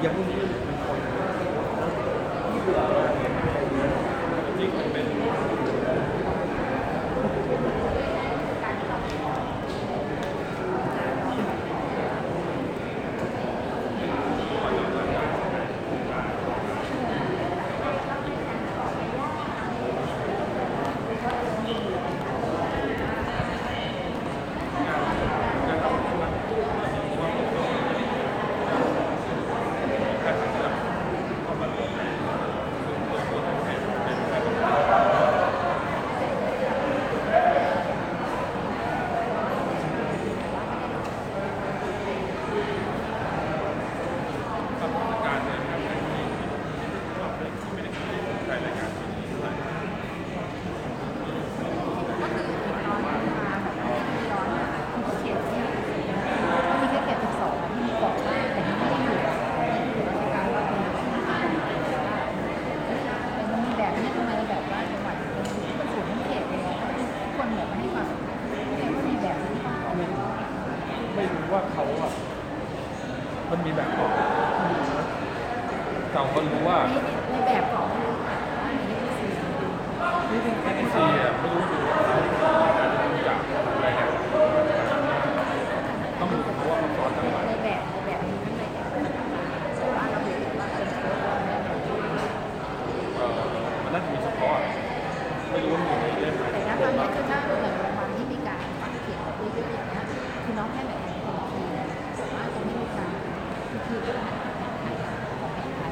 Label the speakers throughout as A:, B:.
A: ยังไม่รู้เป็นคนจริงมันเป็นว่าเขาอ่ะมันมีแบบของเราก็รู้ว่า
B: ในแบบของ
A: นี่เป็น NEC อ่ะไม่รู้ดูการจะดูจากอะไรเนี่ยต้องดูเพราะว่ามันสอนจังหวะ
B: ในแบบนี้ข้างในแต่ว่าเราเห็นว่าเป็นโค้ด
A: มันน่าจะมีเฉพาะไม่รู้ว่ามีให้เล่นไหม
B: แต่ณตอนนี้คือถ้าเหมือนวันที่มีการฝังเข็มเยอะๆอย่างนี้คือน้องแค่แบบทีแต่ว่าจะไม่มีการคือของไทย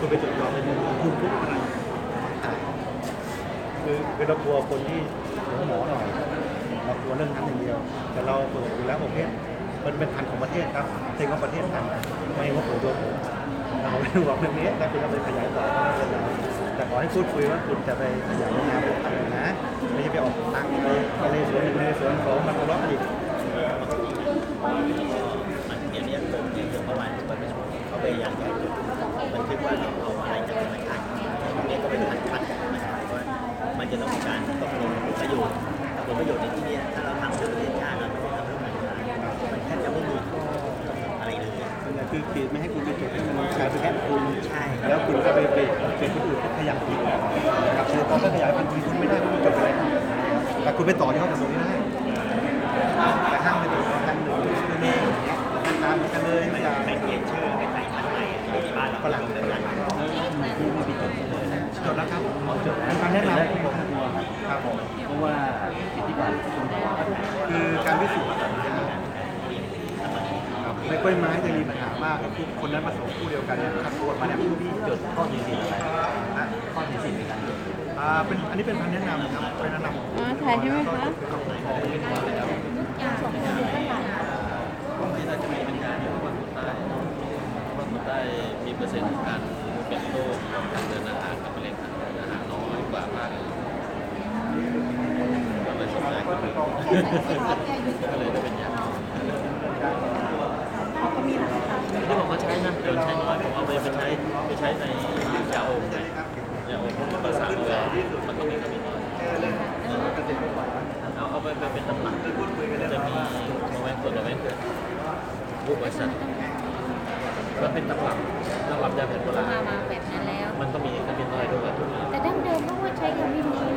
C: คุณไปจดจ่อในคุณทุกอะไรคือเรากลัวคนที่หมอหน่อยเรากลัวเรื่องนั้นอย่างเดียวแต่เราเปิดอยู่แล้วประเทศมันเป็นพันของประเทศครับเองว่าประเทศพันไม่ว่าผมตัวผมเราไม่รู้ว่าเรื่องนี้ถ้าคุณจะไปขยายต่อก็ไม่เป็นไรแต่ขอให้พูดคุยว่าคุณจะไปขยายงานไปทำนะไม่ใช่ไปออกตังค์ไปในสวนหนึ่งในสวนสองมันทะเลาะกันอีก
D: มันเดี๋ยวนี้ผมที่เกิดเมื่อวานมันเป็นเขาพยายามจะบันทึกว่าเราเอาอะไรจากธนาคารนี่ก็เป็นพันจากธนาคารว่ามันจะต้องมีการตกลงประโยชน์ในที่นี้ถ้าเราทำเพื่อประเทศชาติเราไม่ได้ทำเพื่อการมันแทบจะไม่มีอะไรเลย
C: ขีดไม่ให้คุณไปจดให้มันกลายเป็นแค่คุณ
D: ใช่
C: แล้วคุณก็ไปเป็นคนอื่นขยับอีกนะครับคือตอนถ้าขยายพันธุ์ทีคุณไม่ได้คุณจดไปเลยแต่คุณไปต่อที่เขาทำตรงนี้ได้แต่ห้ามไปต่อกันหนึ่งเองตามกันเลยไม่ได้
D: ไปเปลี่ยนชื่อไปใส่พันธุ์ใหม่ที่บ้านเราฝรั่งเหมือนกัน
C: จดแล้วครับจดเป็นการแนะนำครับผม
E: เพราะว่าสิทธิบัตร
C: คือการพิสูจน์ในกล้วยไม้จะมีปัญหามากคือคนนั้นผสมคู่เดียวกันเนี่ยคัดตัวมาเนี่ยพี่
E: จดข้อที่สี่อะไร
C: นะ
E: ข้อที่สี่ในการจด
C: เป็นอันนี้เป็นพันแนะนำครับเป็นแนะนำ
B: ถ่ายให้ไหมคะ
E: ที่น่าจะมีปัญหาอยู่ว่าคนใต้มีเปอร์เซ็นต์ของการเป็นโรคการเดินอาหารกับมะเร็งทางเดินอาหารน้อยกว่าภาคอื่นก็เลยสนใจก็เลยได้เป็นอย่างที่บอกเขาใช้นะเดินใช้น้อยผมเอาไปใช้ในยาอมไงยาอมผมประสานเลยมันก็มีน้อยเอาไปเป็นน้ำหนักจะมีโมเมนต์ตัวโมเมนต์รูปไว้สัตว์ก็เป็นตำรับยาแผนโบราณ
B: มาแบบนั้นแล้ว
E: มันก็มีขมิ้นน้อยด้วย
B: แต่ดั้งเดิมเพราะว่าใช้ขมิ้นนี้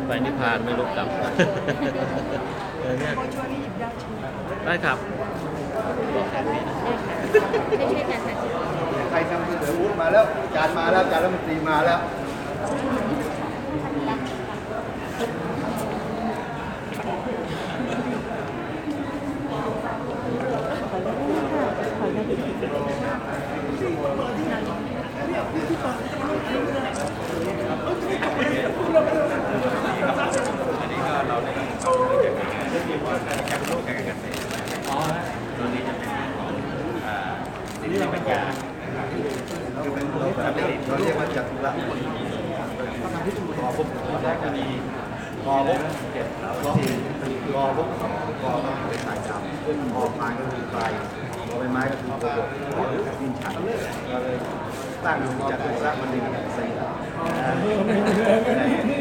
E: ไปนิพพานไม่รู้กรรมเนี่ยได้ครับบอกแค่นี้นะ
B: ไม่ใช่การตัดสิน
C: ใครทำเสนอวุฒิมาแล้วจานมาแล้วจานรัฐมนตรีมาแล้ว
E: นี่เราเป็นการ
C: คือเป็นเราเรียกว่าจัตุรัสทำที่ถูกต่อปุ๊บแรกจะมีกอปุ๊บเก็บกอปุ๊บกอมาเป็นสายดำกอพายก็คือไฟกอใบไม้ก็คือโบกกอคือดินฉันก็เลยตั้งอยู่จัตุรัสมันเป็นสี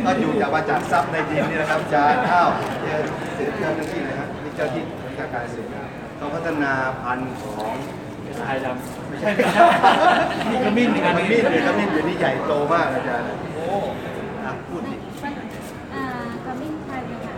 C: ก็อยู่จากมาจากซับในดินนี่นะครับจานข้าวเจ้าหน้าที่นะครับนี่เจ้าที่ข้าการเกษตรเขาพัฒนาพันธุ์ของ
E: ชายดำไม่ใช่
C: นี่ขมิ้นขมิ้นเดี๋ยวนี้ใหญ่โตมากอาจารย์โอ้พูดดิ
B: ขมิ้นไทยค่ะ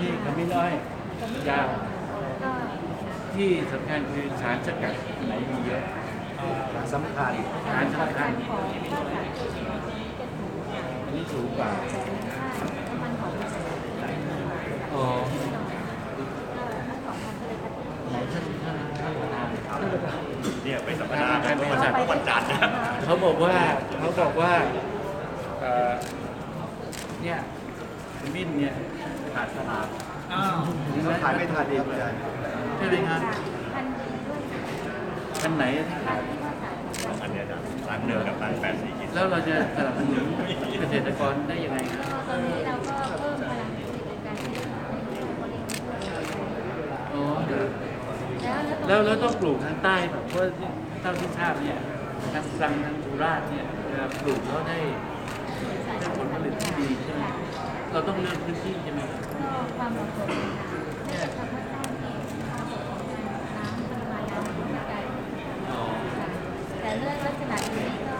E: ที่ขมิ้นอ้อยยาวที่สำคัญคือสารสกัดไหนมีเยอะ
C: สำคัญ
E: สารสำคัญอันนี้สูงกว่าอ๋อไหนท่านประธาน
D: เนี่ยไปสัมมนากันเมื่อวันจันทร์นะ
E: เขาบอกว่าเนี่ยขมิ้นเนี่ยขาดตลาด
C: เขาขายไม่ทันเองอาจารย์
E: ใช่ไหมครับอันไหนที่ขาย
D: อันนี้จะร้านเดิมกับร้าน84กิน
E: แล้วเราจะสนับสนุนเกษตรกรได้ยังไงครับ
B: ตอนนี้เราก็เพิ่มพลังในการที่จะ
E: อ๋อแล้วต้องปลูกทางใต้แบบเพราะเท่าที่ทราบเนี่ยทางตรังทางสุราษฎร์เนี่ยปลูกแล้วได้ผลผลิตที่ดีใช่ไหมเราต้องเลือกพื้นที่ใช่ไหม
B: ก็ความเหมาะสมเนี่ยทางภาคใต้เนี่ยความเหมาะสมน้ำปริมาณน้ำไม่ไกล
E: อ๋อ
B: แต่เรื่องลักษณะนี้ก็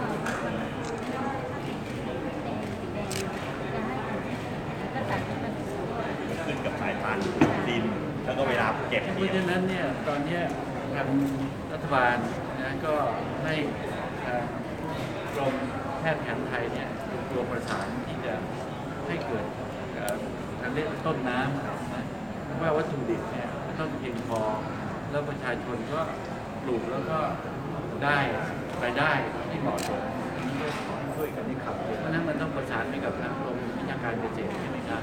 B: จะให้ก็ตัดให้มัน
D: ขึ้นกับสายพันธุ์ดิน แล้วก็เวลาเก็บ
E: เพราะฉะนั้นเนี่ยตอนนี้ทางรัฐบาลนะก็ให้กรมแพทย์แผนไทยเนี่ยตัวประสานที่จะให้เกิดการเรียกต้นน้ำนะว่าวัตถุดิบเนี่ยต้องเพียงพอแล้วประชาชนก็ปลูกแล้วก็ได้รายได้ที่เหมาะสมอันนี้ก็ขอให้ช่วยกันที่ขับเพราะฉะนั้นมันต้องประสานไปกับทางกรมวิชาการเกษตรใช่ไหมครับ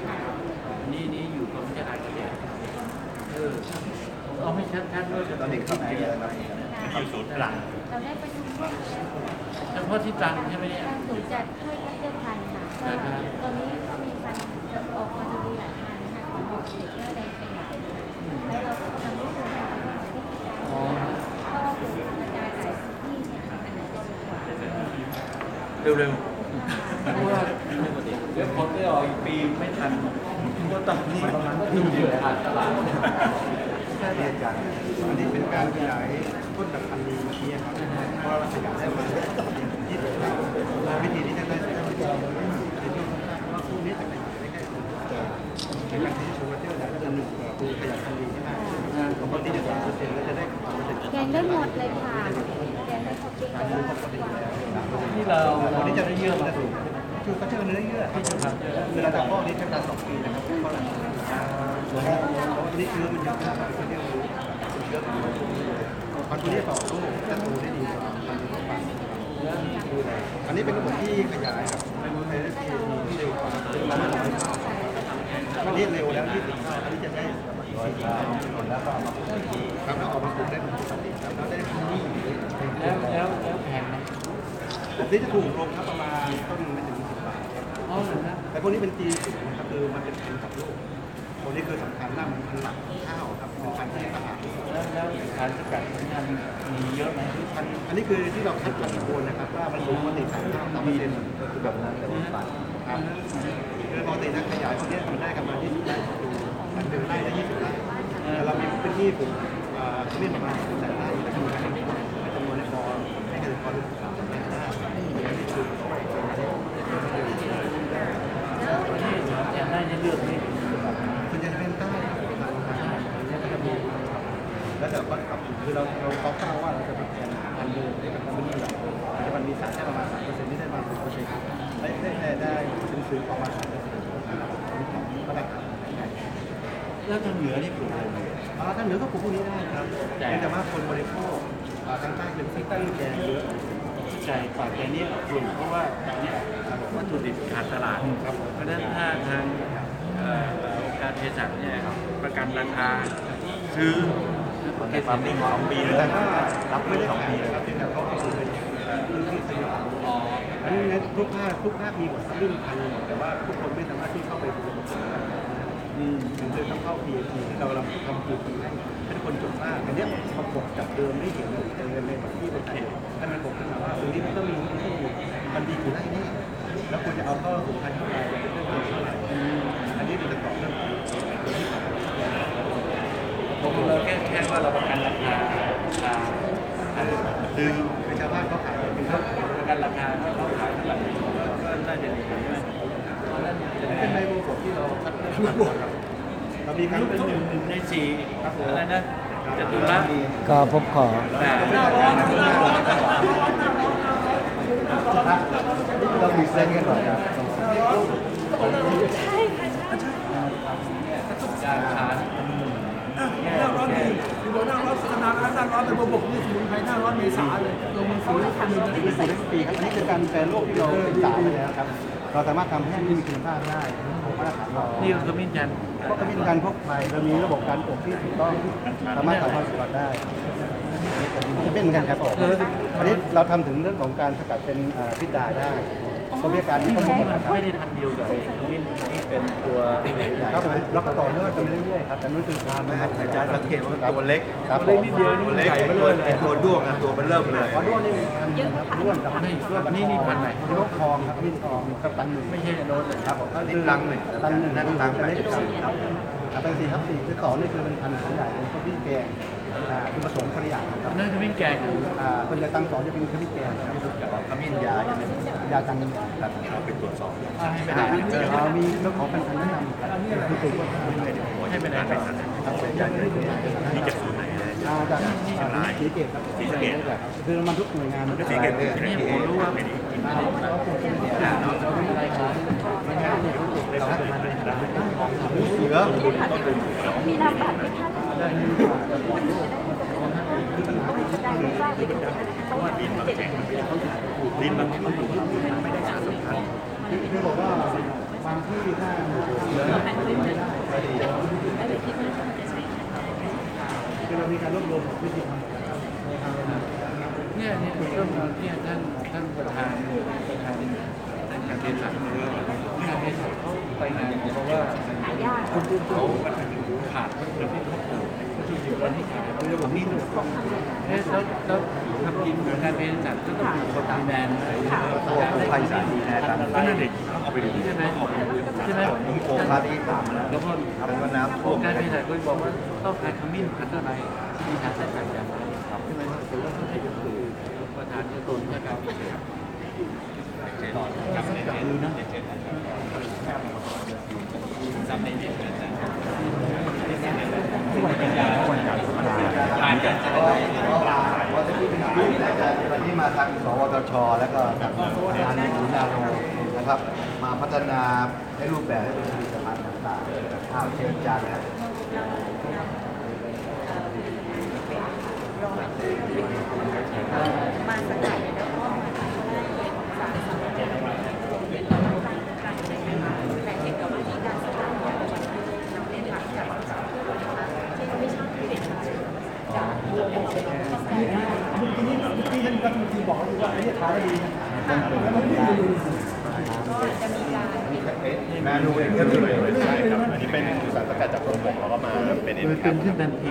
E: นี่อยู่กรมวิชาการเกษตรเอาไม่ชัดๆว่า
C: ตอนนี้ขับเยอะนะ
D: อยู่ศูนย์กลาง
B: เราได้ประชุมร่วมกัน
E: เฉพาะที่ตรังใช่ไหมเนี่ย
B: ทางศูนย์จัดช่วยคัดเลือกพันธุ์ค่ะก็ตอนนี้ก็มีพันธุ์ออกมาดีหลายพันธุ์ค่ะของเด็กก็ได้ขยายแล้วเราก็กำลังรวบรวมพันธุ์ว่าที่การก็คือกระจายหลายที่เนี่ยอันไหนก็ดีกว่า
E: เร็วๆเพราะว่าเดี๋ยวคนได้ออกอีกปีไม่ทันเพราะตอนนี้ดูเดือดขาดตลาด
C: แค่เรียนกันอันนี้เป็นการขยายต้นแบบพันธุ์ดีเมื่อกี้ครับเพราะเราขยายได้มาที่เดียววิธีที่จะได้ในช่วงว่าคู่นี้จะขยายได้แค่ในการที่ชูวัตเตอร์เนี่ยก็จะปูขยายพันธุ์ดีที่ได้ปกติจะ2%แล้วจะได้3%
B: แกงได้หมดเลยค่ะแกงได้ครบทุกอย่าง
E: ที่เรา
C: คนที่จะได้เยื่อมันจะถูกคือเขาเชื่อเนื้อเยื่อที่จะทำคือระดับพวกนี้ใช้เวลา2 ปีนะครับเพราะอันนี้เชื้อมันเยอะมากคือเรียกว่าเชื้อพันธุ์ที่ต่อสู้จะโตได้ดีกว่าพันธุ์ทั่วไปอันนี้เป็นระบบที่ขยายครับในเรื่องที่เร็วกว่าอันนี้เร็วแล้ว20 เท่าอันนี้จะได้100 เท่าแล้วก็มาปลูกครับแล้วออกมาปลูกได้เป็นปกติครับแล้วได้ที่
E: แล้วแพงไหม
C: ผมนี่จะถูกลงครับประมาณต้นไม่ถึง10 บาท
E: อ๋อเหรอนะ
C: แต่พวกนี้เป็นจีนนะครับคือมันเป็นพันธุ์กับโลกตัวนี้คือสำคัญมากมันพันธุ์หลักข้าวครับเป็นพันธุ์ที่สะอาด
E: แล้วการสกัดของมันมีเยอะไหม
C: พันธุ์อันนี้คือที่เราคัดพันธุ์โคนนะครับว่ามันสูงปกติ3%ก็คือแบบนั้นแต่ว่าปันครับคือปกตินักขยายพวกนี้มันได้กันมา20 ไร่ต่อปีมัน1 ไร่ได้20 ไร่แต่เรามีพื้นที่ปลูกขมิ้นประมาณ100,000 ไร่และจำนวนในบ่อให้เกษตรกรรู้สึกสามารถได้นี่คือ
E: อย่างได้ในเรื่องนี้
C: ส่วนใหญ่จะเป็นใต้ก็จะมีแล้วแต่ก็ปรับคือเราเขาคาดว่าเราจะเป็นพันธุ์เดิมที่เป็นพันธุ์ที่แบบปัจจุบันมีสารแค่ประมาณ 3% ที่ได้มา 10%ได้เป็นซื้อประมาณ 3%ก็ได้ครับ
E: แล้วทางเหนือนี่ปลูกอะไร
C: ถ้าเหนือก็ปลูกพวกนี้ได้ครับแต่ว่าคนบริโภคทางใต้เป็นที่ตั้งแกงเยอะ
E: ใจป่าแกนี้ปลูกเพราะว่าตอนนี้วัตถุดิบขาดตลาดเพราะฉะนั้นถ้าทางองค์การเภสัชเนี่ยประกันราคาซื้อ
D: ในความนิ่ง2 ปีเลย
C: แต่ถ้ารับไม่ได้2 ปีนะครับที่เขาเอาซื้อเป็นพื้นที่สยามอันนี้ทุกภาคมีหมดครับรุ่นพันธุ์แต่ว่าทุกคนไม่สามารถที่เข้าไปดูระบบได้คือต้องเข้า PAT ที่เราทำ PAT ให้ทุกคนจดว่าอันนี้ประกบจากเดิมไม่เห็นในแบบที่ประเทศให้มันบอกขึ้นมาว่าตรงนี้มันต้องมีมันดีอยู่ได้แน่แล้วควรจะเอาเข้าสู่พันธุ์เท่าไหร่เรื่องเท่าไหร่อันนี้มันจะตอบเรื่องที่ผ่าน
E: ผมเราแค่ว่าเราประกันราคา
C: คือชาวบ้านเขาขายเป็นเท่าไหร่
E: ประกันราคาเขาขายเท่าไหร่ก็น่าจะดีใช่ไหมเพราะนั้น
C: เป็นในวงกบที่เราคัดเลือกมาหมดครับเรามีการ
E: เป็น 1 ใน 4อะไรนะจตุรัส
F: ก็พบขอ
C: เรามีเส้นกันหน่อยครับ
B: ใช่ค่ะใช่
E: การทาน
A: หน้าร้อนดีคือหน้าร้อนสนาหน้าร้อนเป็นระบบนี่สมุนไพรหน้าร้อนเมษาเลยลงมันฟื้นทำมัน
C: เป็นสิ่งที่ปีครับอันนี้คือการแปรรูปที่เราศึกษามาแล้วครับเราสามารถทำให้ที่มีคุณภาพได้ของมาตรฐานเรา
E: นี่คือมิ้นจัน
C: พวกกระมิ้นกันพวกไฟเรามีระบบการอบที่ถูกต้องสามารถทำให้สกัดได้จะเป็นเหมือนกันครับอันนี้เราทำถึงเรื่องของการสกัดเป็นพิษดาได้ก็เรียกการที่ต้องมีครับ
E: ไม่ได้ทันเดียวกับมิ้นนี่เป็นตัว
C: ครับผมแล้วก็ต่อเนื่องกันไปเรื่อยๆครับแต่นั่นคือความนะครับอาจารย์สังเกตว่าตัวเล็กครับ
E: เล็กนิดเดียวนี่
C: ตัวเล็กตัวด้วงตัวมันเริ่มเลยตัวด้วงนี่ครับด้วงกับ
E: นี่พันไหน
C: นกทองครับมิ้นทองกับตันหนึ่ง
E: ไม่ใช่โน้ตเลย
C: ครับผมก็คือตังหนึ่งตันหนึ่งนั่นตังเป็นเล็กครับตัง4 ทับ 4คือต่อนี่คือเป็นพันธุ์ขนาดใหญ่เป็นพวกพี่แกงคือผสมคนละอย่างครับ
E: นั่นคือมิ้นแกง
C: คนจะตัง2จะเป็นขมิ้นแกงครับขมิ้นยาจะเป็นยาตังหนึ่งครับเราเป็นตรวจสอบ
E: ให้ไปไหน
C: มีเรื่องของพันธุ์แนะนำครับคือตัวว่า
E: ให้ไปไหน
C: ครับเป็นยาที่นี่จากศูนย์ไหนจากสีเกตครับสีเกตคือมันทุกหน่วยงานมันก็สีเกต
E: นี่ผมรู้ว่า
C: อะไรครับมันงานเนี่ยเราทำมันเป็นเสือ
B: มีนามบัตรไหมคะได้ไม่ทราบเลยเพราะว่าดินแบบแข็งดินแบบไม่ได้สารสำคัญ
C: คือบอกว่าบางที่ถ้าคือเรามีการรวบรวมวิธีทำในทาง
E: เนี่ยเรื่องเนี่ยท่านประธานการเทศน์การเทศน์เขาไปงานเพราะว่าคนที่เขาขาดคนที่เขาที่อยู่วันที่ขาดเรื่องนี้แล้วทำกินการเทศน์ก็ต้องมีคนดูแลตัวภาษาดีแน่ครับก็นั่นเองเอาไปดูใช่ไหมโอ้คาดีตามแล้วก็เป็นว่าน้ำท่วมการเทศน์ก็บอกว่าต้องการขมิ้นพัฒนาที่ทางสายการอย่างใช่ไหมถือว่าต้องให้ยกคือประธานกระทรวงการต่อกับในมือนะจำในนี้
C: วันนี้มาทางสวทชแล้วก็ทางงานศูนย์นาโนนะครับมาพัฒนาให้รูปแบบให้เป็นผลิตภัณฑ์ต่างๆเชิญจานนะครับ
B: มาสกัดแล้วก็สารสกัดเป็นตัวตั้งการใช้งานแต่เห็นกับวิธีการสกัดของเราเน้นหลักจากที่ไม่ชอบที่เป็นจาก
A: ที่ท่านรัฐมนตรีบอกอยู่ว่าไอ้เนี่ยขายได้ดีนะแล้วมันไม่ดี
B: ก็จะมีการ
C: เมนูเองก็เลย
F: ใช่ครับอันนี้เป็นสารสกัดจากโรงบกแล้วก็มาเป็นเอ็นแคป
E: ขึ้นทันที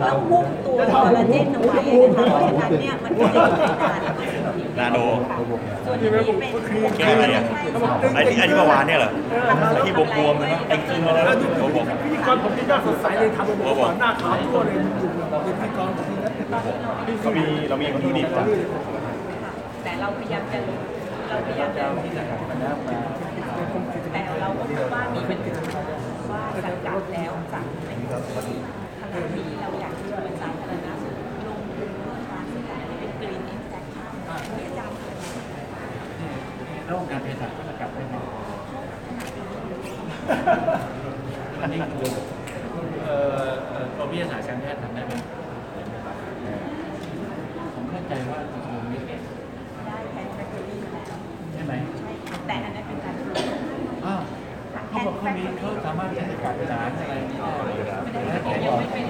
B: เรามุ่งตัวคอลลาเจนเอาไว้นะคะเพราะฉะนั้นเนี่ยมันก็จะอยู่ในการ
F: นาโน
B: ส่วนนี้เป็น
F: แก้อะไรเนี่ยไอ้ที่เมื่อวานเนี่ยเหรอที่บวมๆนะไอ้กินมาแล้วบวม
A: พิธีกรผมนี่หน้าสดใสเลยทำระบบหน้าขาวทั่วเลยเป็นพิธีกรผมนี่นะ
F: เรามีวัตถุดิบ
B: แต่เราพยายามจะ
E: ที่จะมาแล้วมา
B: แต่เราก็รู้ว่ามีเป็นว่าสังกัดแล้วจากในขณะนี้เราอยากที่จะเป็นสาธารณสุขลงทุนเรื่องการศึกษาเป็นกรีนอินแซคชั่นที่อาจารย์
E: แล้วการเภสัชก็จะกลับได้ไหมอันนี้คือตัววิทยาศาสตร์การแพทย์ทำได้ไหมผมเข้าใจว่ากระทรวงนี้
B: ได้แพนแฟคทอรี่แล้ว
E: ใช่ไหม
B: ใช่แต่อันนั้นเป็นการ
E: เขาบอกเขาสามารถใช้การสารอะไร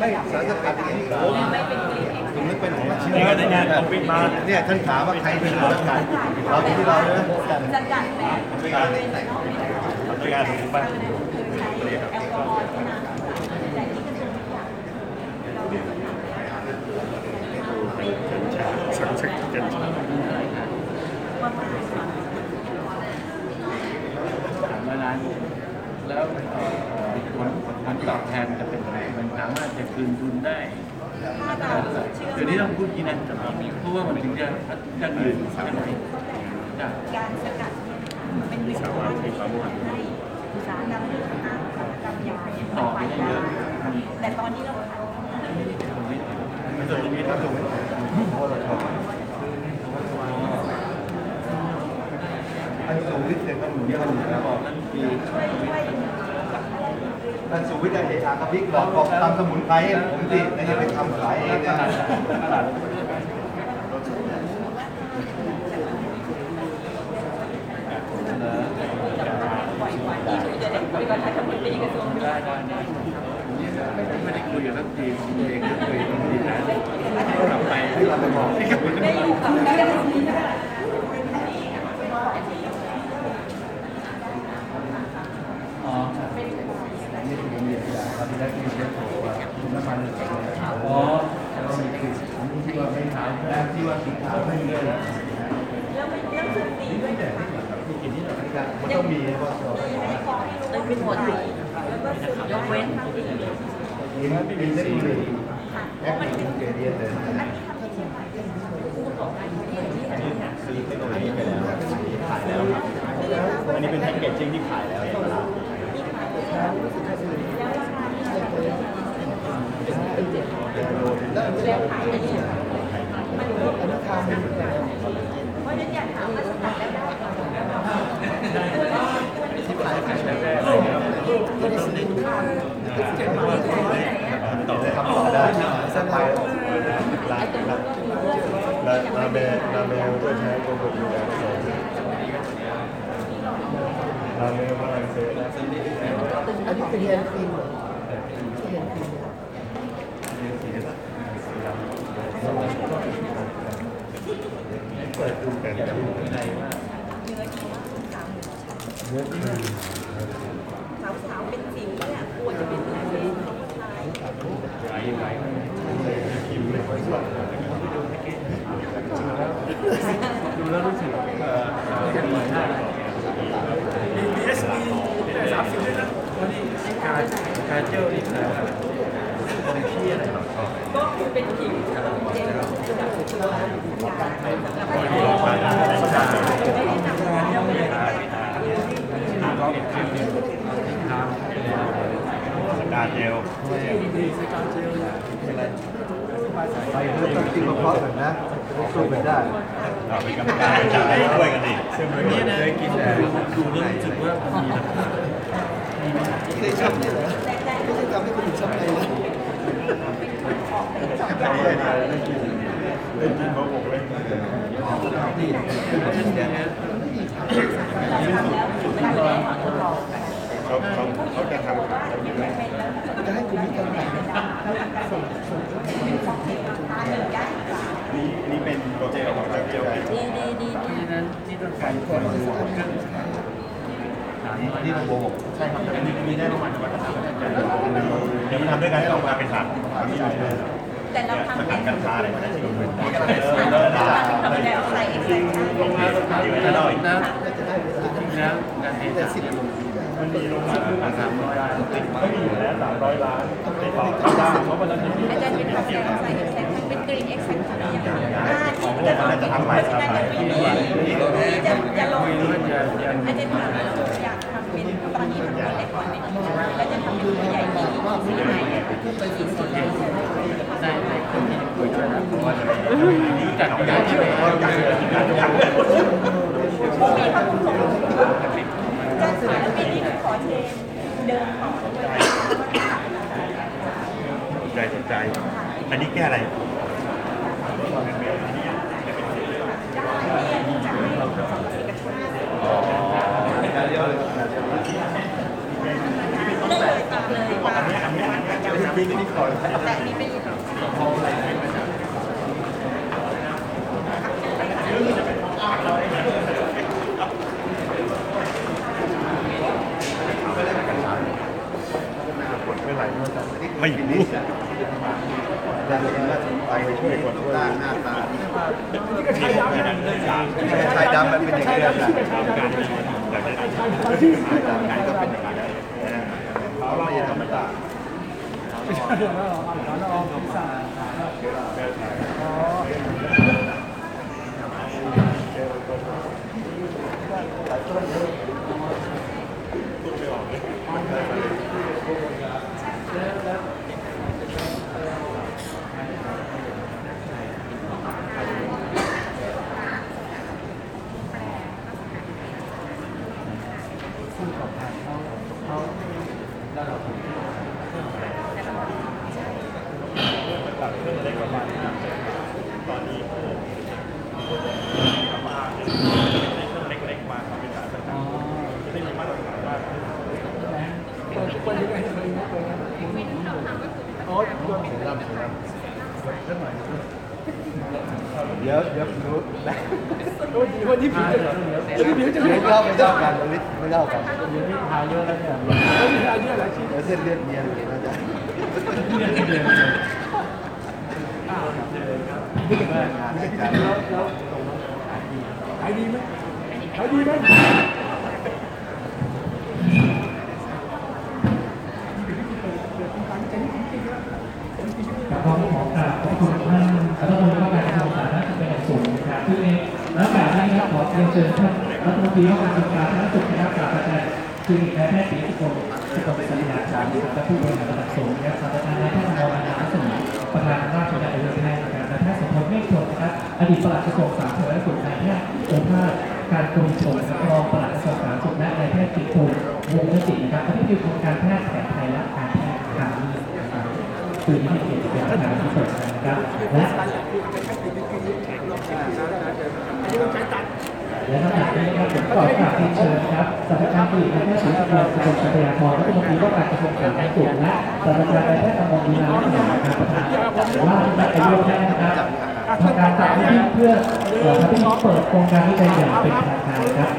C: ไม่สารสกัดอย่างนี้
B: ไม่เป็นกรีน
C: ผมนึกเป็นของเชื้อเนี่ยท่านถามว่าใครเป็นสารสกัดเราที่เราเนี่ย
B: สกัดแบบ
F: เป็นงานถูกป่ะ
B: แอลกอฮอล์ที่น้ำแต่ที่กระทรวง
F: สังเกตกัน
B: ประมาณ
E: ล้านแล้วผลตอบแทนจะเป็นอะไรมันสามารถจะคืนทุนได้เดี๋ยวนี้ต้องพูดกี่นั้นเพราะว่ามันถึงจะยั่งยืนใช่ไหม
B: การสกัดเนี่ยเป็นวิธีการให้อุตสาหกรรมอุตสาหกรรมยาเนี่ยไปได้แต่ตอนนี้เรา
C: มันจะมีทำถูกไหมอันสูวิทย์เนี่ยมันหนุนกันอยู่แล้วบอกอันสูวิทย์อะไรครับบิ๊กบอกทำสมุนไพรผมสิแล้วจะไปทำขายเองนะ
E: ไม่ได้คุยกับรัฐทีมเองคุยกับทีมนะกลับไปเราไปบอก
B: ได้อยู่กับการ
E: อ๋อนี่คือมีอะไรที่ได้ที่เรียกว่าน้ำมันอ๋อเรามีคือที่ว่าไม่ขาวแล้วที่ว่าสีขาวไม่เยอะแล้ว
B: สุดดีด้วยนะคะ
C: มีกินที่ไหนกันมันต้องมีว่า
B: เราเป็นหมดแล้วก็ยกเว้น
C: มีไม่มีเทคโนโลยีแอปเป็นเกลียดเลย
F: ซื้อเทคโนโลยีไปแล้วขายแล้วครับอันนี้เป็นแพ็กเกจจิ้งที่ขายแล้วในตลาด
B: แล้วขายอะไรเนี่ยมันก็เป็นราคาเพราะฉะนั้นอยากถามว่าสกัดแล้วได้
E: ที่ขายแรกๆ
C: ต่อทำต่อได้สักไปนาเมลก็ใช้โปรโมทอยู่แล้วนาเมลฝรั่งเศสอันนี้เป็นเรียนฟิล์ม
E: เปิดดูแต่ดูในว่า
G: เนื้อดีมากคุณสาม
C: เนื้อดี
G: สาวๆเป็นสิวเนี่ยกลัวจะเป็นอะไรเป็นผู้ชาย
E: ไหลดูแล้วรู้สึกเหมือนหน้า
A: PSD 30ด้วยนะ
E: วันนี้การเจลนี่ผมเชี่ยอะไร
G: ก็เป็นผิวเจล
F: การเจล
C: ไปเพื่อต้องกินมะพร้าวกันนะสู้กันได้
F: เราเป็นกรรมการจะได้ช่วยกันดิ
E: นี่นะกินแต่ดูเรื่องรู้สึกว่ามีนะ
C: เคยช้ำนี่เหรอไม่ใช่ทำให้คนอื่นช้ำในเลย
F: เล่นกินเขาบอกเลย
C: นี่
F: เขาจะทำขาย
C: จะให้คุณมีการไหน
F: นี่เป็นโปรเจกต์ของเจล
E: นี่นั้นที่ต้องการคน
C: นี่มันโบกใช่ครับมีได้ประมาณวันละ
F: เดี๋ยวมันทำด้วยกันให้เรามาเป็นฐาน
G: แต่เราทำ
F: สกัดกัญชาอะไรมาได้ช่วยเป็น
G: แบบใส่เอ็กซ์แซน
E: ลงมาต้องการไปแล้วนะแล้วการเห็นมันมีลงมา300 ล้านไม่มีอยู่แล้ว300 ล้านไปต่อข้าวบ้านเขาวันละนิด
G: อาจารย์เป็นแบบใส่เอ็กซ์แซนเป็นกรีนเอ็กซ์แซนทำได้ยังไง
F: ของพวกมันจะทำใหม่ครับ
G: จะลง
E: คุยรู้ว่าจะ
G: อาจารย์ถามว่าอยากทำเป็นตอนนี้มันมีแต่ก่อนไม่มีแล้วจะทำเป็นใหญ่ที่ที่ไหน
E: ได้คนที่คุยด้วยนะเพราะว่าจัดการที่ไหน
G: มีพระคุณสงฆ์จะสายปีนี้ขอเทนเดินต่อด้วย
F: สนใจอันนี้แก้อะไร
G: แต่มีไปอีก
F: ไม่รู้
C: ไปช่วยคนร่างหน้าตา
A: นี่ก็ใช้ดำนะ
C: ชายดำมันเป็นอย่างนี้นะ
F: การก็เป็นอย่างนี้
C: เขาไม่ธรรมดา
A: ไม่ใช่เรื่องแล้วหรอเราลองพิซซ่าอ๋อ
F: ตัดเครื่องเล็กประมาณนี้ตอนนี้มาเครื่องเล็กๆมาทำเป็นฐานประจำจะได้มีมาตรฐานว่า
A: เปิดยังไงอ๋อตัว
C: เดี๋ยวรู้
A: วันนี้ผิวจะ
C: ไม่เล่าไม่เล่ากันไม่เล่ากัน
E: เดี๋ยวนี้ทาเยอะแล้วเนี่ย
A: แล้วมีอะไรเยอะหลายชิ้น
C: เดี๋ยวเส้นเลือดเนียนนะจ๊ะ
A: ขายดีไหมขายดีไหม
H: กับความของกราบขอบคุณท่านรัฐมนตรีว่าการกระทรวงสาธารณสุขเป็นอย่างสูงนะครับซึ่งในแล้วแบบนี้ครับขอเรียนเชิญท่านรัฐมนตรีว่าการกระทรวงสาธารณสุขนะครับกราบอาจารย์คือแพทย์ศรีสุขลสัญญาจารย์และผู้บริหารระดับสูงนะครับศาสตราจารย์นายแพทย์มรณสมประธานราชวิทยาลัยแพทย์อาจารย์นายแพทย์สมพลเมฆชนนะครับอดีตปลัดกระทรวงสาธารณสุขนายแพทย์โอภาสการกรมชลรองปลัดกระทรวงสาธารณสุขและนายแพทย์กิตติวงศ์จิตนะครับอธิบดีกรมการแพทย์แผนไทยและการแพทย์ทางเลือกนะครับคือที่เกียรติเป็นประธานที่เปิดนะครับและ
A: อันนี้มันใช้ตัด
H: และทั้งหมดนี้นะครับผมขอกราบเรียนเชิญครับศาสตราจารย์ผลิตนายแพทย์สุริยะสกลทรัพยากรรัฐมนตรีว่าการกระทรวงสาธารณสุขและศาสตราจารย์นายแพทย์อมรลีลาวิทยาการประธานว่าที่นักอายุแพทย์นะครับทำการจัดพิธีเพื่อทำพิธีเปิดโครงการวิจัยอย่างเป็นทางการครับ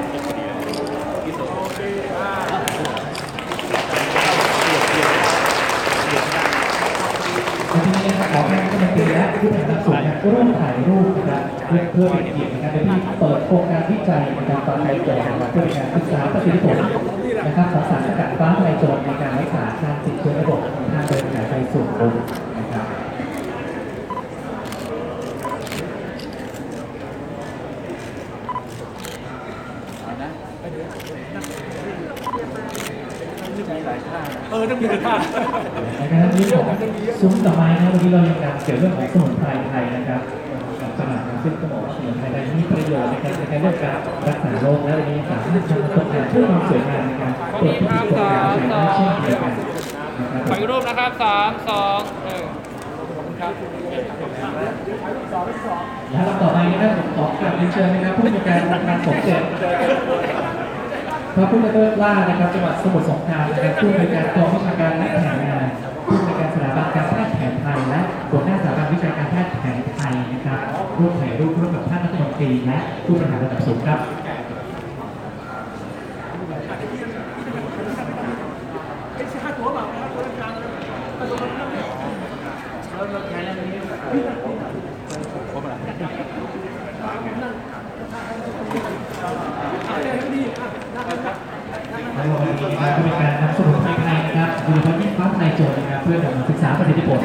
H: ทีนี้ขอให้ท่านผู้และผู้บริหารสูงร่วมถ่ายรูปนะครับเพื่อเป็นเกียรตินะครับในที่เปิดโครงการวิจัยการฟ้าทลายโจรเพื่อเป็นการศึกษาประสิทธิผลนะครับของสารสกัดฟ้าทลายโจรในการรักษาการติดเชื้อระบบทางเดินหายใจส่วนบนนะครับ
A: ต้องมีท่า
H: นะครับเรื่องของซุ้มดอกไม้นะวันนี้เรายังนำเกี่ยวเรื่องของสมุนไพรไทยนะครับขนาดนั้นซึ่งต้องบอกว่าสมุนไพรไทยมีประโยชน์ในการเรื่องการรักษาโรคและวันนี้สามารถนำมาตกแต่งเพื่อความสวยงามในการเปิดพิธีโครงการใหญ่เช่นเดียวกันนะครับ
E: ขออีกรูปนะครับ3 2 1ครับ
H: และลำต่อไปนะครับผมขอกราบเรียนเชิญนะครับผู้จัดการงานสมเด็จพระพุทธเลิศล่านะครับจังหวัดสมุทรสงครามนะครับผู้บริการกองวิชาการและแผนงานผู้บริการสถาบันการแพทย์แผนไทยและหัวหน้าสถาบันวิชาการแพทย์แผนไทยนะครับร่วมถ่ายรูปร่วมกับท่านรัฐมนตรีและผู้บริหารระดับสูงครับ
A: ไอ้ชาตัวเปล่าตัวกลางตัวกลาง
H: และวันนี้นะครับเป็นการนำสมุนไพรไทยนะครับโดยเฉพาะยิ่งฟ้าทลายโจรนะครับเพื่อนำมาศึกษาประสิทธิผล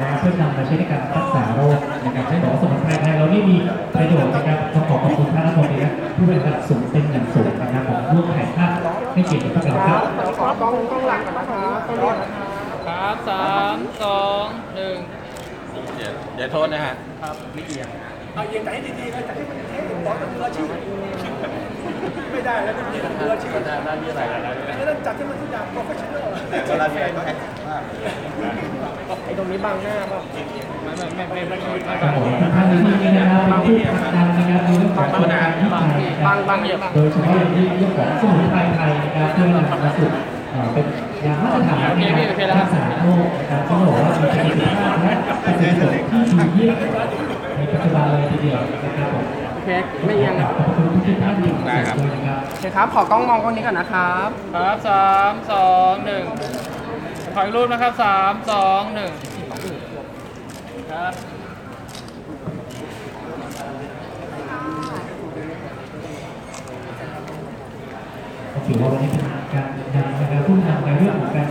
H: นะครับเพื่อนำมาใช้ในการรักษาโรคนะครับให้บอกว่าสมุนไพรไทยเรานี่มีประโยชน์นะครับต้องขอบคุณท่านรัฐมนตรีและผู้บริหารระดับสูงเป็นอย่างสูงนะครับผมร่วมถ่ายภาพให้เกียรติกับพวกเราครับ
G: ขอกล้องหลังก่อนนะครับกล้องหลัง
E: ครับ3 2 1อย่าโทษนะฮะครับไม่เอียง
A: เอาเอียงใจให้ดีๆนะใจให้มันเอ๊ะบอกต้องมืออาชีพไม่ได้แล้วต้องมืออาชีพ
E: ได้มีอะไรแล้ว
A: ไม่ต้องจัดให้มันทุกอย่างโปรเฟชชั่นอล
D: เวลาแฟนก็แอคมาก
G: ไอ้ตรงนี้บังหน้าป่ะ
H: ครับผมท่านนี้นะครับเป็นผู้ผลักดันนะครับในเรื่องของการวิจัยนะครับโดยเฉพาะอย่างยิ่งเรื่องของสมุนไพรไทยนะครับเพื่อนำมาสู่เป็นยามาตรฐานในการรักษาโรคนะครับที่บอกว่ามีประสิทธิภาพและประสิทธิผลที่ดีเยี่ยมในปัจจุบันเลยทีเดียวนะครับผม
G: โอเคไม่ยัง
H: ขอบคุณทุกท่านที่ติดตามด้วยนะครับ
G: โอเคครับ ขอกล้องมองกล้องนี้ก่อนนะครับ
E: ครับ3 2 1ขออีกรูปนะครับ3 2 1ครับ
H: ถือว่าวันนี้เป็นการนำนะครับผู้นำในเรื่องของการ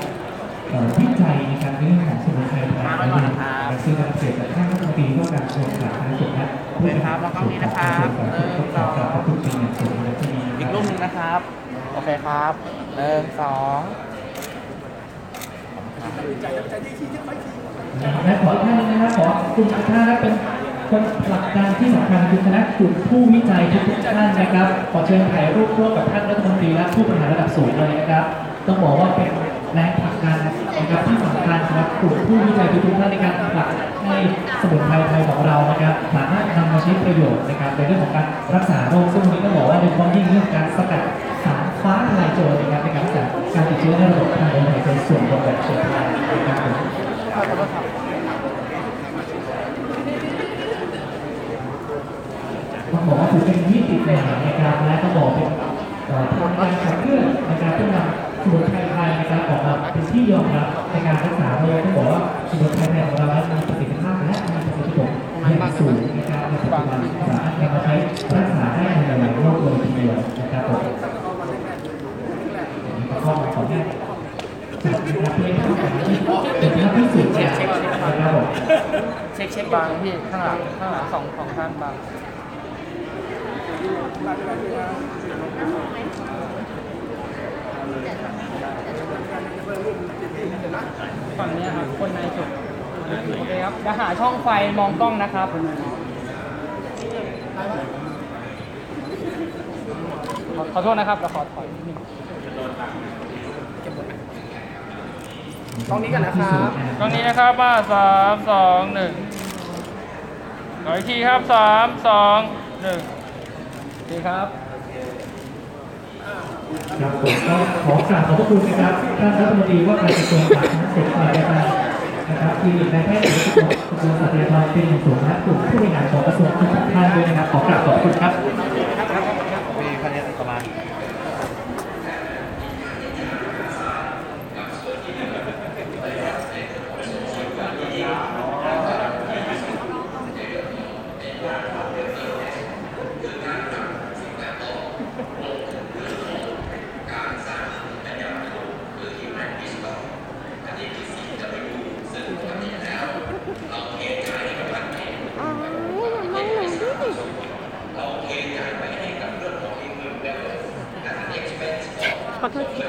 H: วิจัยในการเรื่องของสมุนไพรไทยนะครับซึ่งการเกิดจากท่านรัฐมนตรีว่าการกระทรวงสาธารณสุขและผู้บริหารระดับสูงนะครับขอบคุณเป็นอย่างสูงในที่นี้อีกรูปนึงนะครับ
G: โอเคครับ1 2
H: และขอท่านนะครับขอคุณท่านเป็นคนผลักดันที่สำคัญคือคณะกลุ่มผู้วิจัยทุกท่านนะครับขอเชิญถ่ายรูปร่วมกับท่านรัฐมนตรีและผู้บริหารระดับสูงเลยนะครับต้องบอกว่าเป็นแรงผลักดันนะครับที่สำคัญสำหรับกลุ่มผู้วิจัยทุกท่านในการผลักให้สมุนไพรไทยของเรานะครับสามารถนำมาใช้ประโยชน์นะครับในเรื่องของการรักษาโรคซึ่งวันนี้ต้องบอกว่าโดยเฉพาะยิ่งเรื่องการสกัดสารฟ้าทลายโจรนะครับในการรักษาการติดเชื้อในระบบทางเดินหายใจส่วนบนแบบเฉียบพลันนะครับต้องบอกว่าถือเป็นมิติใหม่ในการและต้องบอกเป็นทางการขับเคลื่อนในการเพื่อนำสมุนไพรไทยนะครับออกมาเป็นที่ยอมรับในการรักษาโรคต้องบอกว่าสมุนไพรไทยของเรานั้นมีประสิทธิภาพและมีประสิทธิผลอย่างสูงในการในปัจจุบันสามารถนำมาใช้รักษาได้ในหลายโรคเลยทีเดียวนะครับผมข้อมูลของแม่จากประเทศเป็นภาพที่สุดนะครับผม
G: เช็ค
E: บางพี่ข้างหลังของท่านบาง
G: ฝั่งนี้ครับคนในสุดโอเคครับจะหาช่องไฟมองกล้องนะครับขอโทษนะครับเราขอถอยนิดนึงกล้องนี้กันนะครับ
E: กล้องนี้นะครับมา3 2 1ขออีกทีครับ3 2 1
G: ดีครับ
H: ครับผมก็ขอกราบขอบพระคุณนะครับท่านรัฐมนตรีว่าการกระทรวงสาธารณสุขนะครับที่นายแพทย์สุขกระทรวงสาธารณสุขเป็นอย่างสูงและกลุ่มผู้บริหารของกระทรวงทุกท่านด้วยนะครับขอกราบขอบคุณครับ
C: มีคะแนนประมาณ
B: ขอโทษที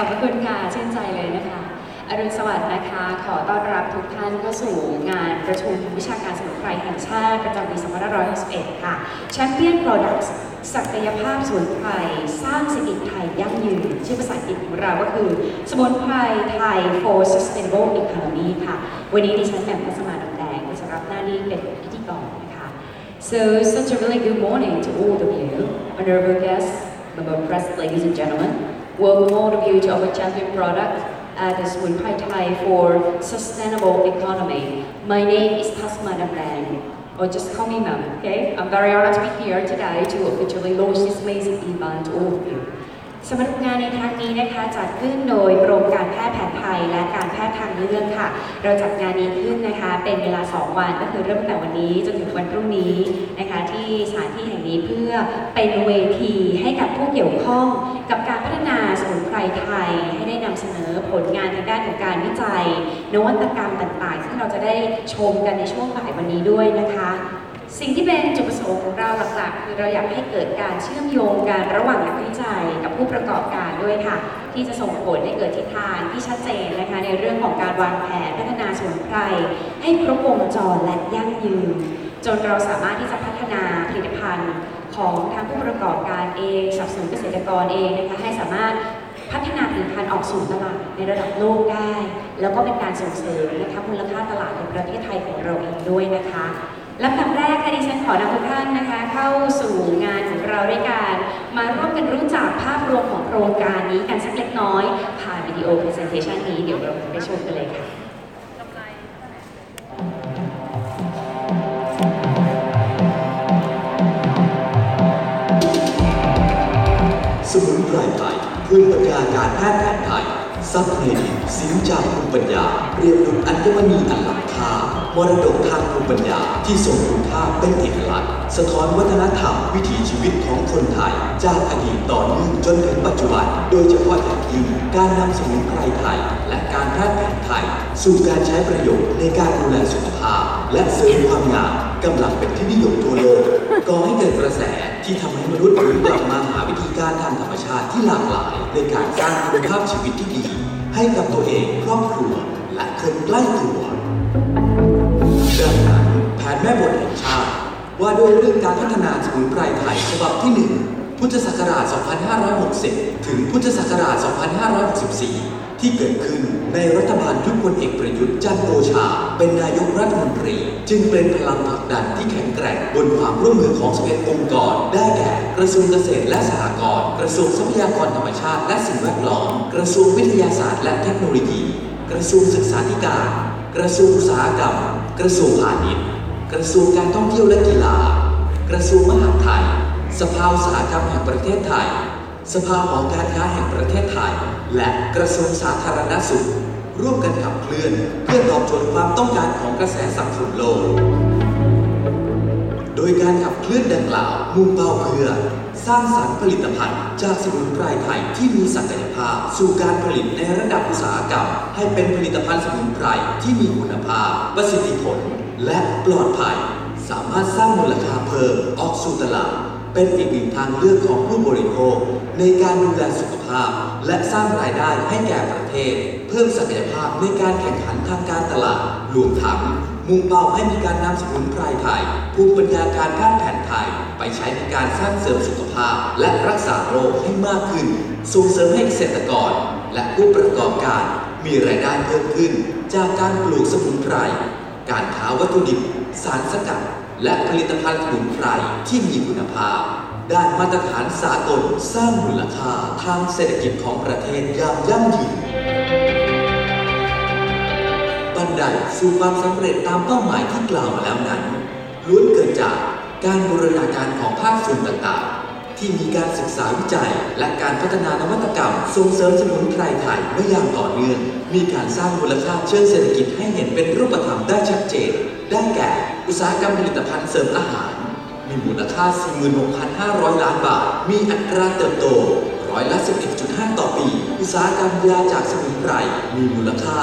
I: อบพระคุณค่ะชื่นใจเลยนะคะอรุณสวัสดิ์นะคะขอต้อนรับทุกท่านเข้าสู่งานประชุมวิชาการสมุนไพรแห่งชาติประจำปี 2561 ค่ะ Champion Products ศักยภาพสมุนไพรสร้างเศรษฐกิจไทยยั่งยืนชื่อภาษาอังกฤษของเราก็คือสมุนไพรไทย for Sustainable Economy ค่ะวันนี้ดิฉันแหม่มพัสมาดำแดงจะรับหน้าที่เป็นพิธีกรนะคะ So such a really good morning to all of you honorable guests member press ladies and gentlemen welcome all of you to our champion product at the Samunprai Thai for Sustainable Economy. My name is Tasma Damdang, or just call me Ma'am, okay? I'm very honored to be here today to officially launch this amazing event to all of you. สำหรับงานในครั้งนี้นะคะจัดขึ้นโดยกรมการแพทย์แผนไทยและการแพทย์ทางเลือกค่ะเราจัดงานนี้ขึ้นนะคะเป็นเวลา2วันก็คือเริ่มแต่วันนี้จนถึงวันพรุ่งนี้นะคะที่สถานที่แห่งนี้เพื่อเป็นเวทีให้กับผู้เกี่ยวข้องกับการพัฒนาสมุนไพรไทยให้ได้นำเสนอผลงานทางด้านของการวิจัยนวัตกรรมต่างๆซึ่งเราจะได้ชมกันในช่วงบ่ายวันนี้ด้วยนะคะสิ่งที่เป็นจุดประสงค์ของเราหลักๆคือเราอยากให้เกิดการเชื่อมโยงกันระหว่างนักวิจัยกับผู้ประกอบการด้วยค่ะที่จะส่งผลให้เกิดทิศทางที่ชัดเจนนะคะในเรื่องของการวางแผนพัฒนาสมุนไพรให้ครบวงจรและยั่งยืนจนเราสามารถที่จะพัฒนาผลิตภัณฑ์ของทางผู้ประกอบการเองสนับสนุนเกษตรกรเองนะคะให้สามารถพัฒนาผลิตภัณฑ์ออกสู่ตลาดในระดับโลกได้แล้วก็เป็นการส่งเสริมนะคะมูลค่าตลาดในประเทศไทยของเราเองด้วยนะคะลำดับแรกค่ะดิฉันขอนำทุกท่านนะคะเข้าสู่งานของเราด้วยการมาร่วมกันรู้จักภาพรวมของโครงการนี้กันสักเล็กน้อยผ่านวิดีโอ presentation นี้เดี๋ยวเราไปชมกันเลยค่ะ
J: สมุนไพรไทยภูมิปัญญาการแพทย์แผนไทยซับเนดิสินจากภูมิปัญญาเปรียบดุจอัญมณีอันล้ำค่ามรดกทางภูมิปัญญาที่ทรงคุณค่าเป็นเอกลักษณ์สะท้อนวัฒนธรรมวิถีชีวิตของคนไทยจากอดีตต่อเนื่องจนถึงปัจจุบันโดยเฉพาะอย่างยิ่งการนำสมุนไพรไทยและการแพทย์แผนไทยสู่การใช้ประโยชน์ในการดูแลสุขภาพและเสริมความงามกำลังเป็นที่นิยมทั่วโลกก่อให้เกิดกระแสที่ทำให้มนุษย์หันกลับมาหาวิธีการทางธรรมชาติที่หลากหลายในการสร้างคุณภาพชีวิตที่ดีให้กับตัวเองครอบครัวและคนใกล้ตัวดังนั้นแผนแม่บทแห่งชาติว่าด้วยเรื่องการพัฒนาสมุนไพรไทยฉบับที่ 1 พุทธศักราช 2560 ถึงพุทธศักราช 2564 ที่เกิดขึ้นในรัฐบาลยุคพลเอกประยุทธ์จันทร์โอชาเป็นนายกรัฐมนตรีจึงเป็นพลังผลักดันที่แข็งแกร่งบนความร่วมมือของ11องค์กรได้แก่กระทรวงเกษตรและสหกรณ์กระทรวงทรัพยากรธรรมชาติและสิ่งแวดล้อมกระทรวงวิทยาศาสตร์และเทคโนโลยีกระทรวงศึกษาธิการกระทรวงอุตสาหกรรมกระทรวงพาณิชย์กระทรวงการท่องเที่ยวและกีฬากระทรวงมหาดไทยสภาอุตสาหกรรมแห่งประเทศไทยสภาหอการค้าแห่งประเทศไทยและกระทรวงสาธารณสุขร่วมกันขับเคลื่อนเพื่อตอบโจทย์ความต้องการของกระแสสังคมโลกโดยการขับเคลื่อนดังกล่าวมุ่งเป้าเพื่อสร้างสรรค์ผลิตภัณฑ์จากสมุนไพรไทยที่มีศักยภาพสู่การผลิตในระดับอุตสาหกรรมให้เป็นผลิตภัณฑ์สมุนไพรที่มีคุณภาพประสิทธิผลและปลอดภัยสามารถสร้างมูลค่าเพิ่มออกสู่ตลาดเป็นอีกหนึ่งทางเลือกของผู้บริโภคในการดูแลสุขภาพและสร้างรายได้ให้แก่ประเทศเพิ่มศักยภาพในการแข่งขันทางการตลาดรวมทั้งมุ่งเป้าให้มีการนำสมุนไพรไทยภูมิปัญญาการแพทย์แผนไทยไปใช้ในการสร้างเสริมสุขภาพและรักษาโรคให้มากขึ้นส่งเสริมให้เกษตรกรและผู้ประกอบการมีรายได้เพิ่มขึ้นจากการปลูกสมุนไพรการค้าวัตถุดิบสารสกัดและผลิตภัณฑ์สมุนไพรที่มีคุณภาพด้านมาตรฐานสากลสร้างมูลค่าทางเศรษฐกิจของประเทศอย่างยั่งยืนบันไดสู่ความสำเร็จตามเป้าหมายที่กล่าวมาแล้วนั้นล้วนเกิดจากการบูรณาการของภาคส่วนต่างๆที่มีการศึกษาวิจัยและการพัฒนานวัตกรรมส่งเสริมสมุนไพรไทยมาอย่างต่อเนื่องมีการสร้างมูลค่าเชิงเศรษฐกิจให้เห็นเป็นรูปธรรมได้ชัดเจนได้แก่อุตสาหกรรมผลิตภัณฑ์เสริมอาหารมีมูลค่า 46,500 ล้านบาทมีอัตราเติบโตร้อยละ 11.5 ต่อปีอุตสาหกรรมยาจากสมุนไพรมีมูลค่า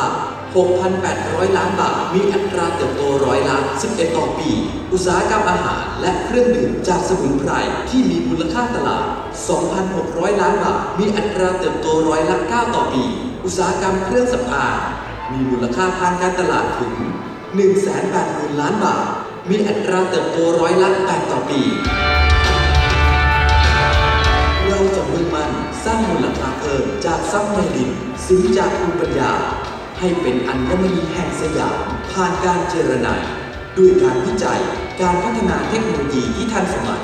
J: 6,800 ล้านบาทมีอัตราเติบโตร้อยละ 11 ต่อปี อุตสาหกรรมอาหารและเครื่องดื่มจากสมุนไพรที่มีมูลค่าตลาด 2,600 ล้านบาทมีอัตราเติบโตร้อยละ 9 ต่อปี อุตสาหกรรมเครื่องสำอางมีมูลค่าทางการตลาดถึง 180,000 ล้านบาทมีอัตราเติบโตร้อยละ 8 ต่อปีเราจะมุ่งมั่นสร้างมูลค่าเพิ่มจากทรัพย์ในดินสินจากภูมิปัญญาให้เป็นอัญมณีแห่งสยามผ่านการเจรไนด้วยการวิจัยการพัฒนาเทคโนโลยีที่ทันสมัย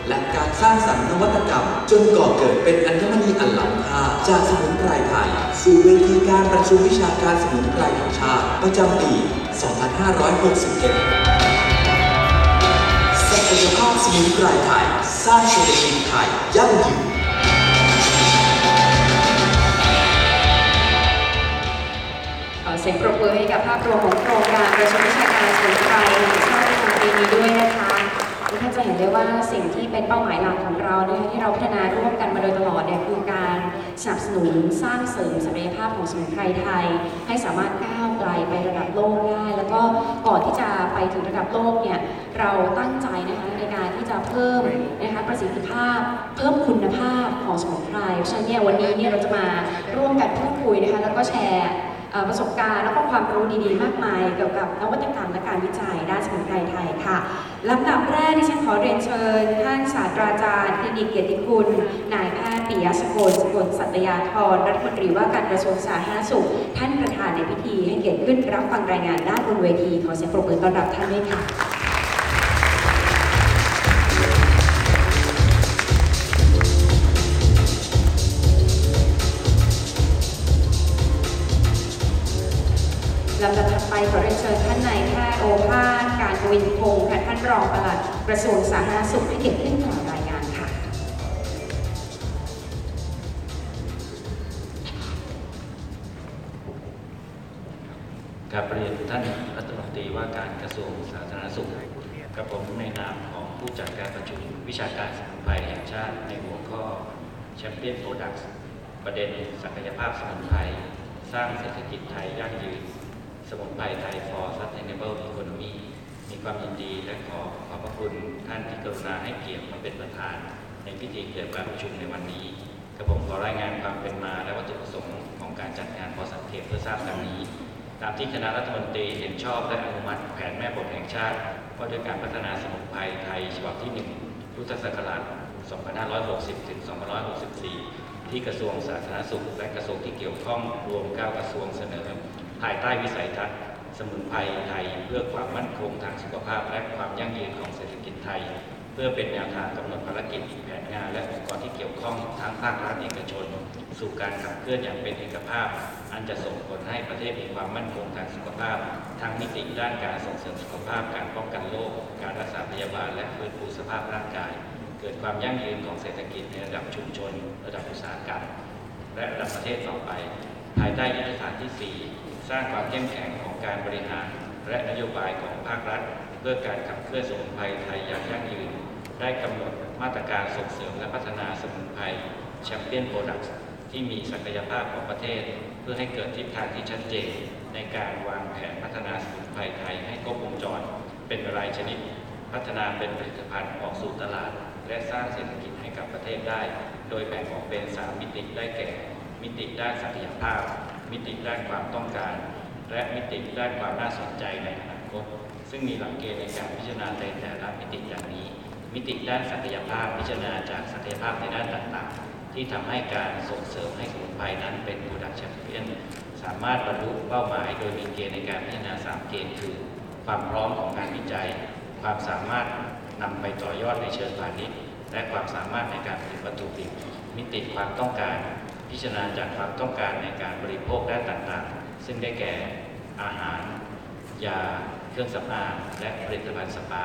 J: และการสร้างสรรค์นวัตกรรมจนก่อเกิดเป็นอัญมณีอันล้ำค่าจากสมุนไพรไทยสู่เวทีการประชุมวิชาการสมุนไพรแห่งชาติประจำปี 2561 ศักยภาพสมุนไพรไทยสร้างเศรษฐกิจไทยยั่งยืน
I: เสียงปรบมือให้กับภาพรวมของโครงการประชุมวิชาการสมุนไพรแห่งชาติในปีนี้ด้วยนะคะทุกท่านจะเห็นได้ว่าสิ่งที่เป็นเป้าหมายหลักของเราเนี่ยที่เราพัฒนาร่วมกันมาโดยตลอดเนี่ยคือการสนับสนุนสร้างเสริมศักยภาพของสมุนไพรไทยให้สามารถก้าวไกลไประดับโลกได้แล้วก็ก่อนที่จะไปถึงระดับโลกเนี่ยเราตั้งใจนะคะในการที่จะเพิ่มนะคะประสิทธิภาพเพิ่มคุณภาพของสมุนไพรเพราะฉะนั้นเนี่ยวันนี้เนี่ยเราจะมาร่วมกันพูดคุยนะคะแล้วก็แชร์ประสบการณ์แล้วก็ความรู้ดีๆมากมายเกี่ยวกับนวัตกรรมและการวิจัยด้านสมุนไพรไทยค่ะลำดับแรกที่ฉันขอเรียนเชิญท่านศาสตราจารย์คลินิกเกียรติคุณนายแพทย์ปิยะสกลสัตยาธรรัฐมนตรีว่าการกระทรวงสาธารณสุขท่านประธานในพิธีให้เกียรติขึ้นรับฟังรายงานด้านบนเวทีขอเสียงปรบมือต้อนรับท่านด้วยค่ะลำดับถัดไปขอเรียนเชิญท่านนายแพทย์โอภาสการกวินพงศ์ท่านรองปลัดกระทรวงสาธารณสุขให้เกียรติขึ้นกล่าวรายงานค่ะ
E: กราบเรียนท่านรัฐมนตรีว่าการกระทรวงสาธารณสุขกับผมในนามของผู้จัดการประชุมวิชาการสมุนไพรแห่งชาติในหัวข้อ Champion Products ประเด็นศักยภาพสมุนไพรสร้างเศรษฐกิจไทยยั่งยืนสมุนไพรไทย for Sustainable Economy มีความยินดีและขอบพระคุณท่านที่กรุณาให้เกียรติมาเป็นประธานในพิธีเปิดการประชุมในวันนี้กระผมขอรายงานความเป็นมาและวัตถุประสงค์ของการจัดงานพอสังเกตเพื่อทราบดังนี้ตามที่คณะรัฐมนตรีเห็นชอบและอนุมัติแผนแม่บทแห่งชาติว่าด้วยการพัฒนาสมุนไพรไทยฉบับที่ 1 พุทธศักราช 2560 ถึง 2564 ที่กระทรวงสาธารณสุขและกระทรวงที่เกี่ยวข้องรวม 9 กระทรวงเสนอภายใต้วิสัยทัศน์สมุนไพรไทยเพื่อความมั่นคงทางสุขภาพและความยั่งยืนของเศรษฐกิจไทยเพื่อเป็นแนวทางกำหนดภารกิจแผนงานและองค์กรที่เกี่ยวข้องทั้งภาครัฐเอกชนสู่การขับเคลื่อนอย่างเป็นเอกภาพอันจะส่งผลให้ประเทศมีความมั่นคงทางสุขภาพทั้งมิติด้านการส่งเสริมสุขภาพการป้องกันโรคการรักษาพยาบาลและฟื้นฟูสภาพร่างกายเกิดความยั่งยืนของเศรษฐกิจในระดับชุมชนระดับอุตสาหกรรมและระดับประเทศต่อไปภายใต้ยุทธศาสตร์ที่ 4 สร้างความเข้มแข็งของการบริหารและนโยบายของภาครัฐเพื่อการขับเคลื่อนสมุนไพรไทยอย่างยั่งยืนได้กำหนดมาตรการส่งเสริมและพัฒนาสมุนไพร Champion Products ที่มีศักยภาพของประเทศเพื่อให้เกิดทิศทางที่ชัดเจนในการวางแผนพัฒนาสมุนไพรไทยให้ครบวงจรเป็นรายชนิดพัฒนาเป็นผลิตภัณฑ์ออกสู่ตลาดและสร้างเศรษฐกิจให้กับประเทศได้โดยแบ่งออกเป็น 3 มิติได้แก่มิติด้านศักยภาพมิติด้านความต้องการและมิติด้านความน่าสนใจในอนาคตซึ่งมีหลักเกณฑ์ในการพิจารณาในแต่ละมิติอย่างนี้มิติด้านศักยภาพพิจารณาจากศักยภาพในด้านต่างๆที่ทำให้การส่งเสริมให้สมุนไพรนั้นเป็น Product Champion สามารถบรรลุเป้าหมายโดยมีเกณฑ์ในการพิจารณา3เกณฑ์คือความพร้อมของการวิจัยความสามารถนำไปต่อยอดในเชิงพาณิชย์และความสามารถในการผลิตวัตถุดิบมิติความต้องการพิจารณาจากความต้องการในการบริโภคด้านต่างๆซึ่งได้แก่อาหารยาเครื่องสำอางและผลิตภัณฑ์สปา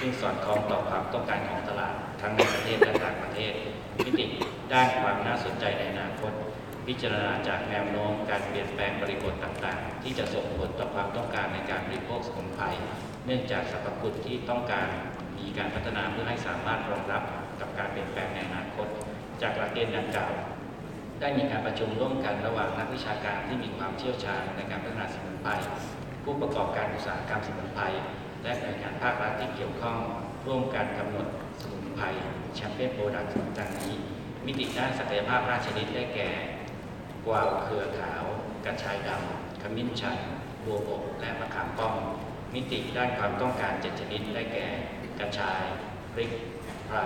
E: ซึ่งสอดคล้องต่อความต้องการของตลาดทั้งในประเทศและต่างประเทศมิติด้านความน่าสนใจในอนาคตพิจารณาจากแนวโน้มการเปลี่ยนแปลงบริบทต่างๆที่จะส่งผลต่อความต้องการในการบริโภคสมุนไพรเนื่องจากสรรพคุณที่ต้องการมีการพัฒนาเพื่อให้สามารถรองรับกับการเปลี่ยนแปลงในอนาคตจากหลักเกณฑ์ดังกล่าว
K: ได้มีการประชุมร่วมกันระหว่างนักวิชาการที่มีความเชี่ยวชาญในการพัฒนาสมุนไพรผู้ประกอบการอุตสาหกรรมสมุนไพรและหน่วยงานภาครัฐที่เกี่ยวข้องร่วมกันกำหนดสมุนไพรแชมเปี้ยนโปรดักต์ดังนี้มิติด้านศักยภาพ5 ชนิดได้แก่กวาวเครือขาวกระชายดำขมิ้นชันบัวบกและมะขามป้อมมิติด้านความต้องการ7 ชนิดได้แก่กระชายพริกไพร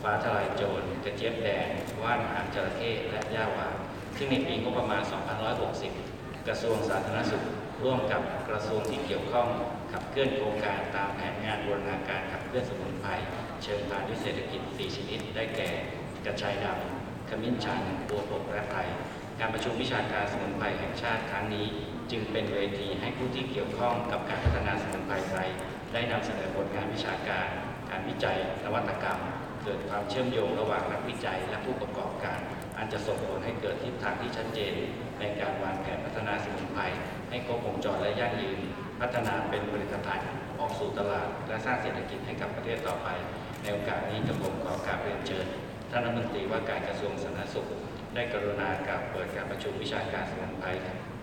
K: ฟ้าทลายโจรกระเจี๊ยบแดงว่านหางจระเข้และหญ้าหวานซึ่งในปีงบประมาณ 2560 กระทรวงสาธารณสุขร่วมกับกระทรวงที่เกี่ยวข้องขับเคลื่อนโครงการตามแผนงานบูรณาการขับเคลื่อนสมุนไพรเชิงพาณิชย์เศรษฐกิจ4 ชนิดได้แก่กระชายดำขมิ้นชันบัวบกและไพรการประชุมวิชาการสมุนไพรแห่งชาติครั้งนี้จึงเป็นเวทีให้ผู้ที่เกี่ยวข้องกับการพัฒนาสมุนไพรไทยได้นำเสนอผลงานวิชาการการวิจัยนวัตกรรมเกิดความเชื่อมโยงระหว่างนักวิจัยและผู้ประกอบการอันจะส่งผลให้เกิดทิศทางที่ชัดเจนในการวางแผนพัฒนาสมุนไพรให้ครบวงจรและยั่งยืนพัฒนาเป็นผลิตภัณฑ์ออกสู่ตลาดและสร้างเศรษฐกิจให้กับประเทศต่อไปในโอกาสนี้กับผมขอกราบเรียนเชิญท่านรัฐมนตรีว่าการกระทรวงสาธารณสุขได้กรุณากล่าวเปิดการประชุมวิชาการสมุนไพร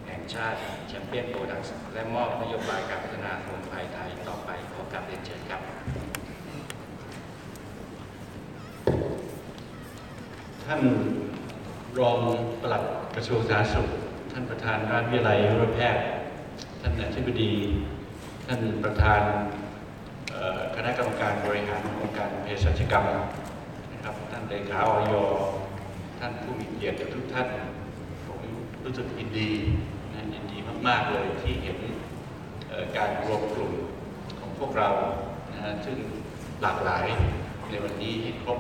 K: แห่งชาติแชมเปี้ยนโปรดักต์และมอบนโยบายการพัฒนาสมุนไพรไทยต่อไปขอกราบเรียนเชิญครับ
E: ท่านรองปลัดกระทรวงสาธารณสุขท่านประธานมหาวิทยาลัยยุรแพทย์ท่านอธิบดีท่านประธานคณะกรรมการบริหารองค์การเภสัชกรรมนะครับท่านเลขาอย.ท่านผู้มีเกียรติทุกท่านผมรู้สึกยินดีนะยินดีมากๆเลยที่เห็นการรวมกลุ่มของพวกเรานะซึ่งหลากหลายในวันนี้ให้ครบ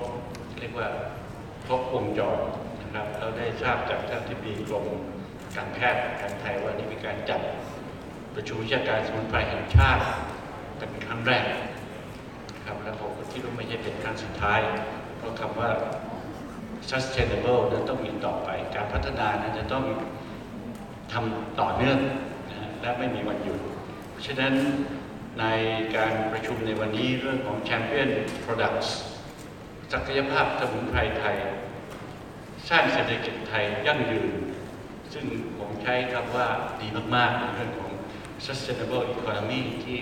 E: เรียกว่าครบวงจรนะครับเราได้ทราบจากท่านที่มีกรมการแพทย์การไทยว่านี่มีการจัดประชุมวิชาการสมุนไพรแห่งชาติเป็นครั้งแรกครับและผมก็คิดว่าไม่ใช่เป็นครั้งสุดท้ายเพราะคำว่า sustainable นั้นต้องมีต่อไปการพัฒนานั้นจะต้องทำต่อเนื่องนะและไม่มีวันหยุดเพราะฉะนั้นในการประชุมในวันนี้เรื่องของ Champion Products ศักยภาพสมุนไพรไทยสร้างเศรษฐกิจไทยยั่งยืนซึ่งผมใช้คำว่าดีมากๆในเรื่องของ sustainable economy ที่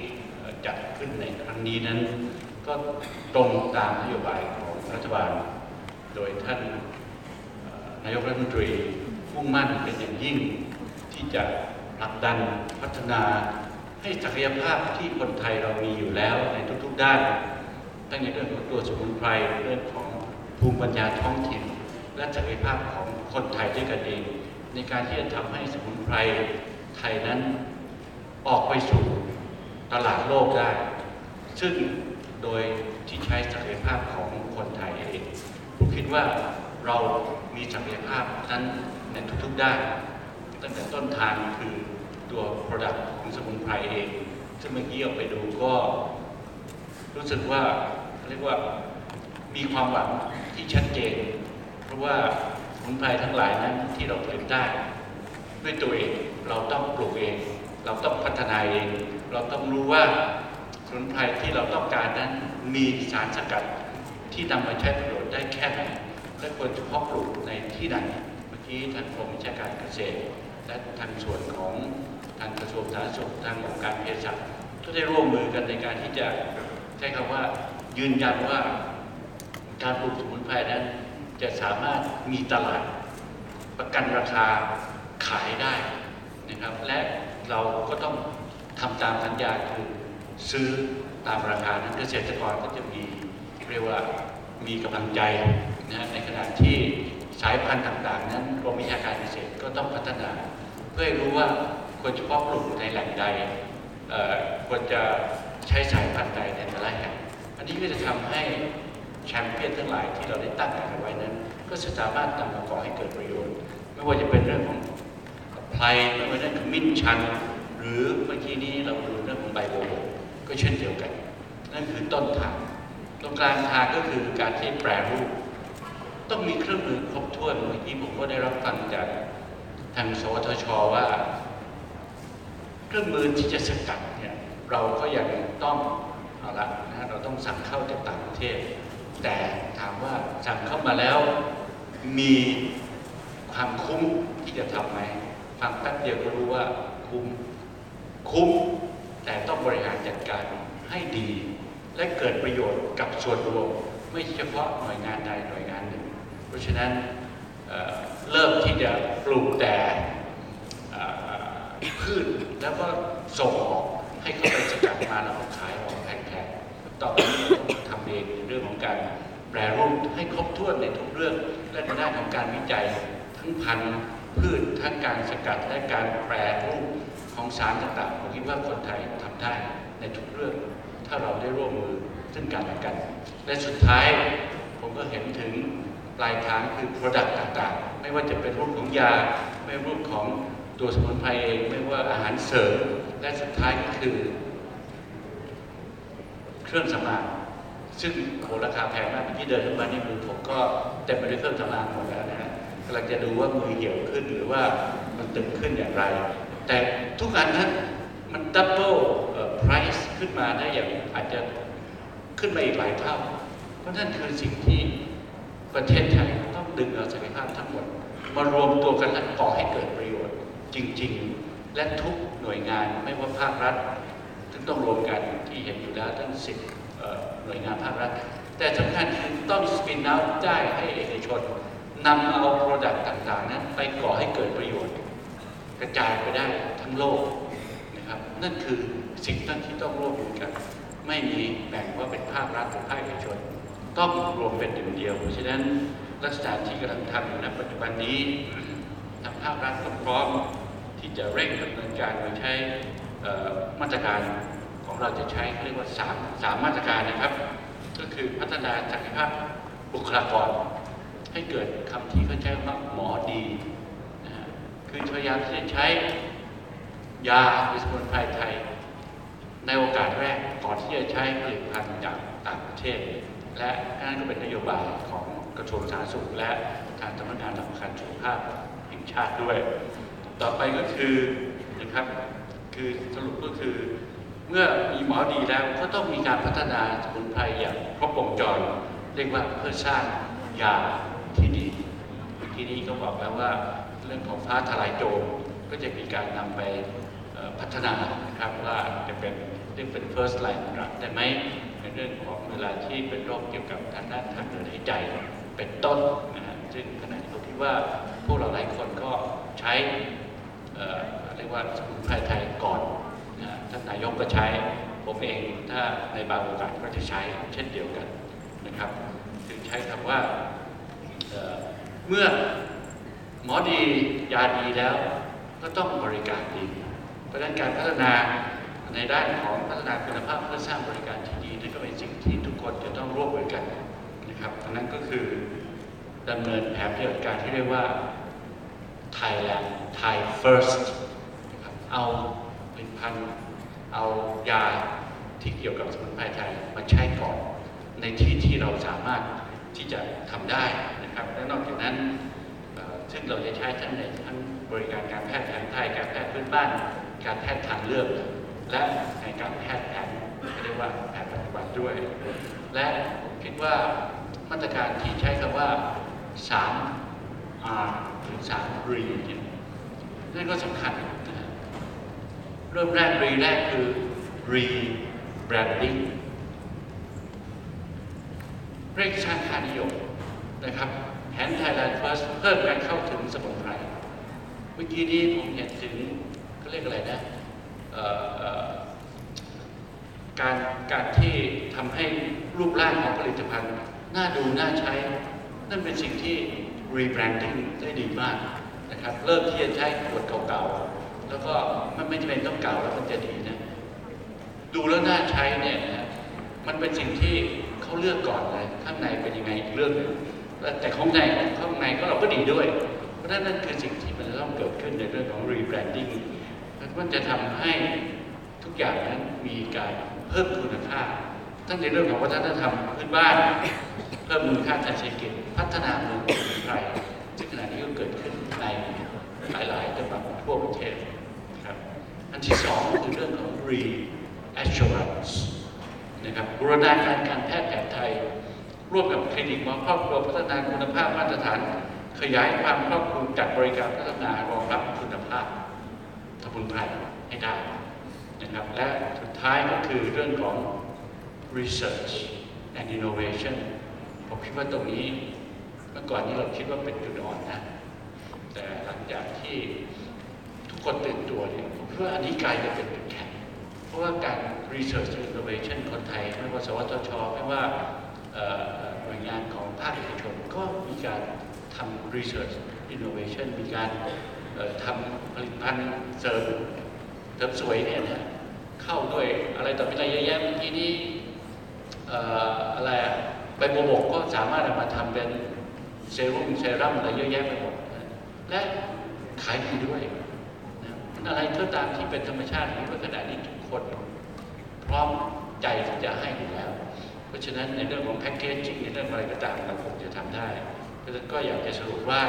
E: จัดขึ้นในครั้งนี้นั้นก็ตรงตามนโยบายของรัฐบาลโดยท่านนายกรัฐมนตรีมุ่งมั่นเป็นอย่างยิ่งที่จะผลักดันพัฒนาให้ศักยภาพที่คนไทยเรามีอยู่แล้วในทุกๆด้านตั้งแต่เรื่องของตัวสมุนไพรเรื่องของภูมิปัญญาท้องถิ่นและศักยภาพของคนไทยด้วยกันเองในการที่จะทำให้สมุนไพรไทยนั้นออกไปสู่ตลาดโลกได้ซึ่งโดยที่ใช้ศักยภาพของคนไทยเองผมคิดว่าเรามีศักยภาพนั้นในทุกๆด้านตั้งแต่ต้นทางคือตัว product ของสมุนไพรเองซึ่งเมื่อกี้ออกไปดูก็รู้สึกว่าเรียกว่ามีความหวังที่ชัดเจนเพราะว่าสมุนไพรทั้งหลายนั้นที่เราผลิตได้ด้วยตัวเองเราต้องปลูกเองเราต้องพัฒนาเองเราต้องรู้ว่าสมุนไพรที่เราต้องการนั้นมีสารสกัดที่นำมาใช้ประโยชน์ได้แค่ไหนและควรจะเพาะปลูกในที่ไหนเมื่อกี้ทางกรมวิชาการเกษตรและทางส่วนของทางกระทรวงสาธารณสุขทางองค์การเภสัชก็ได้ร่วมมือกันในการที่จะใช้คำว่ายืนยันว่าการปลูกสมุนไพรนั้นจะสามารถมีตลาดประกันราคาขายได้นะครับและเราก็ต้องทำตามสัญญาคือซื้อตามราคานั้นเกษตรกรก็จะมีเรียกว่ามีกำลังใจนะในขณะที่สายพันธุ์ต่างๆนั้นกรมวิชาการเกษตรก็ต้องพัฒนาเพื่อให้รู้ว่าควรจะเพาะปลูกในแหล่งใดควรจะใช้สายพันธุ์ใดในแต่ละแห่งอันนี้ก็จะทำให้แชมเปี้ยนทั้งหลายที่เราได้ตั้งกันไว้นั้นก็จะสามารถนำมาก่อให้เกิดประโยชน์ไม่ว่าจะเป็นเรื่องของไพรไม่ว่าจะเป็นมิ้นชันหรือเมื่อกี้นี้เราดูเรื่องของใบโบโบก็เช่นเดียวกันนั่นคือต้นทางตรงกลางทางก็คือการที่แปรรูปต้องมีเครื่องมือครบถ้วนเมื่อกี้ผมก็ได้รับฟังจากทางสวทช.ว่าเครื่องมือที่จะสกัดเนี่ยเราก็ยังต้องเอาละนะเราต้องสั่งเข้าจากต่างประเทศแต่ถามว่าสั่งเข้ามาแล้วมีคว ความคุ้มที่จะทำไหมฟังแป๊บเดียวก็รู้ว่าคุ้มแต่ต้องบริหารจัดการให้ดีและเกิดประโยชน์กับส่วนรวมไม่เฉพาะหน่วยงานใดหน่วยงานหนึ่งเพราะฉะนั้นเริ่มที่จะปลูกแต่พืชแล้วก็ส่งออกให้เขาไปสกัดมาแล้วก็ขายออกแพงๆต่อไปนี้ต้องทำเองในเรื่องของการแปรรูปให้ครบถ้วนในทุกเรื่องและในด้านของการวิจัยทั้งพันธุ์พืชทั้งการสกัดและการแปรรูปของสารต่างๆผมคิดว่าคนไทยทำได้ในทุกเรื่องถ้าเราได้ร่วมมือซึ่งกันและกันและสุดท้ายผมก็เห็นถึงปลายทางคือ Product ต่างๆไม่ว่าจะเป็นรูปของยาไม่รูปของตัวสมุนไพรเองไม่ว่าอาหารเสริมและสุดท้ายก็คือเครื่องสำอางซึ่งโหราคาแพงมากที่เดินขึ้นมานี่มือผมก็เต็มไปด้วยเครื่องสำอางหมดแล้วนะฮะกำลังจะดูว่ามือเหี่ยวขึ้นหรือว่ามันตึงขึ้นอย่างไรแต่ทุกอันนั้นมันดับเบิลไพรซ์ขึ้นมาได้อย่างอาจจะขึ้นมาอีกหลายเท่าเพราะนั่นคือสิ่งที่ประเทศไทยต้องดึงเอาศักยภาพทั้งหมดมารวมตัวกันและก่อให้เกิดประโยชน์จริงๆและทุกหน่วยงานไม่ว่าภาครัฐซึ่งต้องรวมกันที่เห็นอยู่แล้วทั้ง10หน่วยงานภาครัฐแต่สำคัญคือต้องสปินเอาท์ได้ให้เอกชนนำเอาโปรดักต์ต่างๆนั้นไปก่อให้เกิดประโยชน์กระจายไปได้ทั้งโลกนะครับนั่นคือสิ่งที่ต้องร่วมมือกันไม่มีแบ่งว่าเป็นภาครัฐหรือภาคเอกชนต้องรวมเป็นหนึ่งเดียวเพราะฉะนั้นลักษณะที่กำลังทำอยู่ในปัจจุบันนี้ทางภาครัฐก็พร้อมที่จะเร่งดำเนินการโดยใช้มาตรการของเราจะใช้เรียกว่า3มาตรการนะครับก็คือพัฒนาศักยภาพบุคลากรให้เกิดคำที่เขาใช้ว่าหมอดีนะฮะคือพยายามที่จะใช้ยาหรือสมุนไพรไทยในโอกาสแรกก่อนที่จะใช้ผลิตภัณฑ์จากต่างประเทศและนั่นก็เป็นนโยบายของกระทรวงสาธารณสุขและทางสำนักงานหลักประกันสุขภาพแห่งชาติด้วยต่อไปก็คือนะครับคือสรุปก็คือเมื่อมีหมอดีแล้วก็ต้องมีการพัฒนาสมุนไพรอย่างครบวงจรเรียกว่าเพื่อสร้างยาที่ดีที่นี้ก็บอกแล้วว่าเรื่องของฟ้าทลายโจรก็จะมีการนำไปพัฒนานะครับว่าจะเป็นfirst line ได้ไหมในเรื่องของเวลาที่เป็นโรคเกี่ยวกับทางด้านทางเดินหายใจเป็นต้นนะฮะซึ่งขณะนี้ผมคิดว่าพวกเราหลายคนก็ใช้เรียกว่าสมุนไพรไทยก่อนนะท่านนายกก็ใช้ผมเองถ้าในบางโอกาสก็จะใช้เช่นเดียวกันนะครับถึงใช้คำว่าเมื่อหมอดียาดีแล้วก็ต้องบริการดีเพราะฉะนั้นการพัฒนาในด้านของพัฒนาคุณภาพเพื่อสร้างบริการที่ดีนั่นก็เป็นสิ่งที่ทุกคนจะต้องร่วมมือกันนะครับดังนั้นก็คือดำเนินแผนปฏิบัติการที่เรียกว่า Thailand Thai First นะครับเอาผลิตภัณฑ์เอายาที่เกี่ยวกับสมุนไพรไทยมาใช้ก่อนในที่เราสามารถที่จะทำได้นะครับและนอกจากนั้นซึ่งเราจะใช้ทั้งในทั้งบริการการแพทย์แผนไทยการแพทย์พื้นบ้านการแพทย์ทางเลือกและในการแพทย์แผนเรียกว่าแผนปัจจุบันด้วยและผมคิดว่ามาตรการที่ใช้คำว่า3R หรือ3 Re นั่นก็สำคัญนะเริ่มแรก Re แรกคือ Rebranding เร่งสร้างค่านิยมนะครับแผน Thailand First เพิ่มการเข้าถึงสมุนไพรเมื่อกี้นี้ผมเห็นถึงเขาเรียกอะไรนะการที่ทำให้รูปร่างของผลิตภัณฑ์น่าดูน่าใช้นั่นเป็นสิ่งที่ rebranding ได้ดีมากนะครับเริ่มที่จะใช้ขวดเก่าๆแล้วก็มันไม่จำเป็นต้องเก่าแล้วมันจะดีนะดูแล้วน่าใช้เนี่ยนะมันเป็นสิ่งที่เขาเลือกก่อนเลยข้างในเป็นยังไงอีกเรื่องนึงแต่ข้างในก็เราก็ดีด้วยเพราะฉะนั้นนั่นคือสิ่งที่มันต้องเกิดขึ้นในเรื่องของ rebranding มันจะทำให้ทุกอย่างนั้นมีการเพิ่มคุณค่าทั้งในเรื่องของวัฒนธรรมพื้นบ้านเพิ่มมูลค่าทางเศรษฐกิจพัฒนาเมืองสมุนไพรซึ่งขณะนี้ก็เกิดขึ้นในหลายจังหวัดทั่วประเทศครับอันที่สองคือเรื่องของ reassurance นะครับบูรณาการการแพทย์แผนไทยร่วมกับคลินิกหมอครอบครัวพัฒนาคุณภาพมาตรฐาน ขยายความครอบคลุมจัดบริการพัฒนารองรับคุณภาพสมุนไพรให้ได้นะครับและสุดท้ายก็คือเรื่องของ research and innovation ผมคิดว่าตรงนี้เมื่อก่อนนี้เราคิดว่าเป็นจุดอ่อนนะแต่หลังจากที่ทุกคนตื่นตัวเนี่ยผมคิดว่าอันนี้กลายจะเป็นจุดแข็งเพราะว่าการ research and innovation คนไทยไม่ว่าสวทช.ไม่ว่าหน่วยงานของภาคเอกชนก็มีการทำ research innovation มีการทำผลิตภัณฑ์เสริมสวยเนี่ยนะเข้าด้วยอะไรต่ออะไรเยอะแยะเมื่อกี้นี้อะไรใบบัวบกก็สามารถเอามาทำเป็นเซรั่มอะไรเยอะแยะไปหมดและขายดีด้วยนะอะไรก็ตามที่เป็นธรรมชาติในขณะนี้ทุกคนพร้อมใจที่จะให้อยู่แล้วเพราะฉะนั้นในเรื่องของแพ็กเกจจิ้งในเรื่องอะไรก็ตามเราคงจะทำได้เพราะฉะนั้นก็อยากจะสรุปว่า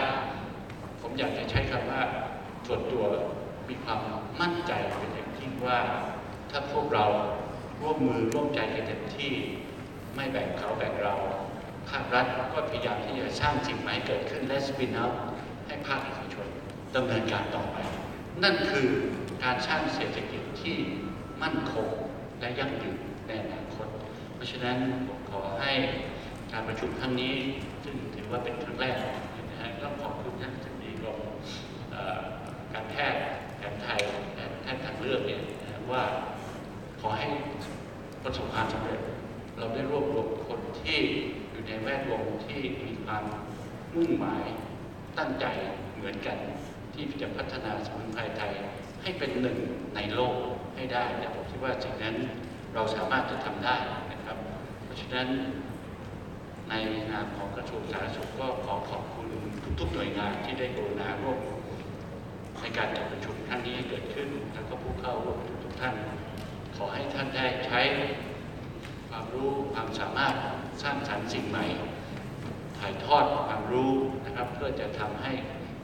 E: ผมอยากจะใช้คำว่าส่วนตัวมีความมั่นใจเป็นอย่างยิ่งว่าถ้าพวกเราร่วมมือร่วมใจกันเต็มที่ไม่แบ่งเขาแบ่งเราภาครัฐก็พยายามที่จะสร้างสิ่งใหม่เกิดขึ้นและสปินเอาท์ให้ภาคเอกชนดำเนินการต่อไปนั่นคือการสร้างเศรษฐกิจที่มั่นคงและยั่งยืนในอนาคตเพราะฉะนั้นผมขอให้การประชุมครั้งนี้ซึ่งถือว่าเป็นครั้งแรกนะฮะต้องขอบคุณท่านอธิบดีกรมการแพทย์แผนไทยและแพทย์ทางเลือกเนี่ยว่าขอให้ประสบความสำเร็จเราได้รวบรวมคนที่อยู่ในแวดวงที่มีความมุ่งหมายตั้งใจเหมือนกันที่จะพัฒนาสมุนไพรไทยให้เป็นหนึ่งในโลกให้ได้และผมคิดว่าสิ่งนั้นเราสามารถจะทำได้นะครับเพราะฉะนั้นในนามของกระทรวงสาธารณสุขก็ขอขอบคุณทุกๆหน่วยงานที่ได้กรุณาร่วมในการจัดประชุมครั้งนี้ให้เกิดขึ้นแล้วก็ผู้เข้าร่วมทุกท่านขอให้ท่านได้ใช้ความรู้ความสามารถสร้างสรรค์สิ่งใหม่ถ่ายทอดความรู้นะครับเพื่อจะทำให้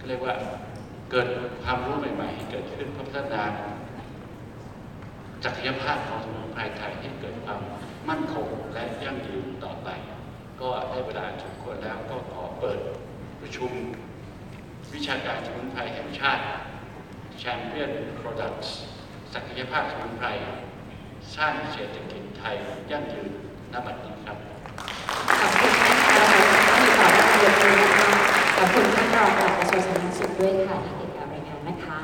E: เรียกว่าเกิดความรู้ใหม่ๆให้เกิดขึ้นพัฒนาศักยภาพของสมุนไพรไทยให้เกิดความมั่นคงและยั่งยืนต่อไปก็ได้เวลาสมควรแล้วก็ขอเปิดประชุมวิชาการสมุนไพรแห่งชาติ Champion Products ศักยภาพสมุนไพรสร้างเศรษฐกิจไทยยั่งยืนณ บัดนี้ครับ
I: ขอบคุณท่านรองปลัดกระทรวงสาธารณสุขด้วยค่ะที่ติดตามรายงานนะคะ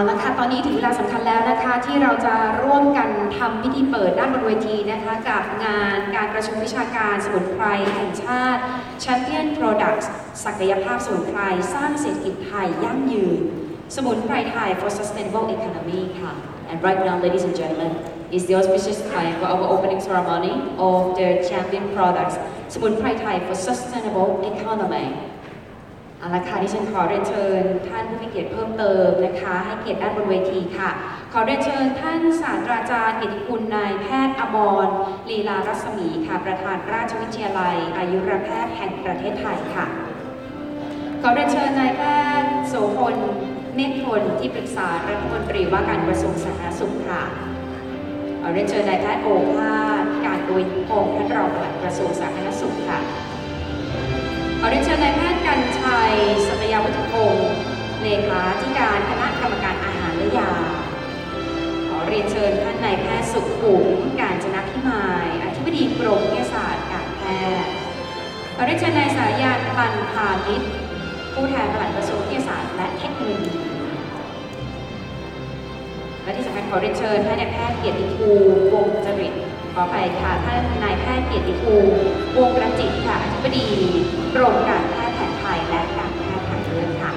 I: แล้วค่ะตอนนี้ถึงเวลาสำคัญแล้วนะคะที่เราจะร่วมกันทำพิธีเปิดด้านบนเวทีนะคะกับงานการประชุมวิชาการสมุนไพรแห่งชาติ Champion Products ศักยภาพสมุนไพรสร้างเศรษฐกิจไทยยั่งยืนสมุนไพรไทย for sustainable economy ค่ะ and right now ladies and gentlemen is the auspicious time for our opening ceremony of the Champion Products สมุนไพรไทย for sustainable economyเอาละค่ะดิฉันขอเรียนเชิญท่านผู้มีเกียรติเพิ่มเติมนะคะให้เกียรติด้านบนเวทีค่ะขอเรียนเชิญท่านศาสตราจารย์เกียรติคุณนายแพทย์อมรลีลารัศมีค่ะประธานราชวิทยาลัยอายุรแพทย์แห่งประเทศไทยค่ะขอเรียนเชิญนายแพทย์โสพลเนตรพลที่ปรึกษารัฐมนตรีว่าการกระทรวงสาธารณสุขค่ะขอเรียนเชิญนายแพทย์โอภาสการโดยพงศ์ท่านรองปลัดกระทรวงสาธารณสุขค่ะขอเรียนเชิญนายแพทย์กันชัยสัตยาวุฒิพงศ์เลขาธิการคณะกรรมการอาหารและยาขอเรียนเชิญท่านนายแพทย์สุขุมการจนพิมายอธิบดีกรมวิทยาศาสตร์การแพทย์ขอเรียนเชิญนายสายันปันพาณิชย์ผู้แทนปลัดกระทรวงวิทยาศาสตร์และเทคโนโลยีและที่สำคัญขอเรียนเชิญท่านนายแพทย์เกียรติภูมิวงศ์จริตขอไปค่ะท่านนายแพทย์เกียรติภูมิวงศ์ประจิตค่ะอธิบดีกรมการแพทย์แผนไทยและการแพทย์ทางเลือกค่ะ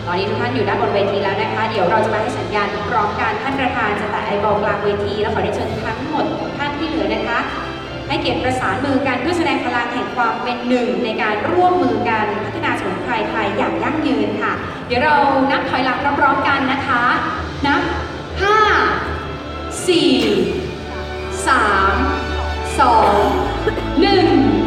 I: ตอนนี้ทุกท่านอยู่ด้านบนเวทีแล้วนะคะเดี๋ยวเราจะมาให้สัญญาณพร้อมกันท่านประธานจะแตะไอเบลกลางเวทีแล้วขอเรียนเชิญทั้งหมดท่านที่เหลือนะคะให้เกียรติประสานมือกันเพื่อแสดงพลังแห่งความเป็นหนึ่งในการร่วมมือกันพัฒนาสมุนไพรไทยอย่างยั่งยืนค่ะเดี๋ยวเรานับถอยหลังพร้อมๆกันนะคะนับ5 4 3 2 1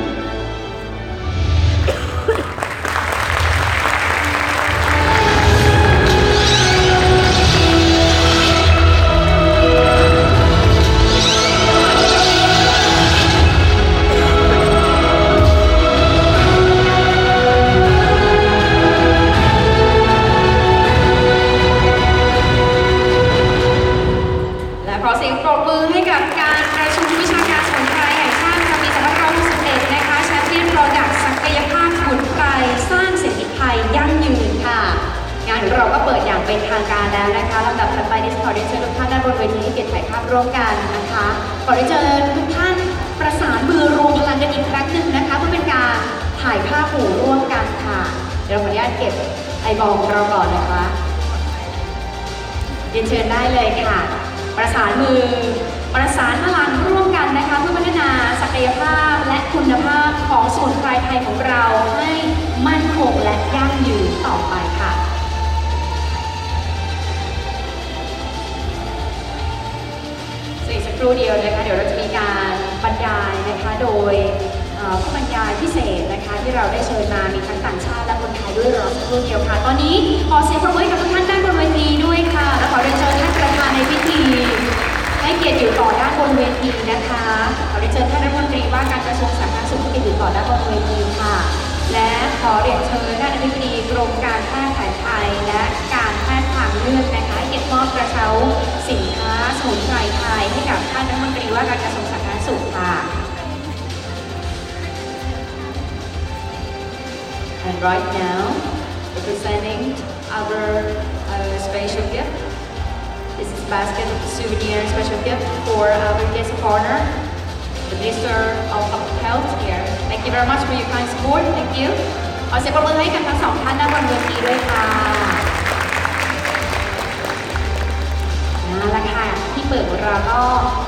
I: เป็นทางการแล้วนะคะลำดับถัดไปดิฉันขอเรียนเชิญทุกท่านด้านบนเวทีให้เกียรติถ่ายภาพร่วมกันนะคะขอเรียนเชิญทุกท่านประสานมือรวมพลังกันอีกครั้งหนึ่งนะคะเพื่อเป็นการถ่ายภาพหมู่ร่วมกันค่ะเดี๋ยวขออนุญาตเก็บไอบอลเราก่อนนะคะเรียนเชิญได้เลยค่ะประสานมือประสานพลังร่วมกันนะคะเพื่อพัฒนาศักยภาพและคุณภาพของสมุนไพรไทยของเราให้มั่นคงและยั่งยืนต่อไปค่ะสักครู่เดียวนะคะเดี๋ยวเราจะมีการบรรยายนะคะโดยผู้บรรยายพิเศษนะคะที่เราได้เชิญมามีทั้งต่างชาติและคนไทยด้วยรอสักครู่เดียวค่ะตอนนี้ขอเสียงปรบมือให้กับทุกท่านด้านบนเวทีด้วยค่ะและขอเรียนเชิญท่านประธานในพิธีให้เกียรติอยู่ต่อด้านบนเวทีนะคะขอเรียนเชิญท่านรัฐมนตรีว่าการกระทรวงสาธารณสุขให้เกียรติอยู่ต่อด้านบนเวทีค่ะและขอเรียนเชิญท่านอธิบดีกรมการแพทย์แผนไทยและการแพทย์ทางเลือกนะคะให้เกียรติมอบกระเช้าสินค้าสมุนไพรไทยให้กับท่านรัฐมนตรีว่าการกระทรวงสาธารณสุขค่ะ And right now, representing our special gift, this is basket of souvenir special gift for our guest of honor, the Minister of Public Health here. Thank you very much for your kind support. Thank you. ขอเสียงปรบมือให้กับทั้งสองท่านด้านบนเวทีด้วยค่ะนั่นแหละค่ะที่เปิดของเราก็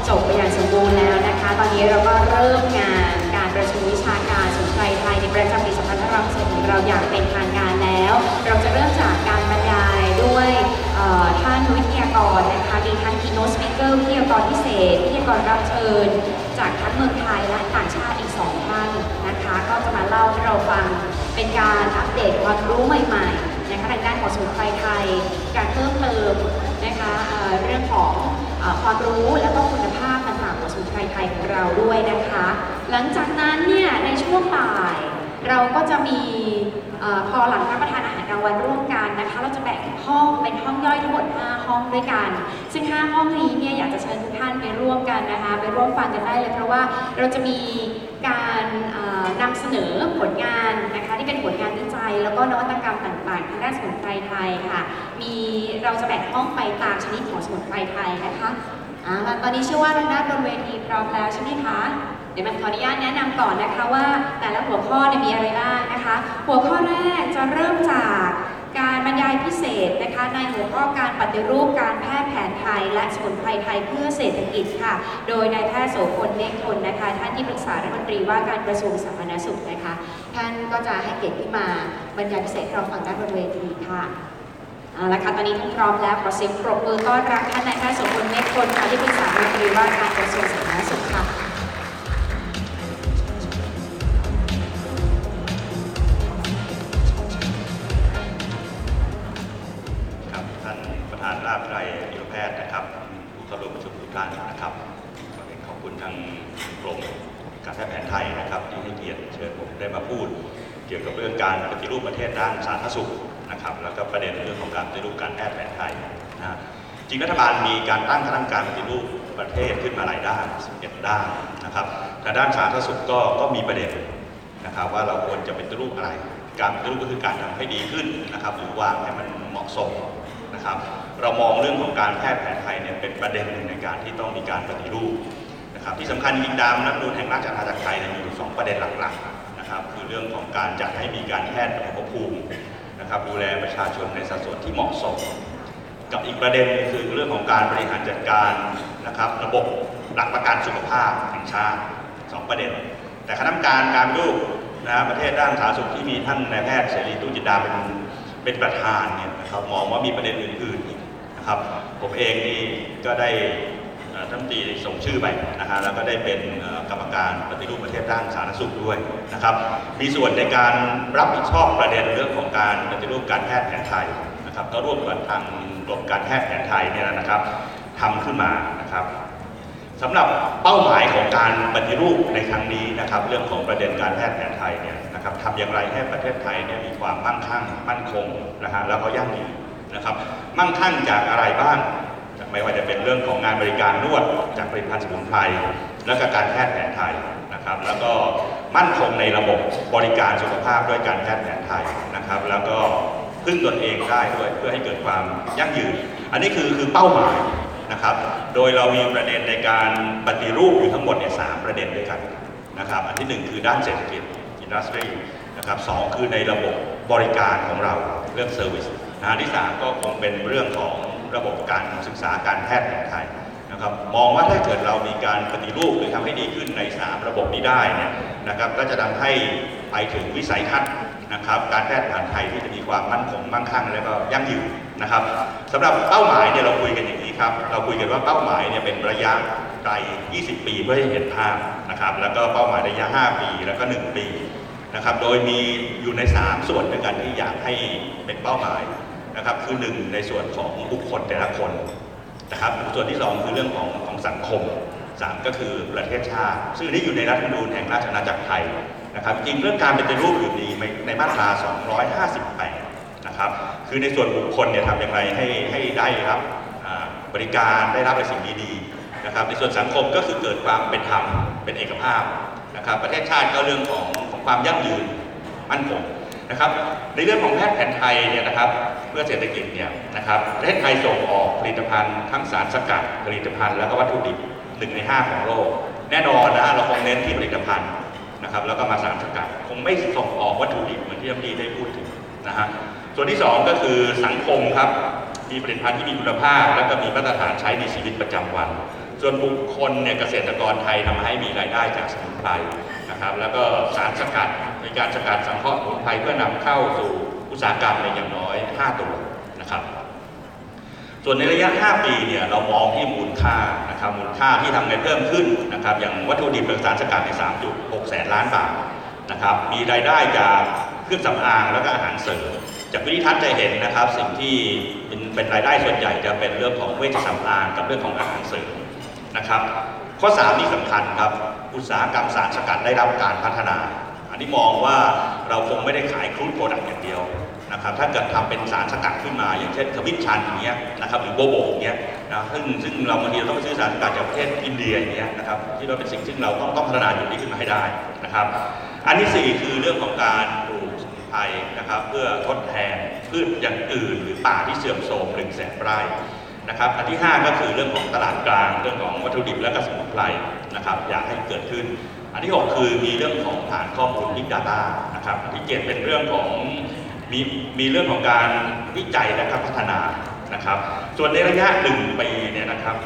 I: จบไปอย่างสมบูรณ์แล้วนะคะตอนนี้เราก็เริ่มงานการประชุมวิชาการสมุนไพรไทยในประจำปี2564ของเราอย่างเป็นทางการแล้วเราจะเริ่มจากการบรรยายด้วยท่านวิทยากรนะคะมีท่าน keynote speaker วิทยากรพิเศษวิทยากรรับเชิญจากทั้งเมืองไทยและต่างชาติอีก2ท่านนะคะก็จะมาเล่าให้เราฟังเป็นการอัปเดตความรู้ใหม่ๆนะคะทางด้านของสมุนไพรไทยการเพิ่มเติมนะคะเรื่องของความรู้และก็คุณภาพต่างๆของสมุนไพรไทยของเราด้วยนะคะหลังจากนั้นเนี่ยในช่วงบ่ายเราก็จะมีพอหลังรับประทานอาหารกลางวันร่วมกันนะคะเราจะแบ่งห้องเป็นห้องย่อยทั้งหมด5ห้องด้วยกันซึ่ง5ห้องนี้เนี่ยอยากจะเชิญทุกท่านไปร่วมกันนะคะไปร่วมฟังกันได้เลยเพราะว่าเราจะมีการนำเสนอผลงานนะคะที่เป็นผลงานวิจัยแล้วก็นวัตกรรมต่างๆทางด้านสมุนไพรไทยค่ะเราจะแบ่งห้องไปตามชนิดของสมุนไพรไทยนะคะตอนนี้เชื่อว่าทางด้านบนเวทีพร้อมแล้วใช่ไหมคะเดี๋ยวมันขออนุญาตแนะนำก่อนนะคะว่าแต่ละหัวข้อมีอะไรบ้างนะคะหัวข้อแรกจะเริ่มจากการบรรยายพิเศษนะคะในหัวข้อการปฏิรูปการแพทย์แผนไทยและสมุนไพรไทยเพื่อเศรษฐกิจค่ะโดยนายแพทย์โสพลเมฆทนนะคะท่านที่ปรึกษารัฐมนตรีว่าการกระทรวงสาธารณสุขนะคะท่านก็จะให้เกียรติขึ้นมาบรรยายพิเศษเราฟังด้านบนเวทีค่ะเอาละค่ะตอนนี้ท่านพร้อมแล้วขอเสียงปรบมือต้อนรับท่านนายแพทย์โสพลเมฆทนค่ะที่ปรึกษารัฐมนตรีว่าการกระทรวงสาธารณสุขค่ะ
L: ราชไตรยุรแพทย์นะครับผู้เข้าร่วมประชุมทุกท่านนะครับขอบคุณทางกรมการแพทย์แผนไทยนะครับที่ให้เกียรติเชิญผมได้มาพูดเกี่ยวกับเรื่องการปฏิรูปประเทศด้านสาธารณสุขนะครับแล้วก็ประเด็นเรื่องของการปฏิรูปการแพทย์แผนไทยนะจริงรัฐบาลมีการตั้งคณะกรรมการปฏิรูปประเทศขึ้นมาหลายด้าน11ด้านนะครับแต่ด้านสาธารณสุขก็มีประเด็นนะครับว่าเราควรจะปฏิรูปอะไรการปฏิรูปก็คือการทำให้ดีขึ้นนะครับหรือวางให้มันเหมาะสมนะครับเรามองเรื่องของการแพทย์แผนไทยเนี่ยเป็นประเด็นหนึ่งในการที่ต้องมีการปฏิรูปนะครับที่สำคัญจริงๆตามรัฐธรรมนูญแห่งราชอาณาจักรไทยมีอยู่2ประเด็นหลักๆนะครับคือเรื่องของการจัดให้มีการแพทย์ประสิทธิภาพนะครับดูแลประชาชนในสัดส่วนที่เหมาะสมกับอีกประเด็นคือเรื่องของการบริหารจัดการนะครับระบบหลักประกันสุขภาพแห่งชาติ2ประเด็นแต่คณะกรรมการการปฏิรูปประเทศด้านสาธารณสุขที่มีท่านนายแพทย์เสรีตู้จินดาเป็นประธานเนี่ยนะครับมองว่ามีประเด็นอื่นๆอีกนะครับผมเองนี่ก็ได้ท่านตีส่งชื่อไปนะฮะแล้วก็ได้เป็นกรรมการปฏิรูปประเทศด้านสาธารณสุขด้วยนะครับมีส่วนในการรับผิดชอบประเด็นเรื่องของการปฏิรูปการแพทย์แผนไทยนะครับก็ร่วมกับทางกรมการแพทย์แผนไทยเนี่ยนะครับทำขึ้นมานะครับสำหรับเป้าหมายของการปฏิรูปในครั้งนี้นะครับเรื่องของประเด็นการแพทย์แผนไทยเนี่ยนะครับทำอย่างไรให้ประเทศไทยเนี่ยมีความมั่งคั่งมั่นคงนะฮะแล้วก็ยั่งยืนนะครับมั่งคั่งจากอะไรบ้างไม่ว่าจะเป็นเรื่องของงานบริการนวดจากผลิตภัณฑ์สมุนไพรและก็การแพทย์แผนไทยนะครับแล้วก็มั่นคงในระบบบริการสุขภาพด้วยการแพทย์แผนไทยนะครับแล้วก็ พึ่งตนเองได้ด้วยเพื่อให้เกิดความยั่งยืนอันนี้คือเป้าหมายนะครับโดยเรามีประเด็นในการปฏิรูปอยู่ทั้งหมดเนี่ย3ประเด็นด้วยกันนะครับอันที่1คือด้านเศรษฐกิจ industry นะครับ2คือในระบบบริการของเราเรื่อง service อันที่3ก็คงเป็นเรื่องของระบบการศึกษาการแพทย์แผนไทยนะครับมองว่าถ้าเกิดเรามีการปฏิรูปหรือทำให้ดีขึ้นใน3ระบบนี้ได้เนี่ยนะครับก็จะทำให้ไปถึงวิสัยทัศน์นะครับการแพทย์แผนไทยที่จะมีความมั่นคงมั่งคั่งและก็ยั่งยืนนะครับสำหรับเป้าหมายเนี่ยเราคุยกันอย่างนี้ครับเราคุยกันว่าเป้าหมายเนี่ยเป็นระยะไกล20 ปีเพื่อให้เห็นภาพนะครับแล้วก็เป้าหมายระยะ5 ปีแล้วก็1 ปีนะครับโดยมีอยู่ใน3ส่วนด้วยกันที่อยากให้เป็นเป้าหมายนะครับคือ1ในส่วนของบุคคลแต่ละคนนะครับส่วนที่2คือเรื่องของสังคม3ก็คือประเทศชาติซึ่งนี่อยู่ในรัฐธรรมนูญแห่งราชอาณาจักรไทยนะครับจริงเรื่องการปฏิรูปอยู่ในมาตรา258นะครับคือในส่วนบุคคลเนี่ยทำอย่างไรให้ได้รับบริการได้รับสิ่งดีๆนะครับในส่วนสังคมก็คือเกิดความเป็นธรรมเป็นเอกภาพนะครับประเทศชาติก็เรื่องของความยั่งยืนมั่นคงนะครับในเรื่องของแพทย์แผนไทยเนี่ยนะครับเพื่อเศรษฐกิจเนี่ยนะครับประเทศไทยส่งออกผลิตภัณฑ์ทั้งสารสกัดผลิตภัณฑ์แล้วก็วัตถุดิบ1 ใน 5ของโลกแน่นอนนะเราคงเน้นที่ผลิตภัณฑ์นะครับแล้วก็มาสารสกัดคงไม่ส่งออกวัตถุดิบเหมือนที่ท่านได้พูดถึงนะฮะส่วนที่2ก็คือสังคมครับมีผลิตภัณฑ์ที่มีคุณภาพและก็มีมาตรฐานใช้ในชีวิตประจำวันส่วนบุคคลเนี่ยเกษตรกรไทยทำให้มีรายได้จากสมุนไพรนะครับแล้วก็สารสกัดในการสกัดสังเคราะห์สมุนไพรเพื่อนำเข้าสู่อุตสาหกรรมในอย่างน้อย5 ตัวนะครับส่วนในระยะ5 ปีเนี่ยเรามองที่มูลค่านะครับมูลค่าที่ทำให้เพิ่มขึ้นนะครับอย่างวัตถุดิบสารสกัดใน 3.6 แสนล้านบาทนะครับมีรายได้จากเครื่องสำอางแล้วก็อาหารเสริมจากวิธีทัศน์จะเห็นนะครับสิ่งที่เป็นรายได้ส่วนใหญ่จะเป็นเรื่องของเวชสำอางกับเรื่องของอาหารเสริมนะครับข้อ3นี่สำคัญครับอุตสาหกรรมสารสกัดได้รับการพัฒนาอันนี้มองว่าเราคงไม่ได้ขายครูดโปรดักต์อย่างเดียวนะครับถ้าเกิดทำเป็นสารสกัดขึ้นมาอย่างเช่นขมิ้นชันอย่างเงี้ยนะครับหรือโบโบอย่างเงี้ยนะซึ่งเราบางทีเราต้องไปซื้อสารสกัดจากประเทศอินเดียอย่างเงี้ยนะครับที่เราเป็นสิ่งซึ่งเราต้องพัฒนาอยู่นี้ขึ้นมาให้ได้นะครับอันที่4คือเรื่องของการปลูกสมุนไพรนะครับเพื่อทดแทนพืชอย่างอื่นหรือป่าที่เสื่อมโทรม100,000 ไร่นะครับอันที่5ก็คือเรื่องของตลาดกลางเรื่องของวัตถุดิบและก็สมุนไพรนะครับอยากให้เกิดขึ้นอันที่6คือมีเรื่องของฐานข้อมูล Big Data นะครับอันที่7เป็นเรื่องของมีเรื่องของการวิจัยและพัฒนานะครับส่วนในระยะ1 ปีเนี่ยนะครับ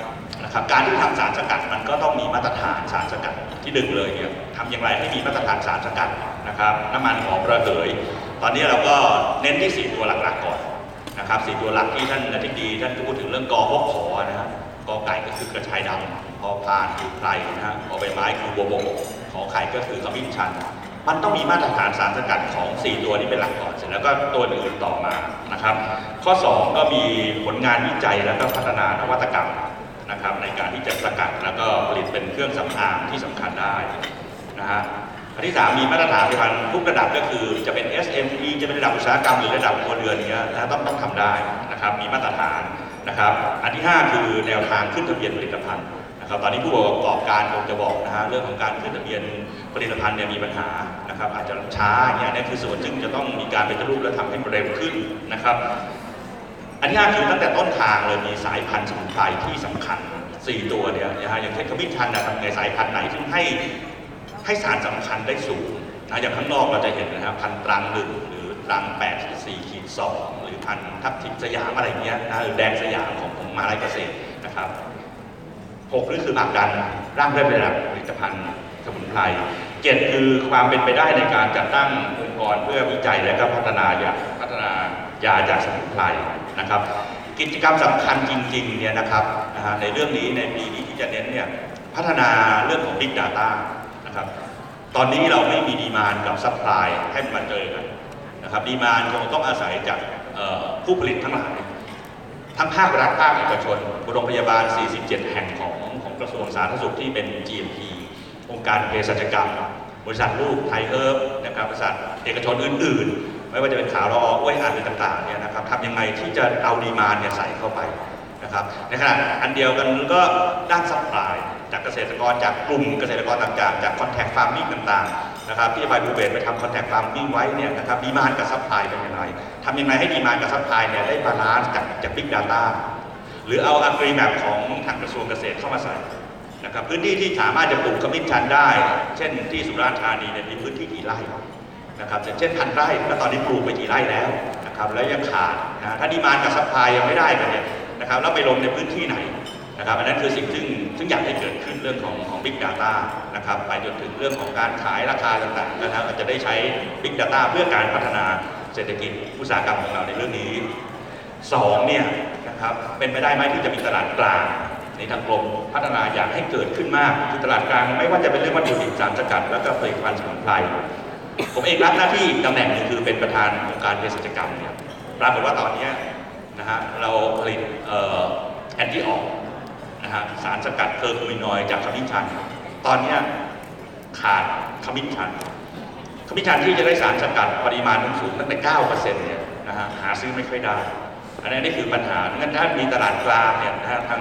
L: การที่ทำสารสกัดมันก็ต้องมีมาตรฐานสารสกัดที่1เลยเนี่ยทำอย่างไรให้มีมาตรฐานสารสกัดนะครับน้ำมันหอมระเหยตอนนี้เราก็เน้นที่4 ตัวหลักๆก่อนนะครับ4 ตัวหลักที่ท่านอธิบดีท่านพูดถึงเรื่องกพขนะครับกไก่ก็คือกระชายดำพพานคือไพรนะฮะพใบไม้คือบัวบกขอไข่ก็คือขมิ้นชันมันต้องมีมาตรฐานสารสกัดของ4 ตัวนี้เป็นหลักก่อนเสร็จแล้วก็ตัวอื่นต่อมานะครับข้อ2ก็มีผลงานวิจัยและก็พัฒนานวัตกรรมนะครับในการที่จะสกัดแล้วก็ผลิตเป็นเครื่องสำอางที่สำคัญได้นะฮะอันที่3มีมาตรฐานผลิตภัณฑ์ทุกระดับก็คือจะเป็น SME จะเป็นระดับอุตสาหกรรมหรือระดับครัวเรือนนี้นะต้องทำได้นะครับมีมาตรฐานนะครับอันที่5คือแนวทางขึ้นทะเบียนผลิตภัณฑ์นะครับตอนนี้ผู้ประกอบการคงจะบอกนะฮะเรื่องของการขึ้นทะเบียนผลิตภัณฑ์เนี่ยมีปัญหานะครับอาจจะช้าเนี่ยนี่คือส่วนซึ่งจะต้องมีการเป็นรูปและทำให้เร็วขึ้นนะครับอันที่5คือตั้งแต่ต้นทางเลยมีสายพันธุ์สมุนไพรที่สำคัญ4 ตัวเนี่ยนะฮะอย่างเช่นขมิ้นชันนะทำในสายพันธุ์ไหนซึ่งให้สารสำคัญได้สูงนะอย่างข้างนอกเราจะเห็นนะครับพันธุ์ตรัง1หรือตรัง8.4-2หรือพันธุ์ทับทิมสยามอะไรเงี้ยนะหรือแดงสยามของมหาวิทยาลัยเกษตรนะครับ6นี่คือผลักดันร่างด้วยระดับผลิตภัณฑ์สมุนไพร7คือความเป็นไปได้ในการจัดตั้งองค์กรเพื่อวิจัยและก็พัฒนายาจากสมุนไพรนะครับกิจกรรมสำคัญจริงๆเนี่ยนะครับในเรื่องนี้ในปีนี้ที่จะเน้นเนี่ยพัฒนาเรื่องของ Big Data นะครับตอนนี้เราไม่มีดีมานด์กับซัพพลายให้มันมาเจอกันนะครับดีมานด์คงต้องอาศัยจากผู้ผลิตทั้งหลายทั้งภาครัฐภาคเอกชนโรงพยาบาล47 แห่งของกระทรวงสาธารณสุขที่เป็น GMP องค์การเภสัชกรรมบริษัทลูกไทยเฮิร์บนะครับบริษัทเอกชนอื่นๆไม่ว่าจะเป็นขาวรออ้วยอ่านหรือต่างๆเนี่ยนะครับทำยังไงที่จะเอาดีมานด์เนี่ยใส่เข้าไปนะครับในขณะอันเดียวกันก็ด้านซัพพลายจากเกษตรกรจากกลุ่มเกษตรกรต่างๆจากคอนแทคฟาร์มมิ่งต่างๆ นะครับที่ไปบูเบตไปทำคอนแทคฟาร์มมิ่งไว้เนี่ยนะครับดีมานด์กับซัพพลายเป็นยังไงทำยังไงให้ดีมานด์กับซัพพลายเนี่ยได้บาลานซ์จากบิ๊กดาต้าหรือเอาอัลกอริทึมของทางกระทรวงเกษตรเข้ามาใส่นะครับพื้นที่ที่สามารถจะปลูกขมิ้นชันได้เช่นที่สุราษฎร์ธานีเนี่ยมีพื้นที่กี่ไร่นะครับเช่น1,000 ไร่แล้วตอนนี้ปลูกไปกี่ไร่แล้วนะครับแล้วยังขาดนะถ้าดีมานด์กับซัพพลายยังไม่ได้กันเนี่ยนะครับแล้วไปลงในพื้นที่ไหนนะครับอันนั้นคือสิ่งซึ่งอยากให้เกิดขึ้นเรื่องของ Big Data นะครับไปจนถึงเรื่องของการขายราคาต่างๆนะครับจะได้ใช้ Big Data เพื่อการพัฒนาเศรษฐกิจอุตสาหกรรมของเราในเรื่องนี้2เนี่ยนะครับเป็นไปได้ไหมที่จะมีตลาดกลางในทางกรมพัฒนาอยากให้เกิดขึ้นมากคือตลาดกลางไม่ว่าจะเป็นเรื่องวัตถุดิบสารสกัดแล้วก็ผลิตภัณฑ์สมุนไพรผมเองรับหน้าที่ตำแหน่งนึงคือเป็นประธานองค์การเภสัชกรรมเนี่ยปรากฏว่าตอนนี้นะฮะเราผลิตแอนตี้ออกนะฮะสารสกัดเคอร์คูมินอยด์จากขมิ้นชันตอนนี้ขาดขมิ้นชันที่จะได้สารสกัดปริมาณสูงตั้งแต่ 9% เนี่ยนะฮะหาซื้อไม่ค่อยได้อันนี้คือปัญหางั้นถ้ามีตลาดกลางเนี่ยนะฮะทาง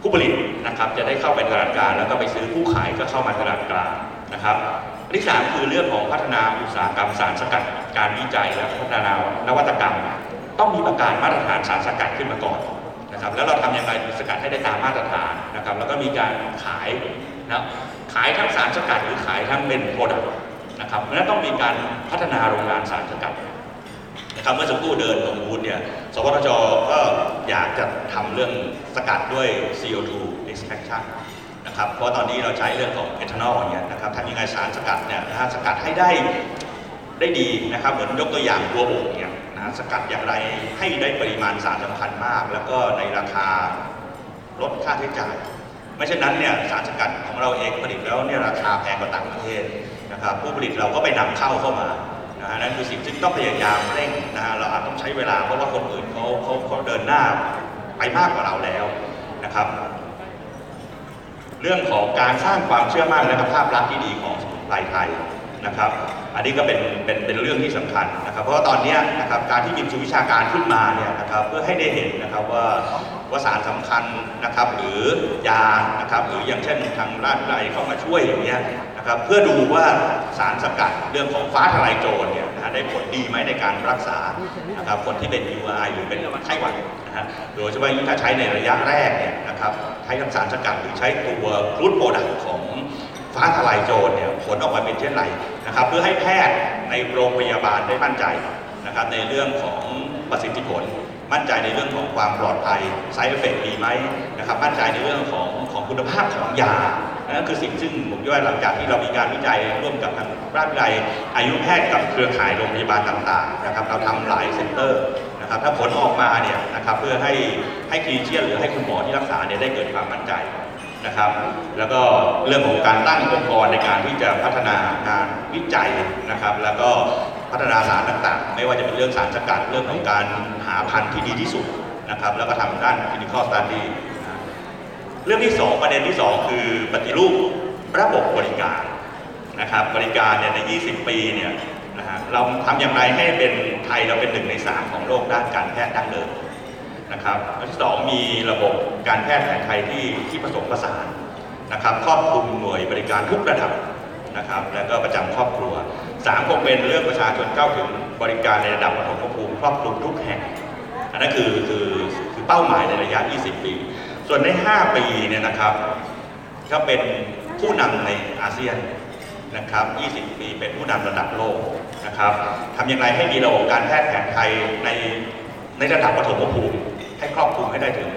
L: ผู้ผลิตนะครับจะได้เข้าไปตลาดกลางแล้วก็ไปซื้อผู้ขายก็เข้ามาตลาดกลางนะครับอันที่3คือเรื่องของพัฒนาอุตสาหกรรมสารสกัดการวิจัยและพัฒนานวัตกรรมต้องมีประกาศมาตรฐานสารสกัดขึ้นมาก่อนนะครับแล้วเราทำยังไงสกัดให้ได้ตามมาตรฐานนะครับแล้วก็มีการขายนะขายทั้งสารสกัดหรือขายทั้งเป็นโปรดักต์นะครับเพราะฉะนั้นต้องมีการพัฒนาโรงงานสารสกัดนะครับเมื่อสักครู่เดินตรงบูธเนี่ยสปทช.ก็อยากจะทำเรื่องสกัดด้วย CO2 extraction นะครับเพราะตอนนี้เราใช้เรื่องของเอทานอลเนี่ยนะครับทำยังไงสารสกัดเนี่ยนะฮะสกัดให้ได้ดีนะครับเหมือนยกตัวอย่างตัวบกเนี่ยนะสกัดอย่างไรให้ได้ปริมาณสารสำคัญมากแล้วก็ในราคาลดค่าใช้จ่ายไม่เช่นนั้นเนี่ยสารสกัดของเราเองผลิตแล้วเนี่ยราคาแพงกว่าต่างประเทศนะครับผู้ผลิตเราก็ไปนำเข้ามานะฮะนั่นคือสิ่งที่ต้องพยายามเร่งนะฮะเราอาจต้องใช้เวลาเพราะว่าคนอื่นเขาเดินหน้าไปมากกว่าเราแล้วนะครับเรื่องของการสร้างความเชื่อมั่นและภาพลักษณ์ที่ดีของสมุนไพรไทยนะครับอันนี้ก็เป็นเรื่องที่สำคัญนะครับเพราะว่าตอนนี้นะครับการที่มีวิชาการขึ้นมาเนี่ยนะครับเพื่อให้ได้เห็นนะครับว่าสารสำคัญนะครับหรือยานะครับหรืออย่างเช่นทางราชวิทยาลัยเข้ามาช่วยอย่างเงี้ยนะครับเพื่อดูว่าสารสกัดเรื่องของฟ้าทลายโจรเนี่ยได้ผลดีไหมในการรักษานะครับคนที่เป็น URI หรือเป็นไข้หวัดนะฮะโดยเฉพาะยิ่งถ้าใช้ในระยะแรกเนี่ยนะครับใช้ทั้งสารสกัดหรือใช้ตัวครูดโปรดักต์ของฟ้าทลายโจรเนี่ยผลออกมาเป็นเช่นไรนะครับเพื่อให้แพทย์ในโรงพยาบาลได้มั่นใจนะครับในเรื่องของประสิทธิผลมั่นใจในเรื่องของความปลอดภัยไซด์เอฟเฟกต์ดีไหมนะครับมั่นใจในเรื่องของคุณภาพของยานั่นคือสิ่งซึ่งผมว่าหลังจากที่เรามีการวิจัยร่วมกับทางราชวิทยาลัยอายุแพทย์กับเครือข่ายโรงพยาบาลต่างๆนะครับเราทำหลายเซ็นเตอร์นะครับถ้าผลออกมาเนี่ยนะครับเพื่อให้คลินิเชียนหรือให้คุณหมอที่รักษาเนี่ยได้เกิดความมั่นใจนะครับแล้วก็เรื่องของการตั้งองค์กรในการที่จะพัฒนางานวิจัยนะครับแล้วก็พัฒนาสารต่างๆไม่ว่าจะเป็นเรื่องสารสกัดเรื่องของการหาพันธุ์ที่ดีที่สุดนะครับแล้วก็ทำด้าน clinical study เรื่องที่2ประเด็นที่2คือปฏิรูประบบบริการนะครับบริการเนี่ยใน20 ปีเนี่ยนะฮะเราทำอย่างไรให้เป็นไทยเราเป็น1 ใน 3ของโลกด้านการแพทย์ดั้งเดิมนะครับอันที่2มีระบบการแพทย์แผนไทยที่ผสมผสานนะครับครอบคลุมหน่วยบริการทุกระดับนะครับแล้วก็ประจำครอบครัว3คงเป็นเรื่องประชาชนเข้าถึงบริการในระดับปฐมภูมิครอบคลุมทุกแห่งอันนั้นคือเป้าหมายในระยะ20 ปีส่วนใน5 ปีเนี่ยนะครับก็เป็นผู้นำในอาเซียนนะครับ20 ปีเป็นผู้นำระดับโลกนะครับทำอย่างไรให้มีระบบการแพทย์แผนไทยในระดับปฐมภูมิให้ครอบคลุมให้ได้ถึง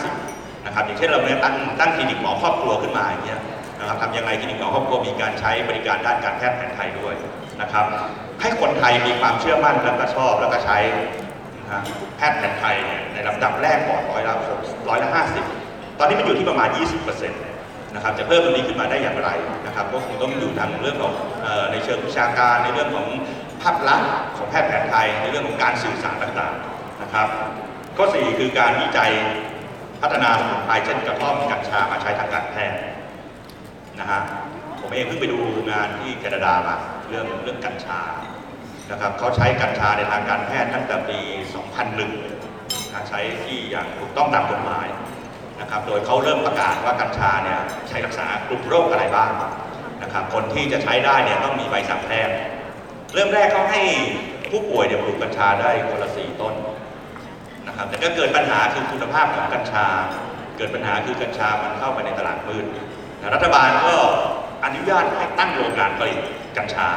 L: 50%นะครับอย่างเช่นเราเนี่ยตั้งคลินิกหมอครอบครัวขึ้นมาอย่างเงี้ยนะครับทำยังไงคลินิกหมอครอบครัวมีการใช้บริการด้านการแพทย์แผนไทยด้วยนะครับให้คนไทยมีความเชื่อมั่นแล้วก็ชอบแล้วก็ใช้แพทย์แผนไทยในลำดับแรกก่อน150ตอนนี้มันอยู่ที่ประมาณ 20% นะครับจะเพิ่มตรงนี้ขึ้นมาได้อย่างไรนะครับก็คงต้องอยู่ทางเรื่องของในเชิงวิชาการในเรื่องของภาพลักษณ์ของแพทย์แผนไทยในเรื่องของการสื่อสารต่างๆนะครับข้อ4คือการวิจัยพัฒนาสมุนไพรเช่นกระท่อมกัญชามาใช้ทางการแพทย์นะฮะผมเองเพิ่งไปดูงานที่แคนาดามาเรื่องกัญชานะครับเขาใช้กัญชาในทางการแพทย์ตั้งแต่ปี 2001ใช้ที่อย่างถูกต้องตามกฎหมายนะครับโดยเขาเริ่มประกาศว่ากัญชาเนี่ยใช้รักษากลุ่มโรคอะไรบ้างนะ นะครับคนที่จะใช้ได้เนี่ยต้องมีใบสั่งแพทย์เริ่มแรกเขาให้ผู้ป่วยเนี่ยปลูกกัญชาได้คนละ4 ต้นนะครับแต่ก็เกิดปัญหาคือคุณภาพของกัญชาเกิดปัญหาคือกัญชามันเข้าไปในตลาดมืดรัฐบาลก็อนุญาตให้ตั้งโรงงานผลิตกัญชา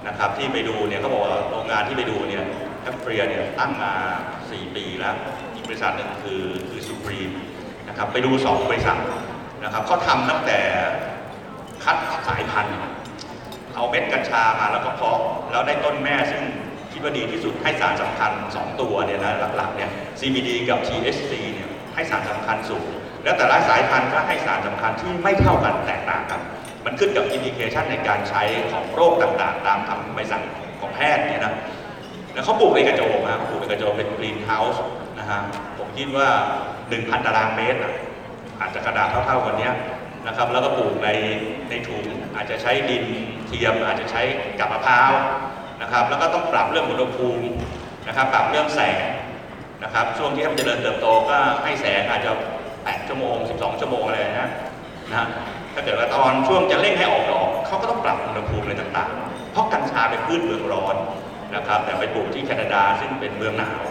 L: นะครับที่ไปดูเนี่ยเขาบอกว่าโรงงานที่ไปดูเนี่ยแคปเฟรียเนี่ยตั้งมา4 ปีแล้วอีกบริษัทหนึ่งคือซูพรีมนะครับไปดู2 บริษัทนะครับเขาทำตั้งแต่คัดสายพันธุ์เอาเม็ดกัญชามาแล้วก็เพาะแล้วได้ต้นแม่ซึ่งคิดว่าดีที่สุดให้สารสำคัญ2 ตัวเนี่ยนะหลักๆเนี่ย CBD กับ THC เนี่ยให้สารสำคัญสูงแล้วแต่ละสายพันธุ์ก็ให้สารสำคัญที่ไม่เท่ากันแตกต่างกันมันขึ้นกับอินดิเคชันในการใช้ของโรคต่างๆตามคำใบสั่งของแพทย์เนี่ยนะแล้วเขาปลูกในกระโจมนะปลูกในกระโจมเป็นกรีนเฮาส์นะฮะผมคิดว่า 1,000 ตารางเมตรอาจจะกระดาษเท่าๆกันนี้นะครับแล้วก็ปลูกในถุงอาจจะใช้ดินเทียมอาจจะใช้กับมะพร้าวนะครับแล้วก็ต้องปรับเรื่องอุณหภูมินะครับปรับเรื่องแสงนะครับช่วงที่มันเจริญเติบโตก็ให้แสงอาจจะ8 ชั่วโมง 12 ชั่วโมงอะไรนะถ้าเกิดว่าตอนช่วงจะเร่งให้ออกดอกเขาก็ต้องปรับอุณหภูมิอะไรต่างๆเพราะกัญชาเป็นพืชเมืองร้อนนะครับแต่ไปปลูกที่แคนาดาซึ่งเป็นเมืองหนาว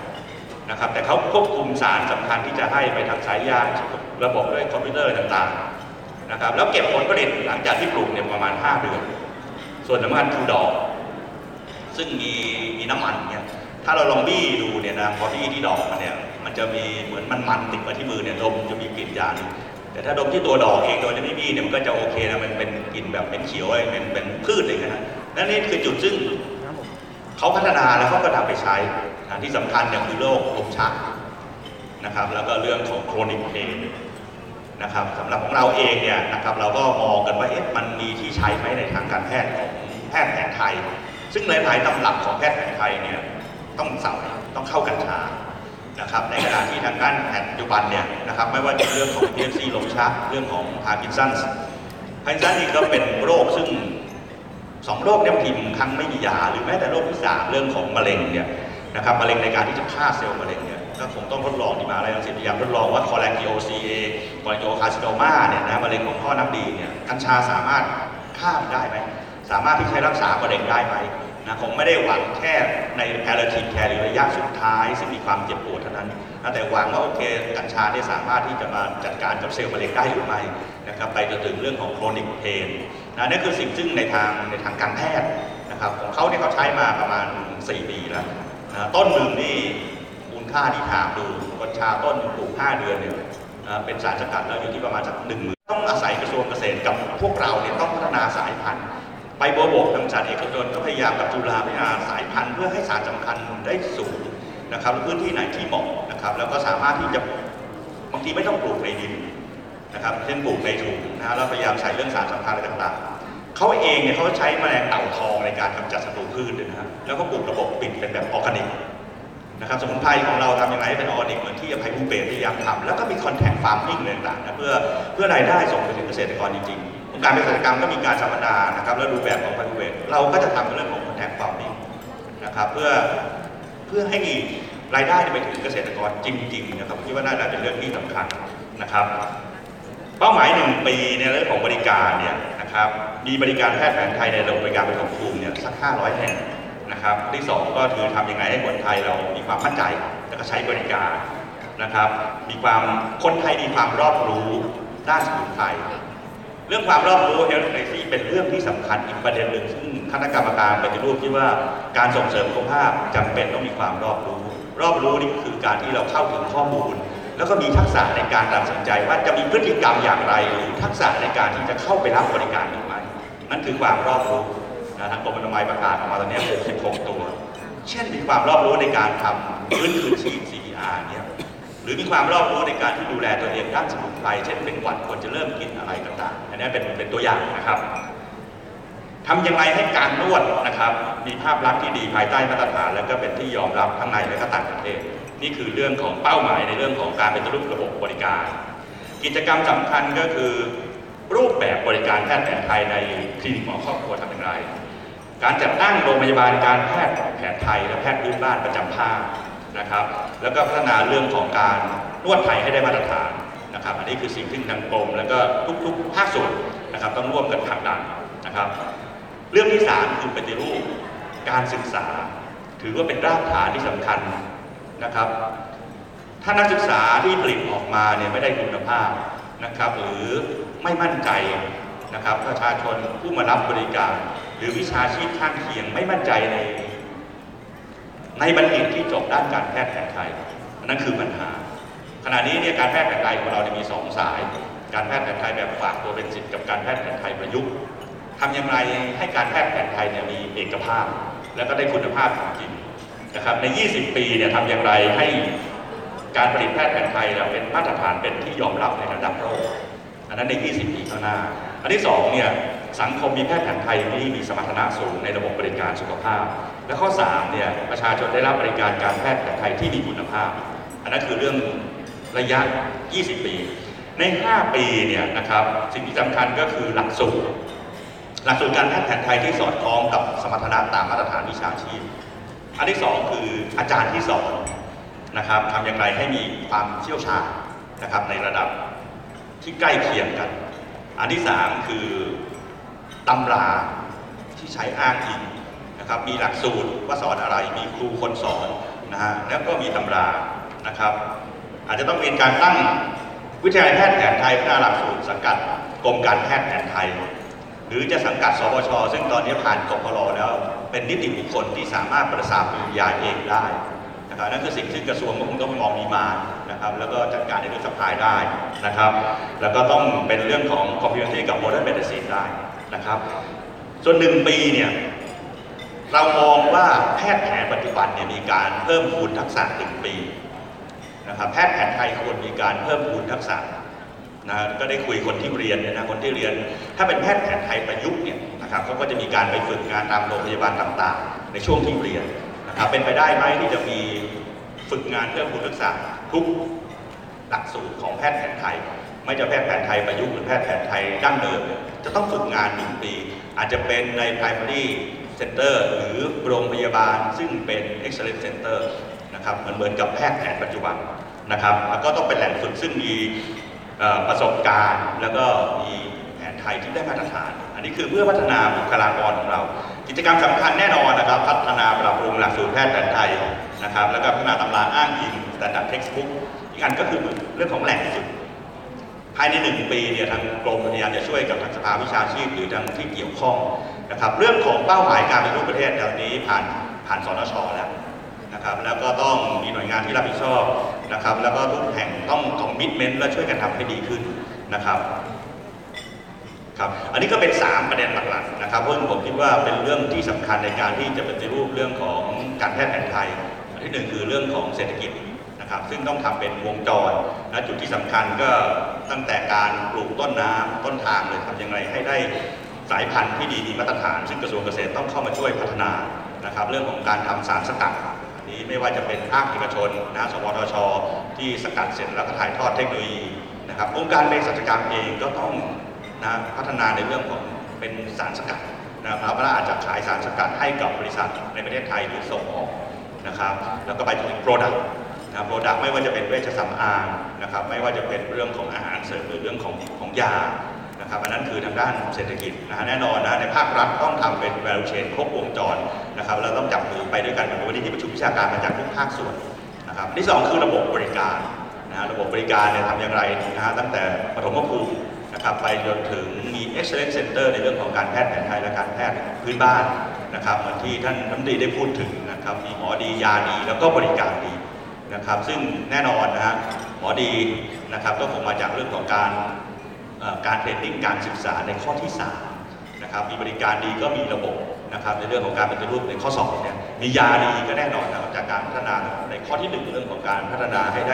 L: นะครับแต่เขาควบคุมสารสำคัญที่จะให้ไปทางสายยางระบบด้วยคอมพิวเตอร์ต่างๆนะครับแล้วเก็บผลผลิตหลังจากที่ปลูกเนี่ยประมาณ5 เดือนส่วนสำคัญคือดอกซึ่งมีน้ำมันเนี่ยถ้าเราลองบี้ดูเนี่ยนะพอบี้ที่ดอกมันเนี่ยมันจะมีเหมือนมันติดมาที่มือเนี่ยดมจะมีกลิ่นยาแต่ถ้าดมที่ตัวดอกเองโดยไม่บี้เนี่ยมันก็จะโอเคนะมันเป็นกลิ่นแบบเป็นเขียวเป็นพืชเลยนะนั่นนี่คือจุดซึ่งเขาพัฒนาแล้วเขาก็นำไปใช้ที่สำคัญเนี่ยคือโรคลมชักนะครับแล้วก็เรื่องของโครนิกเพนนะครับสำหรับของเราเองเนี่ยนะครับเราก็มองกันว่ามันมีที่ใช้ไหมในทางการแพทย์ของแพทย์แผนไทยซึ่งในหลายตำรับของแพทย์แผนไทยเนี่ยต้องเข้ากัญชานะครับในขณะที่ทางด้านแผนปัจจุบันเนี่ยนะครับไม่ว่าจะเรื่องของ PFC ลมชักเรื่องของพาร์กินสันนี่ก็เป็นโรคซึ่ง2 โรคเนี่ยบางทีครั้งไม่มียาหรือแม้แต่โรคที่3เรื่องของมะเร็งเนี่ยนะครับมะเร็งในการที่จะฆ่าเซลล์มะเร็งเนี่ยก็คงต้องทดลองที่มาอะไรต่างๆพยายามทดลองว่าคอแลกิโอซีเอคอแลกิโอคาร์ซิโนมาเนี่ยนะมะเร็งของท่อน้ำดีเนี่ยกัญชาสามารถฆ่ามันได้ไหมสามารถที่ใช้รักษามะเร็งได้ไหมนะคงไม่ได้หวังแค่ใน palliative care หรือระยะสุดท้ายซึ่งมีความเจ็บปวดเท่านั้นแต่หวังว่าโอเคกัญชาได้สามารถที่จะมาจัดการกับเซลล์มะเร็งได้หรือไม่นะครับไปจนถึงเรื่องของ chronic pain นั่นคือสิ่งซึ่งในทางการแพทย์นะครับของเขาเนี่ยเขาใช้มาประมาณ4 ปีแล้วต้นหนึ่งนี่มูลค่าที่ถามดูกัญชาต้นปลูก5 เดือนเนี่ยเป็นสารสกัดแล้วอยู่ที่ประมาณสัก10,000ต้องอาศัยกระทรวงเกษตรกับพวกเราเนี่ยต้องพัฒนาสายพันธุ์ไปบวกทางบริษัทเอกชนก็พยายามกับจุฬาพัฒนาสายพันธุ์เพื่อให้สารสำคัญได้สูงนะครับพื้นที่ไหนที่เหมาะนะครับแล้วก็สามารถที่จะบางทีไม่ต้องปลูกในดินนะครับเช่นปลูกในถุงนะแล้วพยายามใส่เรื่องสารสำคัญอะไรต่างๆเขาเองเนี่ยเขาใช้แมลงเต่าทองในการกำจัดศัตรูพืชเลยนะแล้วก็ปลูกระบบปิดเป็นแบบออร์แกนิกนะครับสมุนไพรของเราทำยังไงให้เป็นออร์แกนิกเหมือนที่อภัยภูเบศพยายามทำแล้วก็มีคอนแทคฟาร์มมิ่งต่างๆนะเพื่อรายได้ส่งไปถึงเกษตรกรจริงๆองค์การเกษตรกรรมก็มีการสัมมนานะครับแล้วดูแบบของอภัยภูเบศเราก็จะทำเรื่องของคอนแทคฟาร์มมิ่งนะครับเพื่อให้รายได้ไปถึงเกษตรกรจริงๆนะครับคิดว่าน่าจะเป็นเรื่องที่สำคัญนะครับเป้าหมาย1 ปีในเรื่องของบริการเนี่ยนะครับมีบริการแพทย์แผนไทยในโรงพยาบาลประถมภูมิเนี่ยสัก500 แห่งนะครับที่2ก็คือทำยังไงให้คนไทยเรามีความมั่นใจแล้วก็ใช้บริการนะครับคนไทยมีความรอบรู้ด้านสมุนไพรเรื่องความรอบรู้ Health Literacy เป็นเรื่องที่สำคัญอีกประเด็นหนึ่งซึ่งคณะกรรมการปฏิรูปที่ว่าการส่งเสริมสุขภาพจำเป็นต้องมีความรอบรู้นี่คือการที่เราเข้าถึงข้อมูลแล้วก็มีทักษะในการตัดสินใจว่าจะมีพฤติกรรมอย่างไรหรือทักษะในการที่จะเข้าไปรับบริการหรือไม่นั่นคือความรอบรู้ทางกรมอนามัยประกาศออกมาตอนนี้66 ตัวเช่นมีความรอบรู้ในการทำฟื้นคืนชีพ CPR เนี่ยหรือมีความรอบรู้ในการที่ดูแลตัวเองด้านสมุนไพรเช่นเป็นหวัดควรจะเริ่มกินอะไรต่างๆอันนี้เป็นตัวอย่างนะครับทำยังไงให้การนวดนะครับมีภาพลักษณ์ที่ดีภายใต้มาตรฐานและก็เป็นที่ยอมรับทั้งในและก็ต่างประเทศนี่คือเรื่องของเป้าหมายในเรื่องของการปฏิรูประบบบริการกิจกรรมสำคัญก็คือรูปแบบบริการแพทย์แผนไทยในคลินิกหมอครอบครัวทำอย่างไรการจัดตั้งโรงพยาบาลการแพทย์แผนไทยและแพทย์พื้นบ้านประจำภาคนะครับแล้วก็พัฒนาเรื่องของการนวดไทยให้ได้มาตรฐานนะครับอันนี้คือสิ่งที่ทางกรมแล้วก็ทุกๆภาคส่วนนะครับต้องร่วมกันผลักดัน นะครับเรื่องที่3คือปฏิรูปการศึกษาถือว่าเป็นรากฐานที่สำคัญนะครับถ้านักศึกษาที่ผลิตออกมาเนี่ยไม่ได้คุณภาพนะครับหรือไม่มั่นใจนะครับประชาชนผู้มารับบริการหรือวิชาชีพข้างเคียงไม่มั่นใจในบัณฑิตที่จบด้านการแพทย์แผนไทยนั่นคือปัญหาขณะนี้เนี่ยการแพทย์แผนไทยของเรามี2 สายการแพทย์แผนไทยแบบฝากตัวเป็นศิษย์กับการแพทย์แผนไทยประยุกต์ทำอย่างไรให้การแพทย์แผนไทยเนี่ยมีเอกภาพและก็ได้คุณภาพจริงนะครับใน20 ปีเนี่ยทำอย่างไรให้การผลิตแพทย์แผนไทยเราเป็นมาตรฐานเป็นที่ยอมรับในระดับโลกอันนั้นใน20 ปีข้างหน้าอันที่2เนี่ยสังคมมีแพทย์แผนไทยที่มีสมรรถนะสูงในระบบบริการสุขภาพและข้อ3เนี่ยประชาชนได้รับบริการการแพทย์แผนไทยที่มีคุณภาพอันนั้นคือเรื่องระยะ20 ปีใน5 ปีเนี่ยนะครับสิ่งที่สำคัญก็คือหลักสูตรการแพทย์แผนไทยที่สอดคล้องกับสมรรถนะตามมาตรฐานวิชาชีพอันที่2คืออาจารย์ที่สอนนะครับทำอย่างไรให้มีความเชี่ยวชาญนะครับในระดับที่ใกล้เคียงกันอันที่3คือตำราที่ใช้อ้างอิงนะครับมีหลักสูตรว่าสอนอะไรมีครูคนสอนนะฮะแล้วก็มีตำรานะครับอาจจะต้องเป็นการตั้งวิทยาลัยแพทย์แผนไทยพัฒนาหลักสูตรสังกัดกรมการแพทย์แผนไทยหรือจะสังกัดสปช.ซึ่งตอนนี้ผ่านกพล.แล้วเป็นนิติบุคคลที่สามารถประสานปริญญาเองได้นะครับนั่นคือสิ่งที่กระทรวงก็คงต้องมองดีมานะครับแล้วก็จัดการในเรื่องสปายได้นะครับแล้วก็ต้องเป็นเรื่องของ complementary กับ modern medicine ได้นะครับส่วน1 ปีเนี่ยเรามองว่าแพทย์แผนปัจจุบันเนี่ยมีการเพิ่มพูนทักษะ1 ปีนะครับแพทย์แผนไทยควรมีการเพิ่มพูนทักษะนะก็ได้คุยคนที่เรียนนะคนที่เรียนถ้าเป็นแพทย์แผนไทยประยุกต์เนี่ยนะครับเขาก็จะมีการไปฝึกงานตามโรงพยาบาลต่างๆในช่วงที่เรียนนะครับเป็นไปได้ไหมที่จะมีฝึกงานเพิ่มพูนทักษะทุกหลักสูตรของแพทย์แผนไทยไม่จะแพทย์แผนไทยประยุกต์หรือแพทย์แผนไทยดั้งเดิมจะต้องฝึกงาน1 ปีอาจจะเป็นใน primary center หรือโรงพยาบาลซึ่งเป็น excellent center นะครับเหมือนกับแพทย์แผนปัจจุบันนะครับแล้วก็ต้องเป็นแหล่งฝึกซึ่งมีประสบการณ์แล้วก็มีแผนไทยที่ได้มาตรฐานอันนี้คือเพื่อพัฒนาบุคลากรของเรากิจกรรมสำคัญแน่นอนนะครับพัฒนาปรับปรุงหลักสูตรแพทย์แผนไทยนะครับแล้วก็พัฒนาตำราอ้างอิง standard textbook อีกอันก็คือเรื่องของแหล่งฝึกภายใน1 ปีเนี่ยทางกรมพยายามจะช่วยกับทางสภาวิชาชีพหรือทางที่เกี่ยวข้องนะครับเรื่องของเป้าหมายการปฏิรูปประเทศตอนนี้ผ่านสนช.แล้วนะครับแล้วก็ต้องมีหน่วยงานที่รับผิดชอบนะครับแล้วก็ทุกแห่งต้องคอมมิตเมนต์และช่วยกันทำให้ดีขึ้นนะครับครับอันนี้ก็เป็น3 ประเด็นหลักๆนะครับเพราะผมคิดว่าเป็นเรื่องที่สำคัญในการที่จะปฏิรูปเรื่องของการแพทย์แผนไทยอันที่1คือเรื่องของเศรษฐกิจนะครับซึ่งต้องทำเป็นวงจรและจุดที่สำคัญก็ตั้งแต่การปลูกต้นน้ำต้นทางเลยทำอย่างไรให้ได้สายพันธุ์ที่ดีมีมาตรฐานซึ่งกระทรวงเกษตรต้องเข้ามาช่วยพัฒนานะครับเรื่องของการทำสารสกัดนี้ไม่ว่าจะเป็นภาคเอกชนนะสวทช.ที่สกัดเสร็จแล้วก็ถ่ายทอดเทคโนโลยีนะครับองค์การเภสัชกรรมเองก็ต้องนะพัฒนาในเรื่องของเป็นสารสกัดนะครับและอาจจะขายสารสกัดให้กับบริษัทในประเทศไทยหรือส่งออกนะครับแล้วก็ไปถึงโปรดักต์นะโปรดักต์ไม่ว่าจะเป็นเวชสำอางนะครับไม่ว่าจะเป็นเรื่องของอาหารเสริมหรือเรื่องของยานะครับอันนั้นคือทางด้านเศรษฐกิจนะแน่นอนนะในภาครัฐต้องทำเป็น value chain ครบวงจรนะครับเราต้องจับมือไปด้วยกันเหมือนวันนี้ที่ประชุมวิชาการมาจากทุกภาคส่วนนะครับที่2คือระบบบริการนะระบบบริการเนี่ยทำอย่างไรนะตั้งแต่ปฐมภูมินะครับไปจนถึงมี excellent center ในเรื่องของการแพทย์แผนไทยและการแพทย์พื้นบ้านนะครับเหมือนที่ท่านรัฐมนตรีได้พูดถึงนะครับมีหมอดียาดีแล้วก็บริการดีนะครับซึ่งแน่นอนนะฮะหมอดีนะครับก็คงมาจากเรื่องของการเทรนนิ่งการศึกษาในข้อที่3นะครับมีบริการดีก็มีระบบนะครับในเรื่องของการปฏิรูปในข้อ2เนี่ยมียาดีก็แน่นอนนะครับจากการพัฒนาในข้อที่1เรื่องของการพัฒนาให้ไ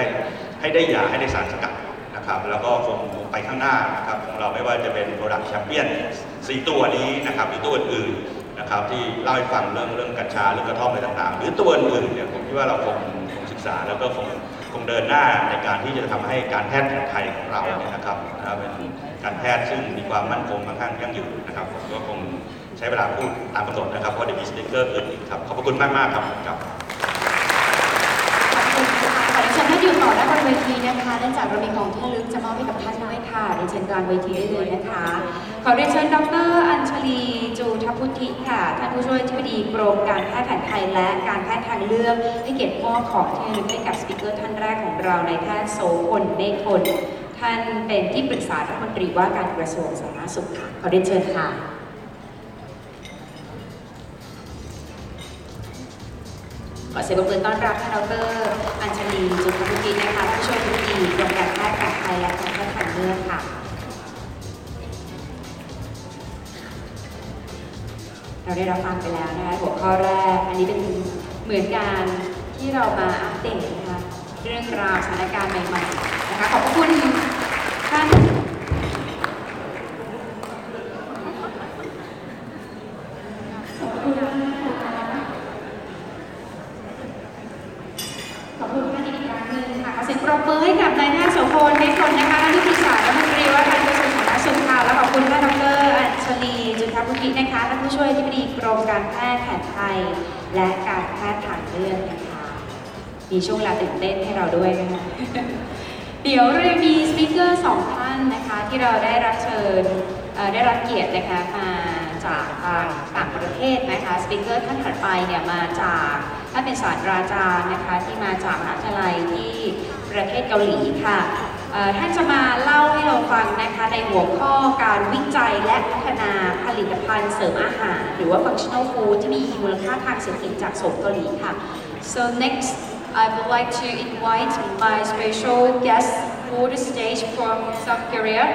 L: ด้ยาให้ได้สารสกัดนะครับแล้วก็คงไปข้างหน้านะครับของเราไม่ว่าจะเป็น Product Champion 4 ตัวนี้นะครับหรือตัวอื่นๆนะครับที่เล่าให้ฟังเรื่องกัญชาเรื่องกระท่อมอะไรต่างๆหรือตัวอื่นๆเนี่ยผมคิดว่าเราคงศึกษาแล้วก็คงเดินหน้าในการที่จะทำให้การแพทย์แผนไทยของเราเนี่ยนะครับเป็นการแพทย์ซึ่งมีความมั่นคงค่อนข้างยั่งยืนนะครับผมก็คงใช้เวลาพูดตามกำหนดนะครับเพราะเดี๋ยวมีสปิเกอร์อื่นอีกครับขอบคุณมากๆครับ
I: ขอบคุณค่ะขอเชิญท่าน อยู่ต่อด้านบนเวทีนะคะเนื่องจากเรามีของที่ระลึกจะมอบให้กับท่านด้วยค่ะเรียนเชิญกลางเวทีได้เลยนะคะขอเรียนเชิญดร.อัญชลีจูทพุทธิค่ะท่านผู้ช่วยอธิบดีกรมการแพทย์แผนไทยและการแพทย์ทางเลือกให้เกียรติมอบของที่ระลึกให้กับสปีกเกอร์ท่านแรกของเราในแพทย์โสพลเมฆพลท่านเป็นที่ปรึกษารัฐมนตรีว่าการกระทรวงสาธารณสุขค่ะขอเรียนเชิญค่ะขอเสียงปรบมือต้อนรับท่านดร.อัญชลีจุลพุทธินะคะผู้ช่วยอธิบดีกรมการแพทย์แผนไทยและการแพทย์ทางเลือกค่ะเราได้รับฟังไปแล้วนะคะหัวข้อแรกอันนี้เป็นเหมือนการที่เรามาอัปเดตนะคะเรื่องราวสถานการณ์ใหม่ๆนะคะขอบคุณท่านปรบมือให้กับนายแพทย์โสพลเมฆพลนะคะท่านที่ปรึกษารัฐมนตรีว่าการกระทรวงสาธารณสุขค่ะและขอบคุณท่านดร.อัญชลีจุลพุทธินะคะท่านผู้ช่วยอธิบดีกรมการแพทย์แผนไทยและการแพทย์ทางเลือกนะคะมีช่วงเวลาตื่นเต้นให้เราด้วยนะคะเดี๋ยวเราจะมีสปีกเกอร์2ท่านนะคะที่เราได้รับเชิญได้รับเกียรตินะคะมาจากต่างประเทศนะคะสปีกเกอร์ท่านถัดไปเนี่ยมาจากท่านเป็นศาสตราจารย์นะคะที่มาจากมหาวิทยาลัยที่ประเทศเกาหลีค่ะท่านจะมาเล่าให้เราฟังนะคะในหัวข้อการวิจัยและพัฒนาผลิตภัณฑ์เสริมอาหารหรือว่า functional food ที่มีมูลค่าทางเศรษฐกิจจากโซนเกาหลีค่ะ So next I would like to invite my special guest for the stage from South Korea.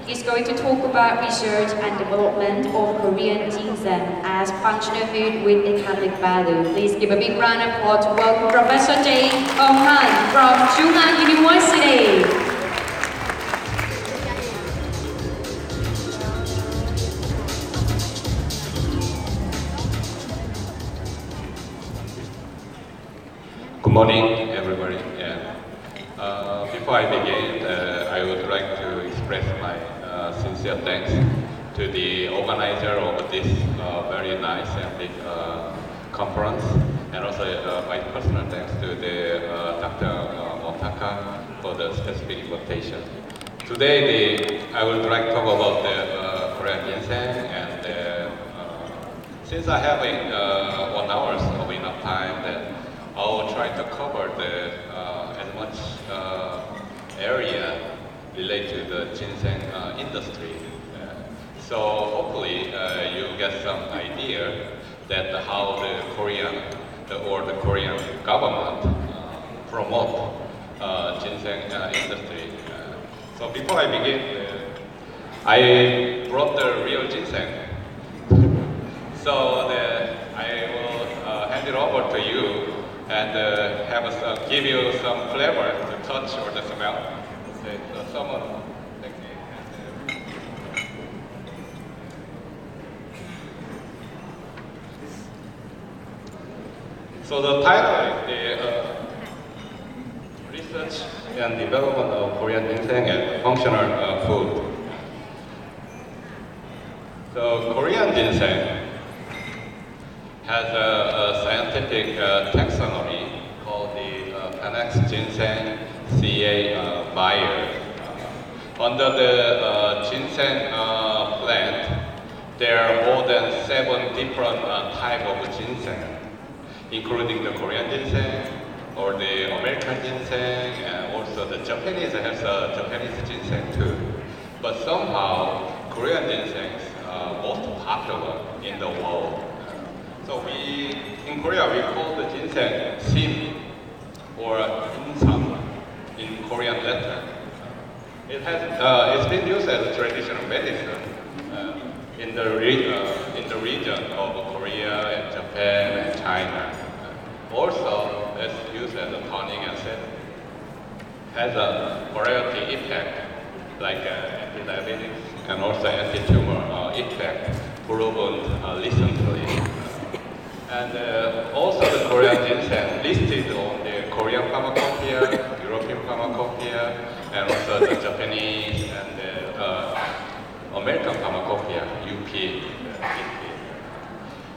I: He's going to talk about research and development of Korean ginseng as functional food with economic value. Please give a big round of applause to welcome Professor Jae Han from Chungan University.
L: Good morning, everybody. Before I begin, I would like to express my sincere thanks to the organizer of this very nice and big conference, and also my personal thanks to the Dr. Motaka for the specific invitation. Today, I would like to talk about the Korean ginseng, and since I have 1 hour of enough time, then I will try to cover as much area related to the ginseng industry. So hopefully you get some idea that how the Korean government promote ginseng industry. So before I begin, I brought the real ginseng. So I will hand it over to you and give you some flavor, the touch or the smell. So someone, thank you. So the title is the Research and Development of Korean Ginseng as Functional Food. So Korean ginseng has a scientific taxonomy called the Panax ginseng CA Bayer. Under the ginseng plant, there are more than 7 different types of ginseng, including the Korean ginseng or the American ginseng, and also the Japanese has a Japanese ginseng too. But somehow, Korean ginseng is most popular in the world. So in Korea, we call the ginseng sim or insam in Korean letter. It's been used as a traditional medicine in the region of Korea and Japan and China. Also, it's used as a tonic acid. Has a variety effect like anti-diabetes and also anti-tumor effect proven recently. And also the Korean ginseng listed on the Korean pharmacopoeia, European pharmacopoeia, and also the Japanese and the American pharmacopoeia, UP.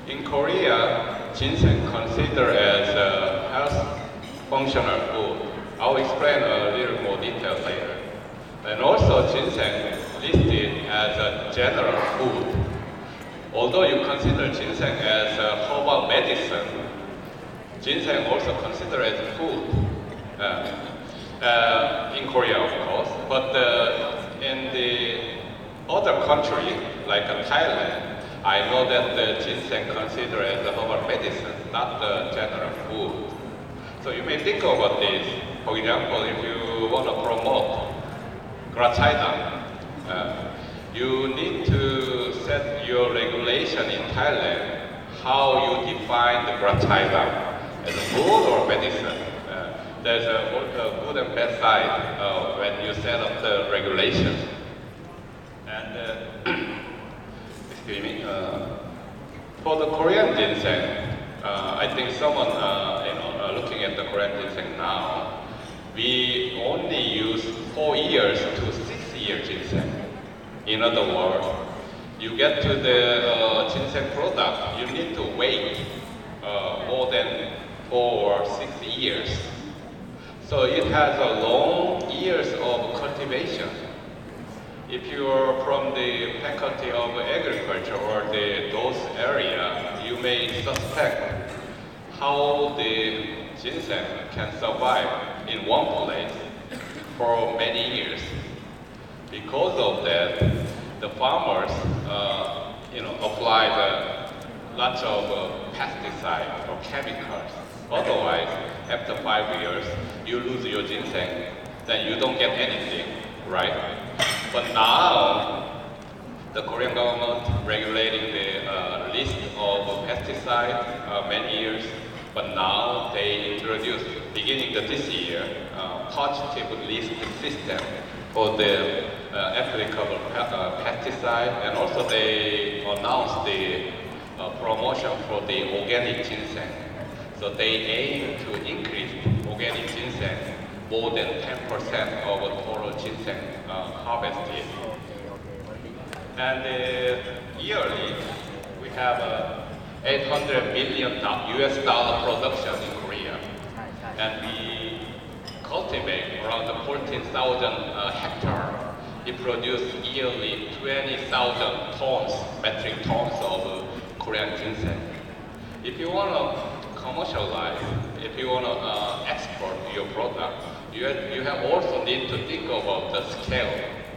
L: In Korea, ginseng considered as a health functional food
M: I'll explain a little more detail later. And also ginseng listed as a general food. Although you consider ginseng as a herbal medicine, ginseng also considered as food in Korea, of course. But in the other country, like Thailand, I know that the ginseng considered as a herbal medicine, not the general food. So you may think about this. For example, if you want to promote grachaidam, you need to set your regulation in Thailand how you define the grachaidam as a food or medicine. There's a good and bad side when you set up the regulation. And excuse me, for the Korean ginseng, I think someone looking at the Korean ginseng now, we only use 4 years to 6 year ginseng. In other words, you get to the ginseng product, you need to wait more than 4 or 6 years. So it has a long years of cultivation. If you are from the faculty of agriculture or those area, you may suspect how the ginseng can survive in one place for many years. Because of that, the farmers, apply lots of pesticides or chemicals. Otherwise, after 5 years, you lose your ginseng, then you don't get anything, right? But now, the Korean government regulating the list of pesticides many years, but now they introduced, beginning of this year, positive list system for the applicable pesticide, and also they announced the promotion for the organic ginseng. So they aim to increase organic ginseng more than 10% of the total ginseng harvested. And yearly, we have $800 million US production in Korea. And we cultivate around 14,000 hectares. It produces yearly 20,000 tons, metric tons of Korean ginseng. If you want to commercialize, if you want to export your product, you have also need to think about the scale,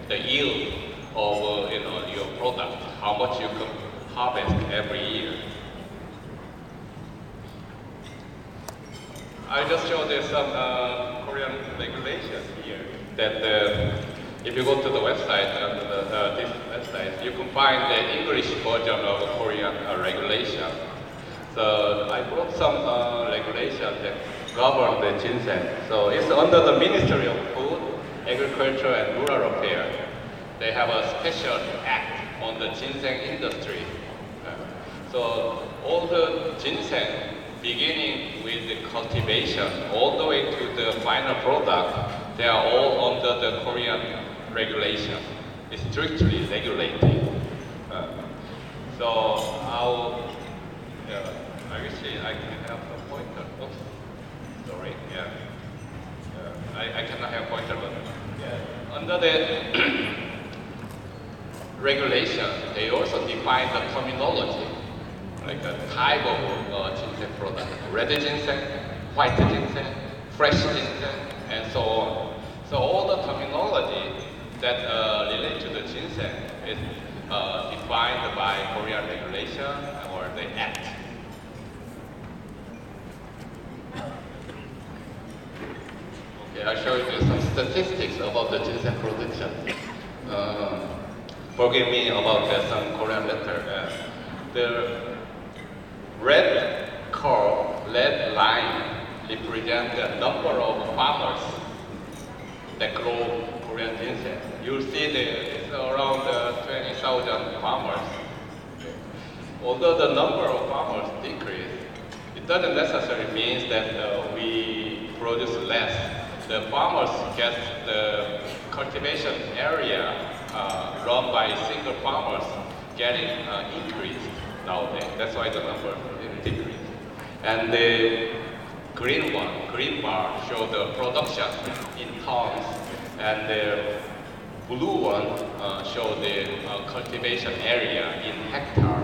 M: the yield of your product, how much you can harvest every year. I just showed you some Korean regulations here that if you go to the website, this website, you can find the English version of Korean regulation. So I brought some regulations that govern the ginseng. So it's under the Ministry of Food, Agriculture and Rural Affairs. They have a special act on the ginseng industry. So all the ginseng, beginning with the cultivation all the way to the final product, they are all under the Korean regulation. It's strictly regulated. So actually I can have a pointer. Oops. Sorry, yeah. I cannot have pointer, but yeah. Under the regulation, they also define the terminology, like a type of ginseng product. Red ginseng, white ginseng, fresh ginseng, and so on. So all the terminology that relate to the ginseng is defined by Korean regulation or the act. Okay, I'll show you some statistics about the ginseng production. Forgive me about some Korean letter. The red curve, red line, represents the number of farmers that grow Korean ginseng. You'll see it's around 20,000 farmers. Although the number of farmers decrease, it doesn't necessarily mean that we produce less. The farmers get the cultivation area run by single farmers getting increased nowadays. That's why the number decreased. And green bar show the production in tons, and the blue one show the cultivation area in hectare.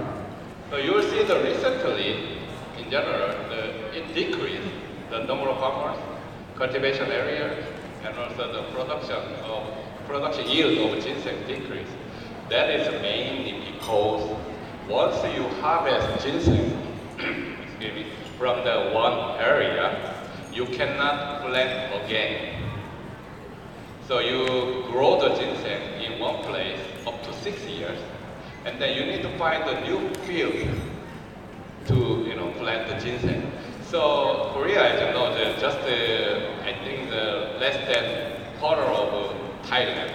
M: So you will see that recently, in general, it decreased the number of farmers, cultivation area, and also the production yield of ginseng decreased. That is mainly because once you harvest ginseng excuse me, from the one area, you cannot plant again. So you grow the ginseng in one place up to 6 years, and then you need to find a new field to plant the ginseng. So Korea, as you know, just I think less than quarter of Thailand.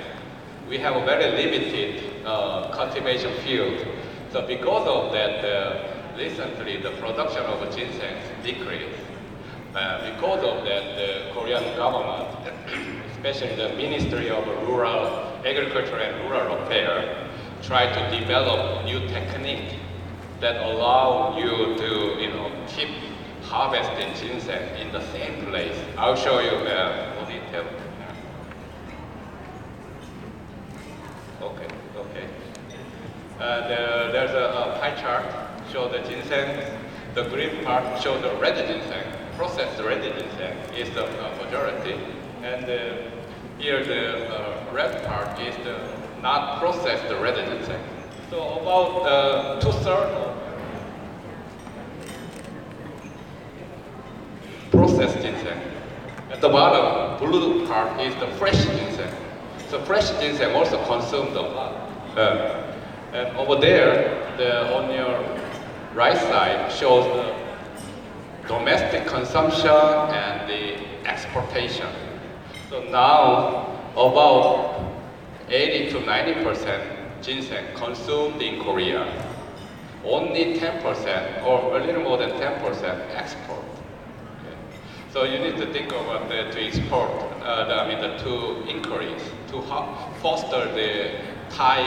M: We have a very limited cultivation field. So because of that, recently the production of ginseng decreased. Because of that, the Korean government, especially the Ministry of Rural Agriculture and Rural Affairs, try to develop new technique that allow you to keep harvesting ginseng in the same place. I'll show you more detail. Okay. There's a pie chart show the ginseng. The green part show the red ginseng. Processed red ginseng is the majority, and here the red part is the not processed red ginseng. So about 2/3 processed ginseng. At the bottom, blue part is the fresh ginseng. So fresh ginseng also consumed a lot. And over there, on your right side shows the domestic consumption and the exportation. So now, about 80 to 90% ginseng consumed in Korea. Only 10% or a little more than 10% export. Okay. So you need to think about to export, to increase, to foster the Thai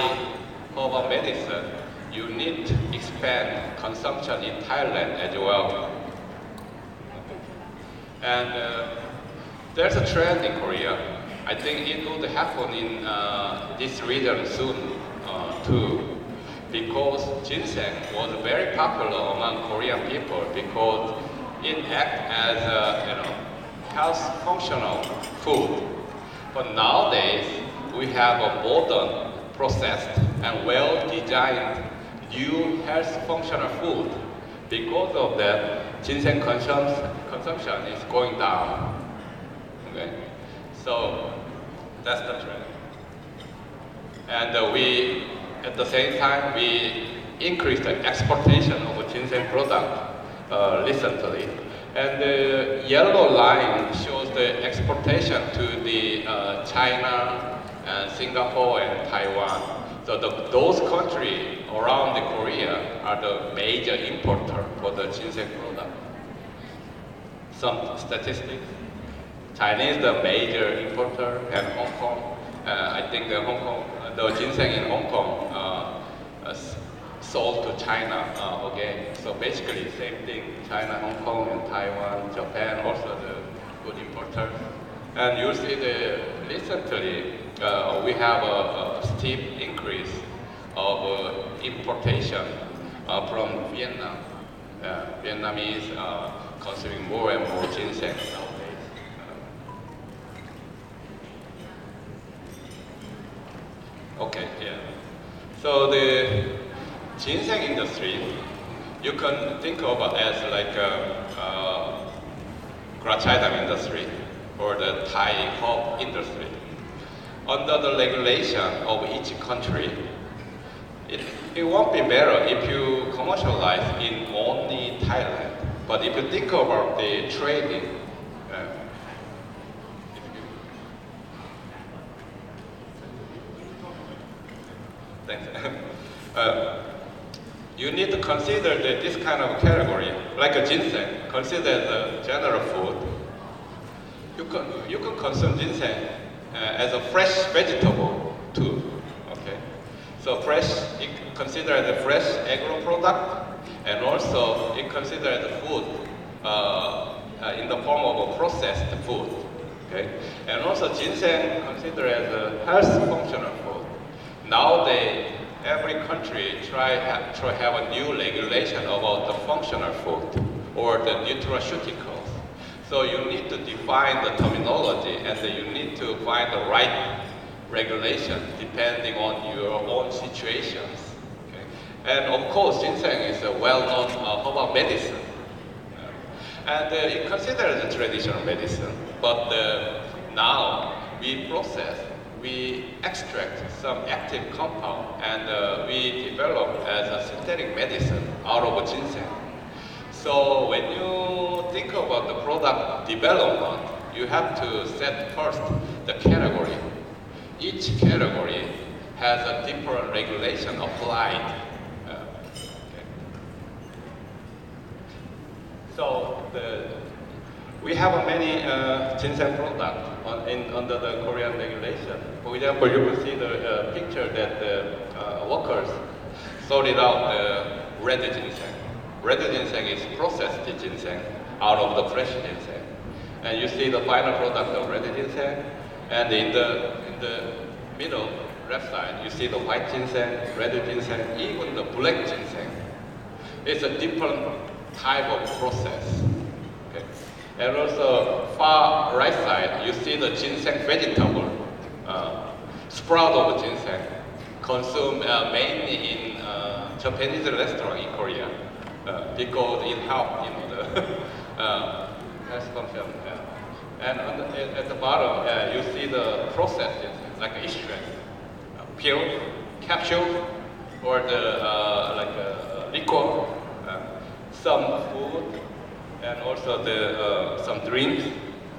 M: herbal medicine. You need to expand consumption in Thailand as well. And there's a trend in Korea. I think it would happen in this region soon too, because ginseng was very popular among Korean people because it acts as a health functional food. But nowadays we have a modern, processed, and well-designed new health functional food. Because of that, ginseng consumption is going down. Okay, so that's the trend. And at the same time, we increased the exportation of ginseng product recently. And the yellow line shows the exportation to the China, and Singapore, and Taiwan. So those countries around Korea are the major importer for the ginseng product. Some statistics. Chinese the major importer, and Hong Kong. I think the ginseng in Hong Kong sold to China again. So basically same thing. China, Hong Kong, and Taiwan, Japan also the good importers. And you see recently we have a steep increase of importation from Vietnam. Vietnamese consuming more and more ginseng nowadays. Okay, yeah. So the ginseng industry, you can think of it as like a grachidam industry or the Thai herb industry. Under the regulation of each country, it won't be better if you commercialize in only Thailand. But if you think about the trading, you need to consider this kind of category, like a ginseng, consider the general food. You can consume ginseng as a fresh vegetable too. Okay, so fresh, it considered as a fresh agro product, and also it considered as a food in the form of a processed food. Okay? And also ginseng considered as a health functional food. Nowadays, every country try have a new regulation about the functional food or the nutraceuticals. So you need to define the terminology and you need to find the right regulation depending on your own situations. Okay? And of course, ginseng is a well-known herbal medicine. And it considered a traditional medicine, but now we extract some active compound and we develop as a synthetic medicine out of ginseng. So when you think about the product development, you have to set first the category. Each category has a different regulation applied. So we have many ginseng products under the Korean regulation. For example, you will see the picture that the workers sorted out the red ginseng. Red ginseng is processed ginseng out of the fresh ginseng. And you see the final product of red ginseng. And in the middle, left side, you see the white ginseng, red ginseng, even the black ginseng. It's a different type of process. Okay. And also, far right side, you see the ginseng vegetable, sprout of ginseng, consumed mainly in Japanese restaurant in Korea, because it helps, the health function. And at the bottom, you see the process, like extract, pill, capsule, or the like liquor, some food, and also some drinks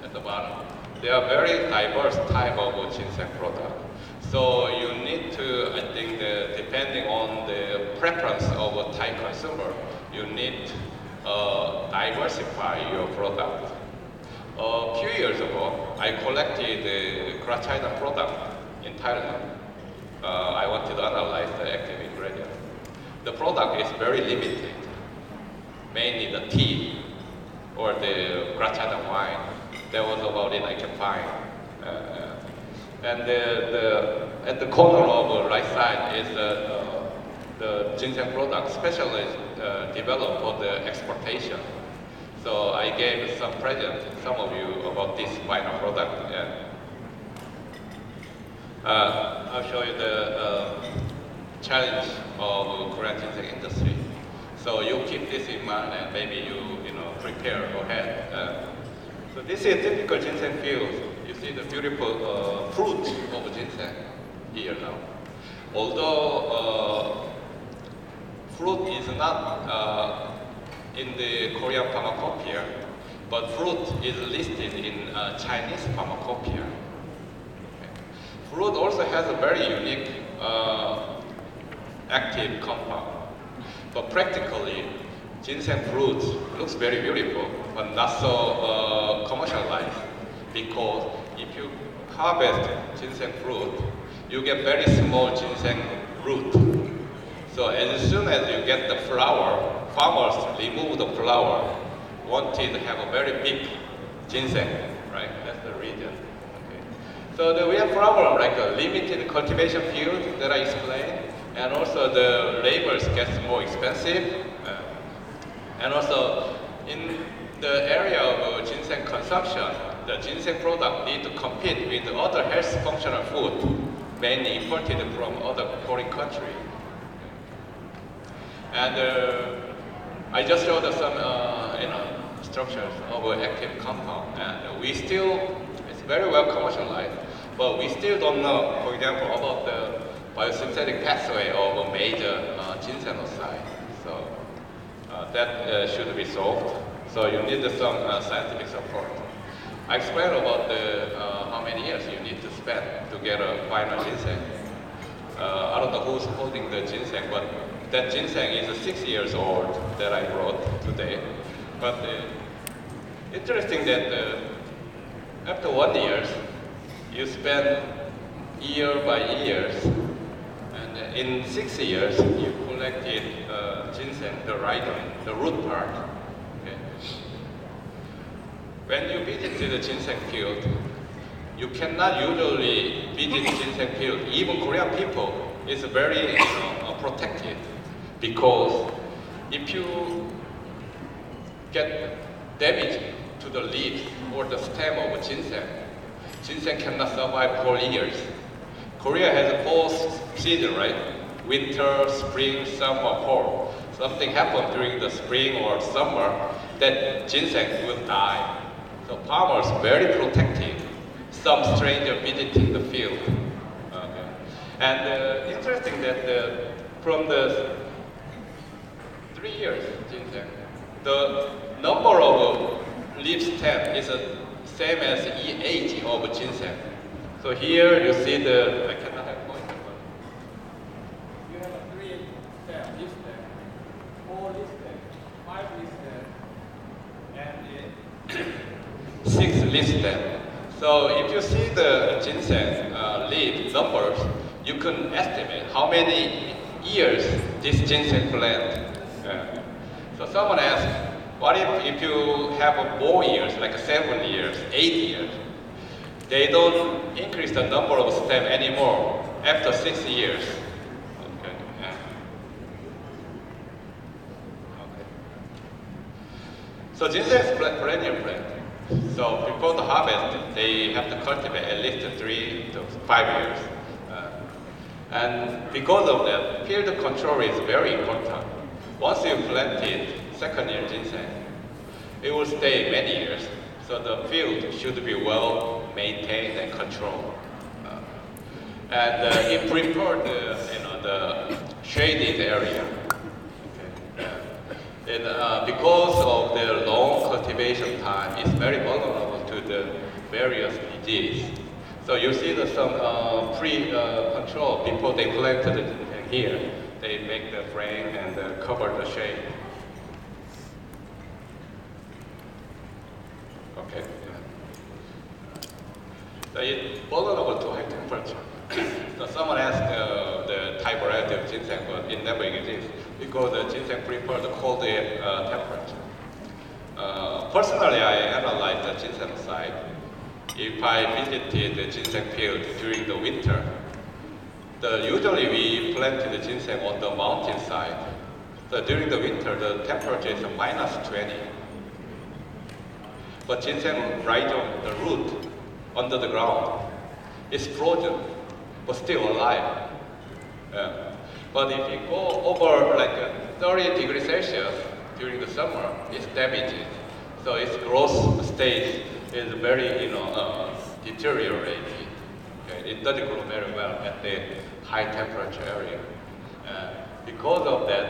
M: at the bottom. They are very diverse type of ginseng product. So you need to, I think, depending on the preference of a Thai consumer, you need to diversify your product. A few years ago, I collected the Krachina product in Thailand. I wanted to analyze the active ingredient. The product is very limited, mainly the tea or the Krachina wine. That was about it I can find. And at the corner of the right side is the ginseng product specially developed for the exportation. So I gave some present to some of you about this final product. Yeah. I'll show you the challenge of Korean ginseng industry. So you keep this in mind and maybe you prepare ahead. So this is a typical ginseng field. You see the beautiful fruit of ginseng here now. Although fruit is not in the Korean pharmacopoeia, but fruit is listed in Chinese pharmacopoeia. Okay. Fruit also has a very unique active compound, but practically ginseng fruit looks very beautiful, but not so commercialized, because if you harvest ginseng fruit, you get very small ginseng root. So as soon as you get the flower, farmers remove the flower, wanted to have a very big ginseng, right? That's the reason. Okay. So we have problem like a limited cultivation field that I explained, and also the labors gets more expensive, and also in the area of ginseng consumption, the ginseng product need to compete with other health functional food, mainly imported from other foreign countries. And I just showed some structures of active compound, and we still, it's very well commercialized, but we still don't know, for example, about the biosynthetic pathway of a major ginsenoside. So that should be solved. So you need some scientific support. I explained about how many years you need to spend to get a final ginseng. I don't know who's holding the ginseng, but that ginseng is 6 years old that I brought today. But interesting that after 1 year, you spend year by years, and in 6 years, you collected ginseng, the rhizome, the root part. Okay. when you visit the ginseng field, you cannot usually visit ginseng field. Even Korean people is very protected, because if you get damage to the leaves or the stem of ginseng cannot survive for years. Korea has 4 seasons, right? Winter, spring, summer, fall. Something happened during the spring or summer, that ginseng will die. So farmers very protective. Some stranger visiting the field. Okay. And interesting that from the 3 years ginseng, the number of leaf stem is the same as the age of ginseng. So here you see I cannot have pointer, but you have a 3 leaf stem, 4 leaf stem, 5 leaf stem, and 6 leaf stem. So if you see the ginseng leaf numbers, you can estimate how many years this ginseng plant. So someone asked, what if you have more years, like 7 years, 8 years? They don't increase the number of stem anymore after 6 years. Okay. Yeah. Okay. So ginseng is perennial plant. So before the harvest, they have to cultivate at least 3 to 5 years. And because of that, field control is very important. Once you planted second year ginseng, it will stay many years. So the field should be well maintained and controlled. And it preferred the shaded area. Okay. And because of the long cultivation time, it's very vulnerable to the various disease. So you see that some pre-control before they planted it here. They make the frame and cover the shade. Okay. So it's vulnerable to high temperature. So someone asked the type variety of ginseng, but it never exists because the ginseng prefers the cold temperature. Personally, I analyzed the ginseng site. If I visited the ginseng field during the winter, usually we plant the ginseng on the mountainside. So during the winter, the temperature is -20. But ginseng right on the root, under the ground, is frozen, but still alive. But if you go over like 30 degrees Celsius during the summer, it's damaged. So its growth stage is very, deteriorated. Okay? It doesn't grow very well at the high temperature area. Because of that,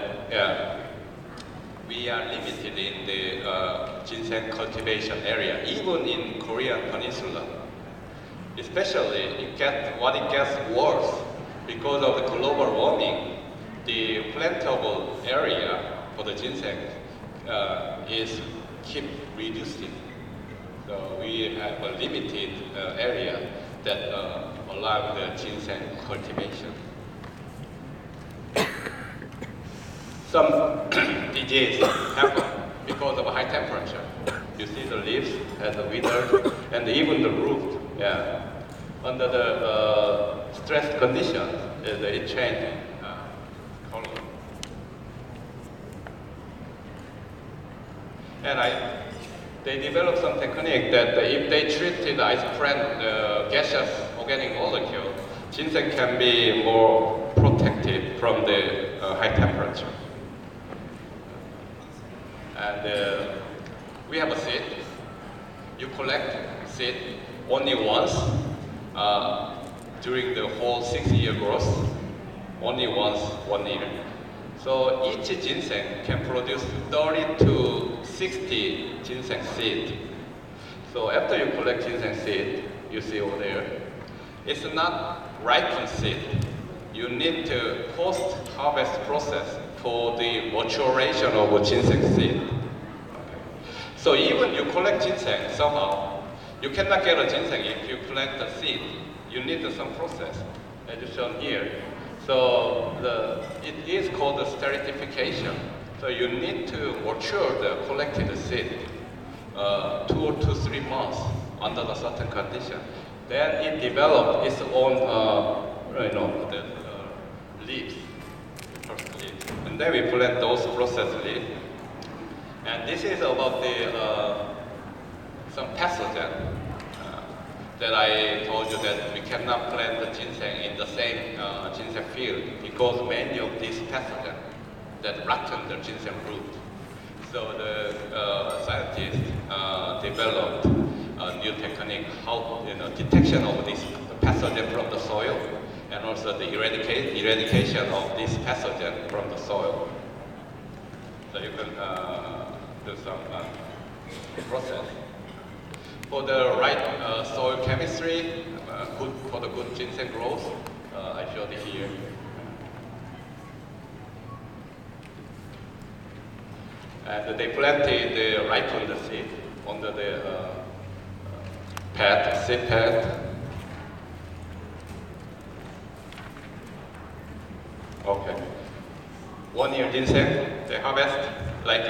M: we are limited in the ginseng cultivation area, even in Korean Peninsula. Especially, it gets worse because of the global warming. The plantable area for the ginseng is keep reducing. So we have a limited area that allow the ginseng cultivation. Some disease happen because of high temperature. You see the leaves has withered, and even the root. Yeah, under the stress conditions, it changes color. And they developed some technique that if they treated the gaseous organic molecule, ginseng can be more protected from the high temperature. And we have a seed. You collect seed only once during the whole 6-year growth, only once 1 year. So each ginseng can produce 30 to 60 ginseng seed. So after you collect ginseng seed, you see over there, it's not ripened seed. You need to post-harvest process for the maturation of ginseng seed. Okay. So even you collect ginseng somehow, you cannot get a ginseng if you plant the seed. You need some process, as shown here. So it is called the sterilification. So you need to mature the collected seed to or 3 months under the certain condition. Then it developed its own, the leaves, first leaves. And then we plant those processed leaves. And this is about the some pathogen that I told you that we cannot plant the ginseng in the same ginseng field because many of these pathogens that blacken the ginseng root. So the scientists developed a new technique how detection of this pathogen from the soil and also the eradication of this pathogen from the soil. So you can do some process. For the right soil chemistry, good for the good ginseng growth, I showed it here. And they planted the ripened seed under the pad, seed pad. Okay. 1 year ginseng, they harvest like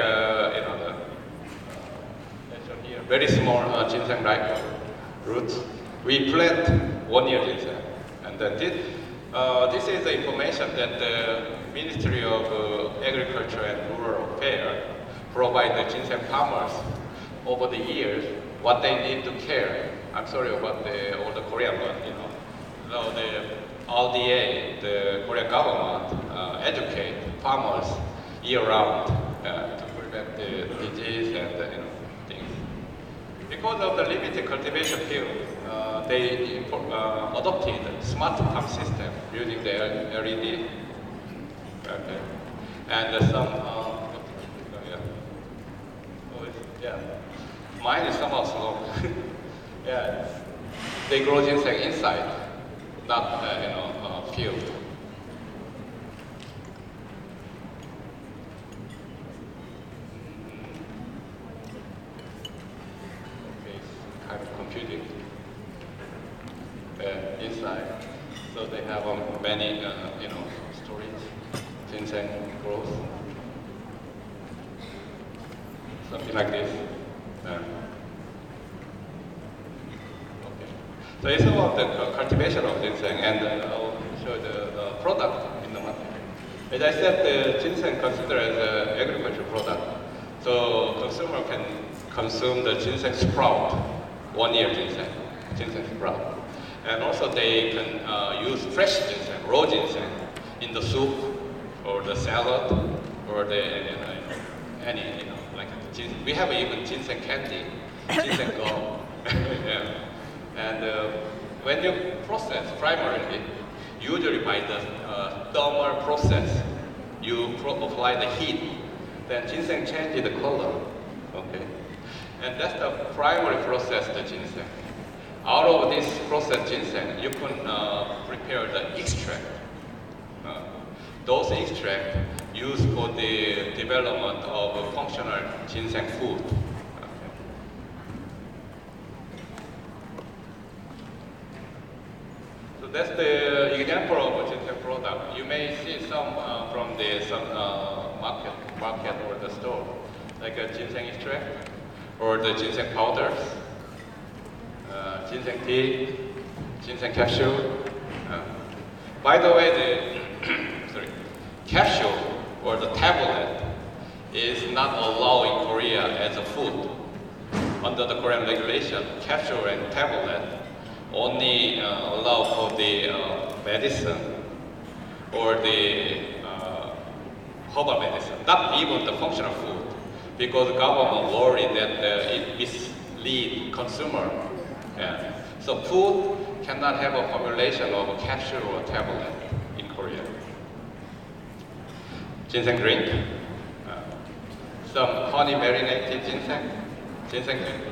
M: very small ginseng like roots. We plant 1 year ginseng, and then this is the information that the Ministry of Agriculture and Rural Affairs provide the ginseng farmers over the years what they need to care. I'm sorry about all the Korean one, So the RDA, the Korean government, educate farmers year round to prevent the disease and things. Because of the limited cultivation field, they adopted smart farm system using the LED. Okay. And mine is somehow slow. Yeah, they grow ginseng inside, not field. Okay, kind of computing inside. So they have many, storage, ginseng growth, something like this. So it's about the cultivation of ginseng, and I'll show the product in the market. As I said, the ginseng considered as an agricultural product, so consumer can consume the ginseng sprout, 1 year ginseng sprout, and also they can use fresh ginseng, raw ginseng, in the soup or the salad or the any like we have even ginseng candy, ginseng gum. Yeah. And when you process primarily, usually by the thermal process, you apply the heat, then ginseng changes the color, okay? And that's the primary process of the ginseng. Out of this processed ginseng, you can prepare the extract. Those extracts used for the development of functional ginseng food. That's the example of a ginseng product. You may see some from the market or the store, like a ginseng extract or the ginseng powders, ginseng tea, ginseng capsule. By the way, the capsule or the tablet is not allowed in Korea as a food. Under the Korean regulation, capsule and tablet only allow for the medicine or the herbal medicine, not even the functional food, because the government worried that it mislead consumer. Yeah. So food cannot have a formulation of a capsule or a tablet in Korea. Ginseng drink, some honey marinated ginseng drink.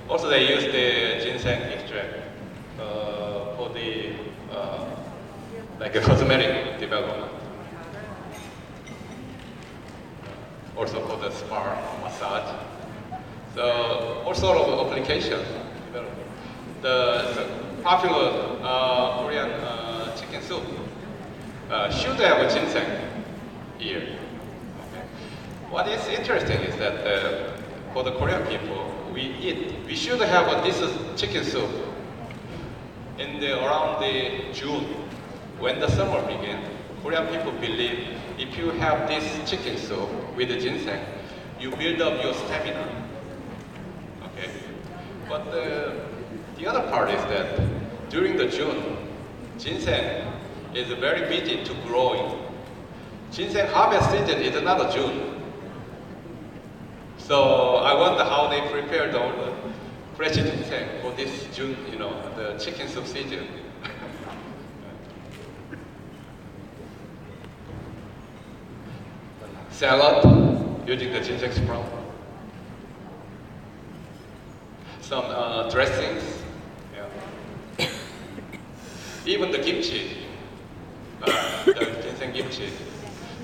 M: Also, they use the ginseng extract for the like a cosmetic development. Also for the spa massage. So all sort of applications. The popular Korean chicken soup should have a ginseng here. Okay. What is interesting is that for the Korean people, we should have this chicken soup around the June, when the summer begins. Korean people believe if you have this chicken soup with the ginseng, you build up your stamina. Okay, but the other part is that during the June, ginseng is very busy to growing. Ginseng harvest season is another June. So I wonder how they prepare the fresh ginseng for this June, the chicken soup season. Salad using the ginseng sprout. Some dressings. Yeah. Even the kimchi, the ginseng kimchi.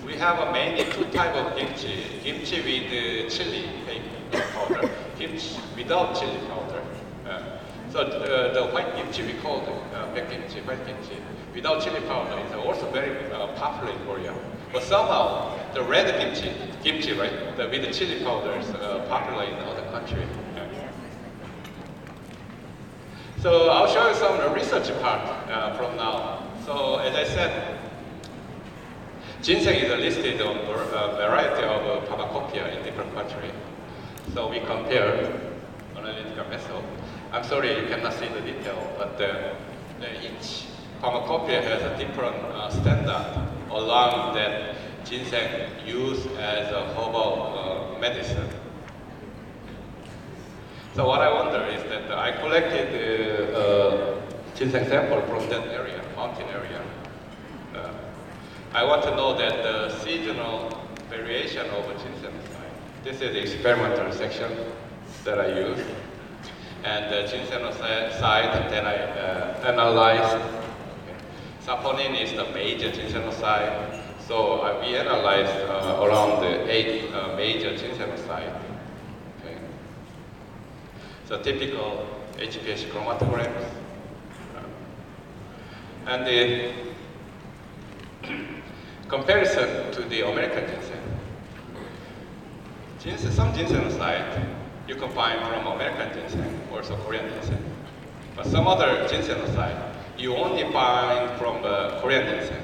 M: We have mainly two types of kimchi. Kimchi with chili powder, kimchi without chili powder. So the white kimchi we call black kimchi, white kimchi, without chili powder is also very popular in Korea. But somehow the red kimchi, right, with the chili powder is popular in other countries. So I'll show you some research part from now. So as I said, ginseng is listed on a variety of pharmacopoeia in different countries. So we compare analytical method. I'm sorry you cannot see the detail, but each pharmacopoeia has a different standard along that ginseng used as a herbal medicine. So what I wonder is that I collected ginseng sample from that area, mountain area. I want to know that the seasonal variation of ginseng. This is the experimental section that I used. And the ginseng side that I analyzed. Saponin is the major ginseng side. So we analyzed around 8 major ginseng sites. Okay. So typical HPH chromatograms. And the comparison to the American ginseng. Some ginseng sites you can find from American ginseng, also Korean ginseng. But some other ginseng sites you only find from Korean ginseng.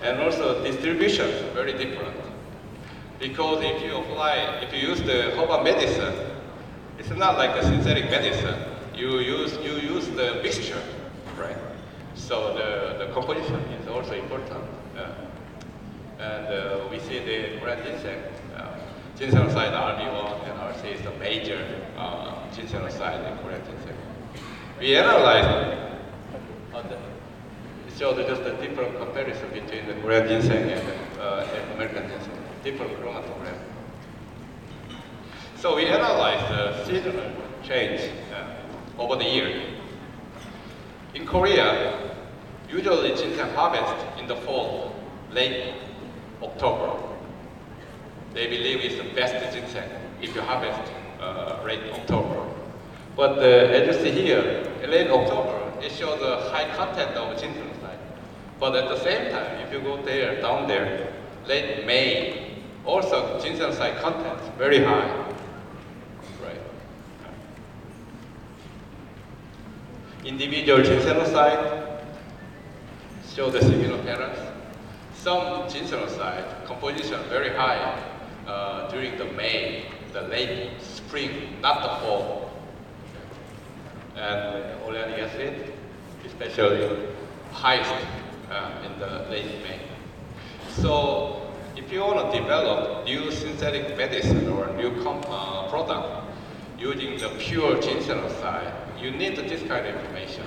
M: And also distribution is very different. Because if you use the herbal medicine, it's not like a synthetic medicine. You use the mixture, right? So the composition is also important. And we see the Korean ginseng. Ginseng side RB1 and RC is the major ginseng side in Korean ginseng. We analyzed it showed just a different comparison between the Korean ginseng and American ginseng, different chromatogram. So we analyzed the seasonal change over the year. In Korea, usually ginseng harvest in the fall, late October. They believe it's the best ginseng if you harvest late October. But as you see here, in late October, it shows a high content of ginseng side. But at the same time, if you go there, down there, late May, also ginseng side content very high. Right. Individual ginseng side show the similar patterns. Some ginseng side composition very high during the May, the late spring, not the fall. And oleanic acid, especially highest in the late May. So if you want to develop new synthetic medicine or a new product using the pure ginseng side, you need this kind of information.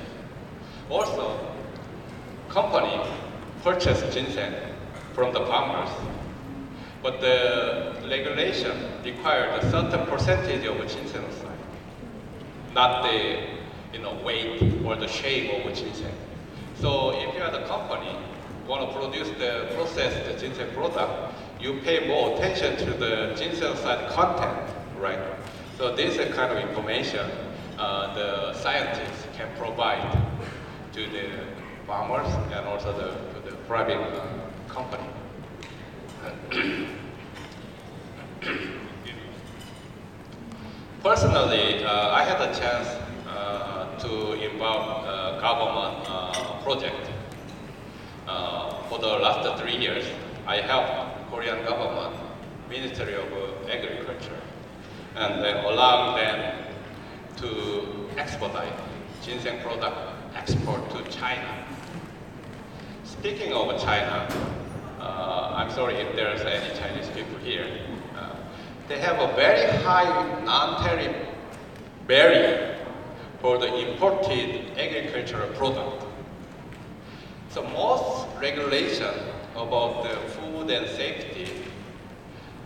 M: Also, company purchase ginseng from the farmers, but the regulation requires a certain percentage of ginseng side, not the weight or the shape of ginseng. So if you are the company want to produce the processed ginseng product, you pay more attention to the ginseng side content, right? So this is the kind of information the scientists can provide to the farmers and also to the private company. personally, I had a chance to involve government project. For the last 3 years, I helped Korean government, Ministry of Agriculture, and allow them to expedite ginseng product export to China. Speaking of China, I'm sorry if there's any Chinese people here. They have a very high non-tariff barrier for the imported agricultural product. So most regulations about the food and safety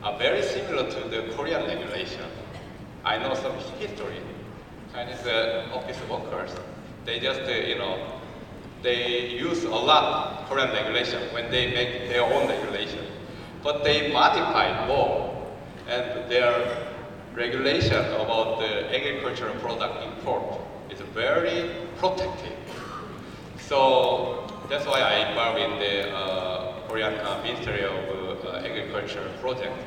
M: are very similar to the Korean regulation. I know some history. Chinese office workers, they just, they use a lot Korean regulation when they make their own regulation. But they modify more, and their regulation about the agricultural product import is very protective. So that's why I involved in the Korean Ministry of Agriculture project.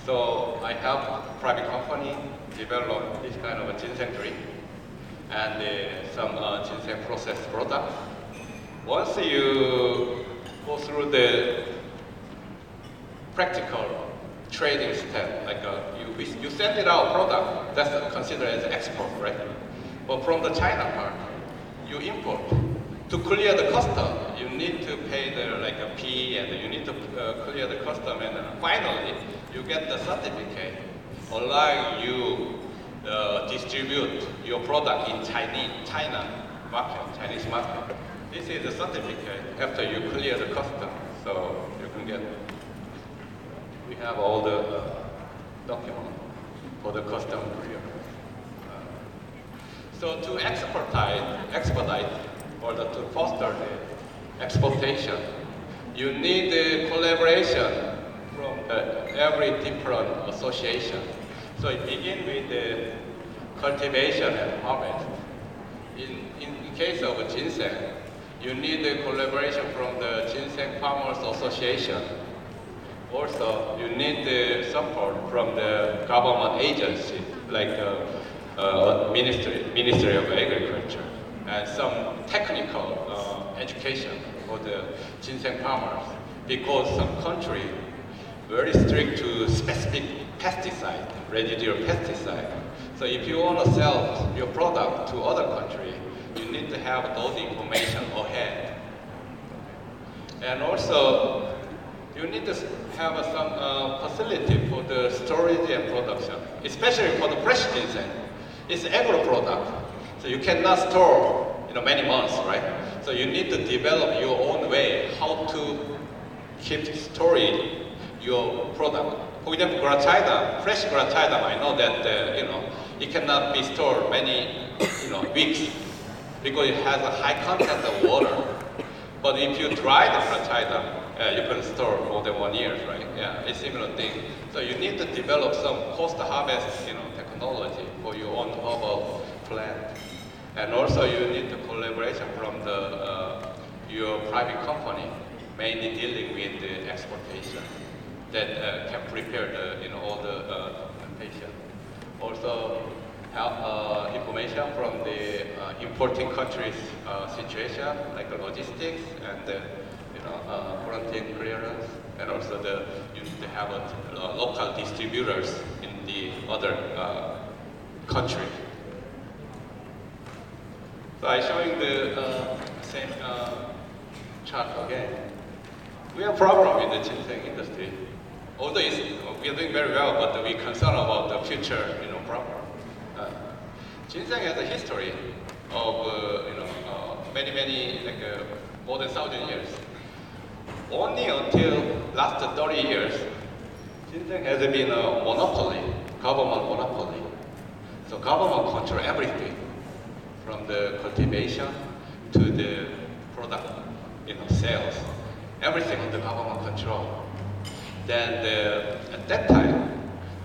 M: So I help private company develop this kind of a ginseng drink and some ginseng processed product. Once you go through the practical trading step, like you send it out product, that's considered as export, right? But from the China part, you import. To clear the custom, you need to pay like a fee, and you need to clear the custom, and finally, you get the certificate allowing you distribute your product in China market, Chinese market. This is the certificate after you clear the custom, so you can get. We have all the documents for the custom clearance. So to expedite or to foster the exportation, you need the collaboration from every different association. So it begins with the cultivation and harvest. In case of ginseng, you need the collaboration from the Ginseng Farmers Association. Also, you need the support from the government agency, like Ministry of Agriculture, and some technical education for the ginseng farmers, because some country very strict to specific pesticide, residual pesticide. So if you want to sell your product to other country, you need to have those information ahead. And also, you need to have some facility for the storage and production, especially for the fresh ginseng. It's agro product, so you cannot store many months, right? So you need to develop your own way how to keep storing your product. For example, grachydam, fresh grachydam, I know that it cannot be stored many weeks because it has a high content of water. But if you dry the grachydam, you can store more than 1 year, right? Yeah, it's similar thing. So you need to develop some post-harvest, technology for your own herbal plant. And also you need the collaboration from your private company, mainly dealing with the exportation, that can prepare all the documentation. Also have information from the importing countries' situation, like the logistics and quarantine clearance, and also you need to have local distributors in the other country. So I'm showing the same chart again. We have a problem in the ginseng industry. Although we are doing very well, but we're concerned about the future, problem. Ginseng has a history of many more than 1,000 years. Only until last 30 years, ginseng has been a monopoly, government monopoly. So government control everything, from the cultivation to the product, sales. Everything under government control. Then at that time,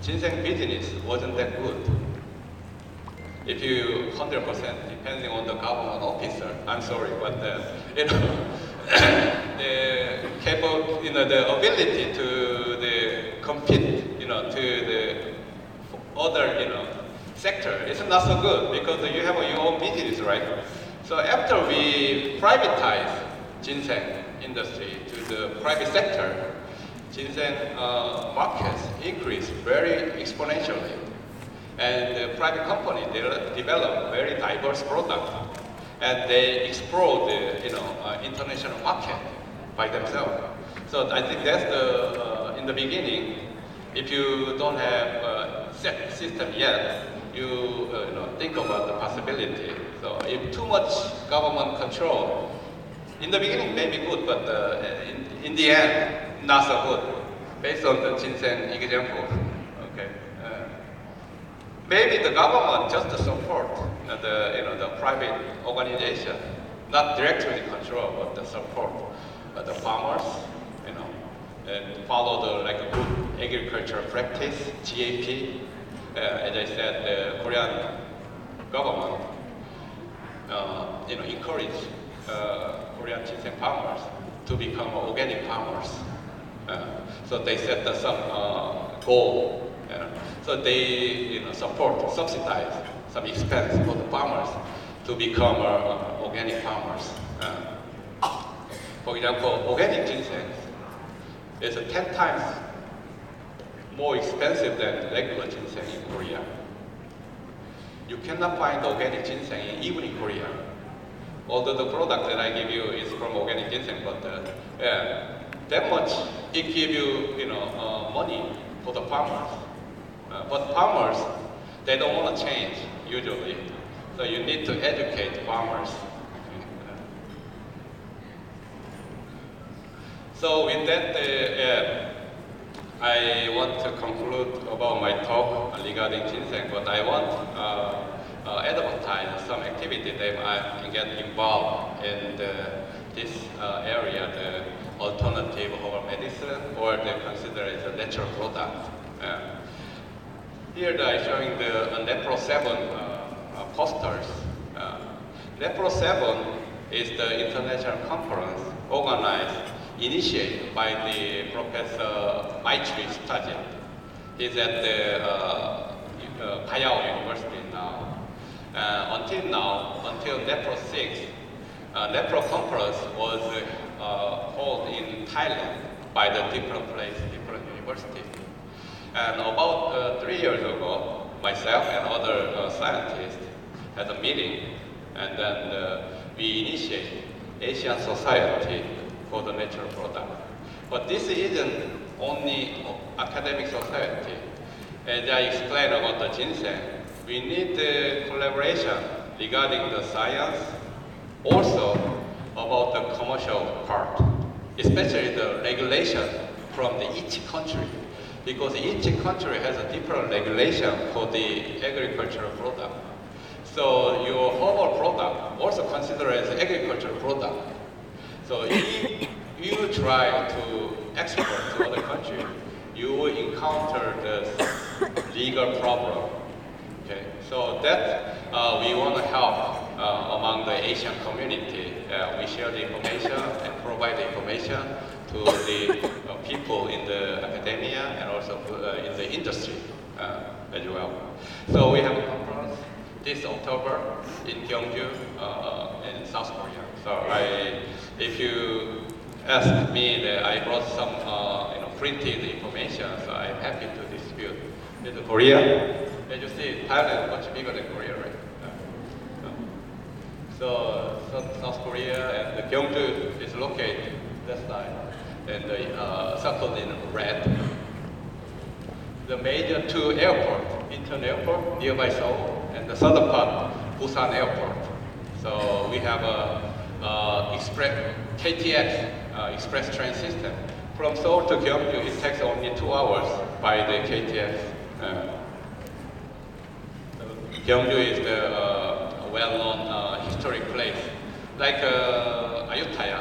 M: ginseng business wasn't that good. If you 100% depending on the government officer, I'm sorry, but the ability to compete, to the other, sector is not so good because you have your own business, right? So after we privatize ginseng industry to the private sector, ginseng markets increase very exponentially. And the private company develop very diverse products, and they explore the international market by themselves. So I think that's the in the beginning. If you don't have a set system yet, you think about the possibility. So if too much government control, in the beginning may be good, but in the end not so good. Based on the ginseng example, okay. Maybe the government just support the private organization, not directly control, but the support the farmers, and follow the good agricultural practice, GAP. As I said, the Korean government, encourage Korean ginseng farmers to become organic farmers. So they set some goal. So they support, subsidize some expense for the farmers to become organic farmers. For example, organic ginseng is 10 times more expensive than regular ginseng in Korea. You cannot find organic ginseng even in Korea. Although the product that I give you is from organic ginseng, but that much it gives you money for the farmers. But farmers, they don't want to change usually. So you need to educate farmers. So with that, I want to conclude about my talk regarding ginseng, but I want advertise some activity that I can get involved in this area, the alternative herbal medicine, or they consider it a natural product. Here they are showing the NEPRO 7 posters. NEPRO 7 is the international conference organized, initiated by the Professor Maitri Stajin. He's at the Payao University now. Until NEPRO 6, NEPRO conference was held in Thailand by the different universities. And about 3 years ago, myself and other scientists had a meeting, and then we initiated Asian Society for the Natural Product. But this isn't only academic society. As I explained about the ginseng, we need collaboration regarding the science, also about the commercial part, especially the regulation from each country. Because each country has a different regulation for the agricultural product. So your herbal product also considered as agricultural product. So if you try to export to other countries, you will encounter the legal problem. Okay, so that we want to help among the Asian community. We share the information and provide the information to the people in the academia and also in the industry as well. So we have a conference this October in Gyeongju in South Korea. So if you ask me that I brought some printed information, so I'm happy to distribute in Korea. As you see, Thailand is much bigger than Korea, right? So South Korea and Gyeongju is located that side, and the circle in red. The major two airports, Incheon Airport nearby Seoul, and the southern part, Busan Airport. So we have a KTX express train system. From Seoul to Gyeongju, it takes only 2 hours by the KTX. Gyeongju is the well-known historic place, like Ayutthaya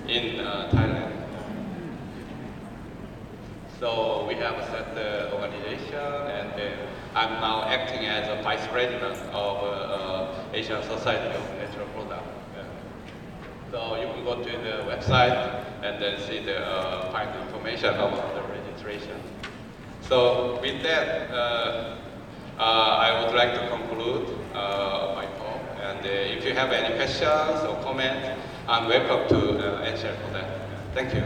M: in Thailand. So we have set the organization, and I'm now acting as a vice president of Asian Society of Natural Products. So you can go to the website and then see find information about the registration. So with that, I would like to conclude my talk. And if you have any questions or comments, I'm welcome to answer for that. Thank you.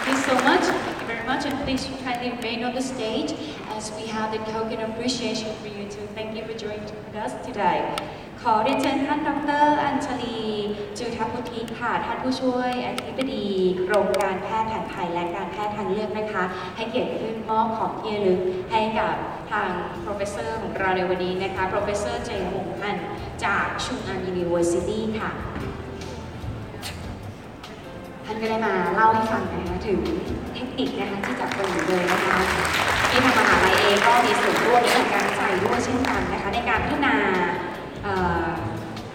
I: Thank you so much. Thank you very much. And please kindly remain on the stage as we have the token of appreciation for you too. Thank you for joining with us today. ขอเรียนเชิญท่านดร.อัญชลี จุฑพุทธิค่ะท่านผู้ช่วยอธิบดีกรมการแพทย์แผนไทยและการแพทย์ทางเลือกนะคะให้เกียรติขึ้นมอบของที่ระลึกให้กับทาง professor ของเราในวันนี้นะคะ professor เจงหงฮันจากชุนอัน University ค่ะท่านก็ได้มาเล่าให้ฟังนะคะถึงเทคนิคนะคะที่จับตัวอยู่เลยนะคะที่ทางมหาลัยเองก็มีส่วนร่วมในการวิจัยด้วยเช่นกันนะคะในการพัฒนา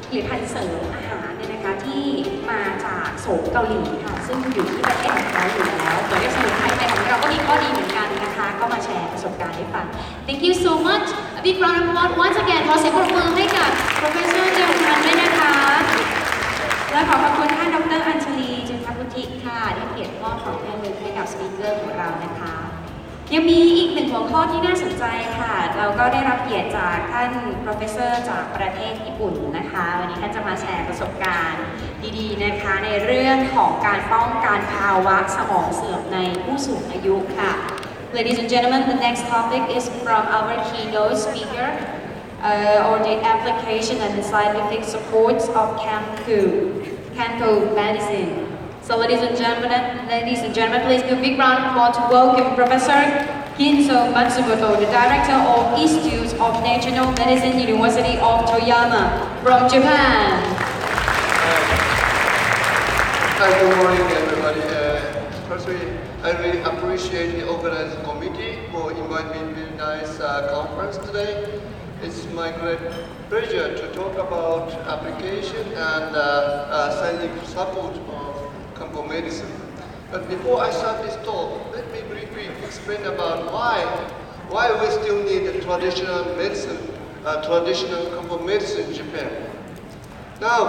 I: ผลิตภัณฑ์เสริมอาหารเนี่ยนะคะที่มาจากโสมเกาหลีค่ะซึ่งอยู่ที่ประเทศของเขาอยู่แล้วโดยสมุนไพรไทยของเราก็มีข้อดีเหมือนกันนะคะก็มาแชร์ประสบการณ์ให้ฟัง Thank you so much a big round of applause once again ขอเสียงปรบมือให้กับ Professor เจงฮันด้วยนะคะและขอบคุณท่านดร.อัญชลี จุฑพุทธิค่ะที่เกียรติมอบของที่ระลึกให้กับสปีกเกอร์ของเรานะคะยังมีอีกหนึ่งหัวข้อที่น่าสนใจค่ะเราก็ได้รับเกียรติจากท่าน professor จากประเทศญี่ปุ่นนะคะวันนี้ท่านจะมาแชร์ประสบการณ์ดีๆนะคะในเรื่องของการป้องกันภาวะสมองเสื่อมในผู้สูงอายุค่ะ Ladies and gentlemen, the next topic is from our keynote speaker on the application and the scientific supports of Kanto medicine.So ladies and gentlemen, please give a big round of applause to welcome Professor Ginso Matsumoto, the Director of Institute of National Medicine, University of Toyama, from Japan.
N: Hi, good morning, everybody. Firstly, I really appreciate the organizing committee for inviting me to this nice conference today. It's my great pleasure to talk about application and scientific support.Kanto medicine. But before I start this talk, let me briefly explain about why we still need a traditional medicine, traditional Kanto medicine in Japan. Now,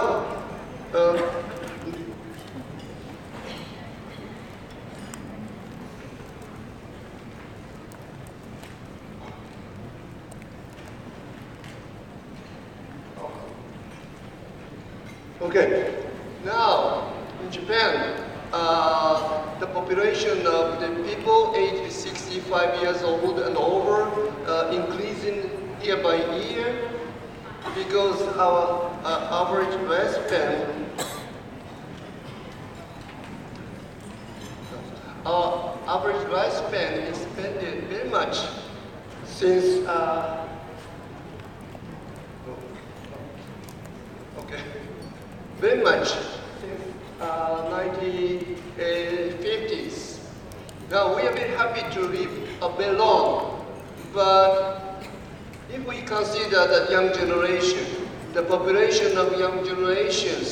N: okay, now.In Japan, the population of the people aged 65 years old and over increasing year by year because our average lifespan expanded very much since very much.1950s. Now we are very happy to live very long, but if we consider the young generation, the population of young generations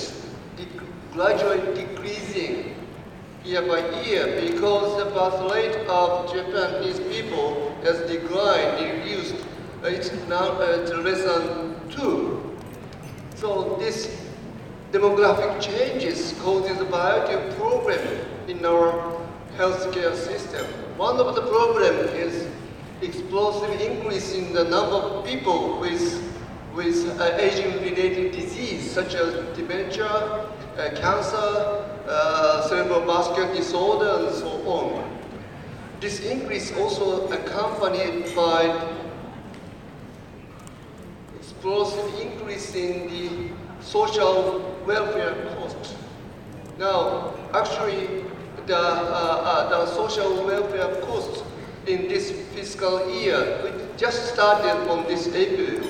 N: gradually decreasing year by year because the birth rate of Japanese people has declined, reduced. It's now less than 2. So this.Demographic changes causes a variety of problems in our healthcare system. One of the problems is explosive increase in the number of people with aging-related disease such as dementia, cancer, cerebral vascular disorder, and so on. This increase also accompanied by explosive increase in the social welfare cost. Now, actually, the social welfare cost in this fiscal year, which just started on this April,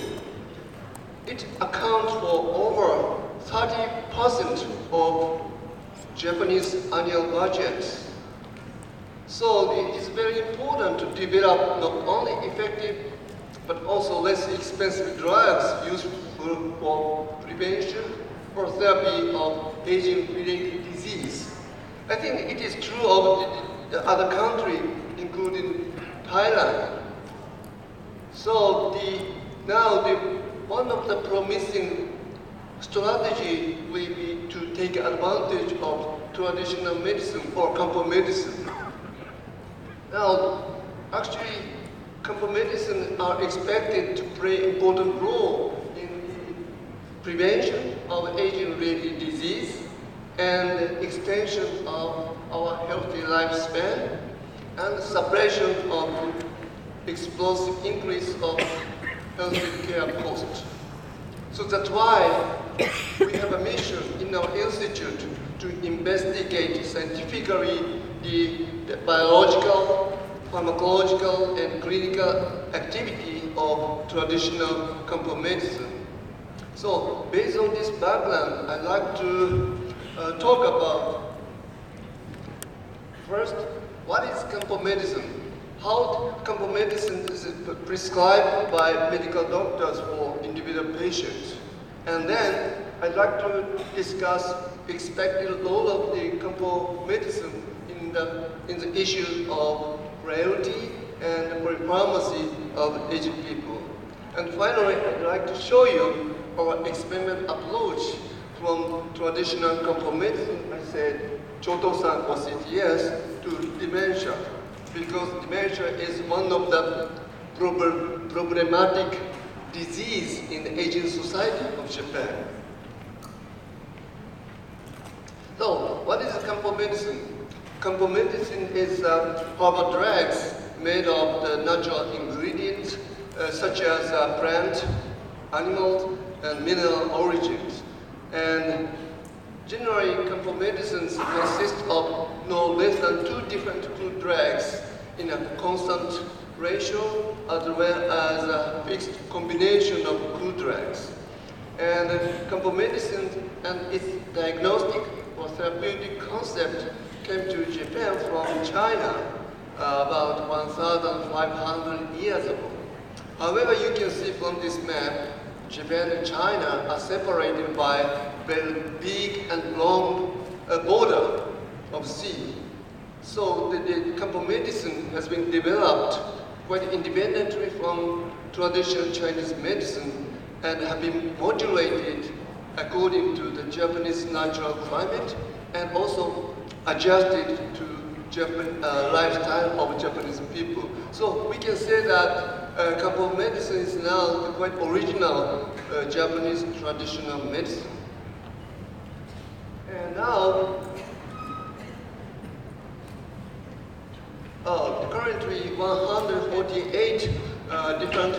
N: it accounts for over 30% of Japanese annual budgets. So it is very important to develop not only effective but also less expensive drugs used for prevention or therapy of aging-related disease. I think it is true of the other country, including Thailand. So one of the promising strategy will be to take advantage of traditional medicine or Kanto medicine. Now, actually, chemical medicine are expected to play important role in the prevention of aging-related disease and extension of our healthy lifespan and suppression of explosive increase of health care costs. So that's why we have a mission in our institute to investigate scientifically the biological, pharmacological, and clinical activity of traditional chemical medicine. So based on this background, I'd like to talk about first, what is chemical medicine? How chemical medicine is prescribed by medical doctors for individual patients. And then I'd like to discuss expected role of the chemical medicine in the issue of frailty and polypharmacy of aged people. And finally, I'd like to show you our experiment approach from traditional chemical medicine, I said, Choto-san or CTS, to dementia, because dementia is one of the problematic disease in the aging society of Japan. So, what is chemical medicine? Chemical medicine is herbal drugs made of the natural ingredients such as plant, animal, and mineral origins. And generally, chemical medicines consist of no less than 2 different food drugs in a constant ratio as well as a fixed combination of food drugs. And chemical medicine and its diagnostic or therapeutic concept came to Japan from China about 1,500 years ago. However, you can see from this map, Japan and China are separated by a very big and long border of sea. So the chemical medicine has been developed quite independently from traditional Chinese medicine and have been modulated according to the Japanese natural climate and also adjusted to lifestyle of Japanese people. So we can say that chemical medicine is now the quite original Japanese traditional medicine. And now, currently 148 different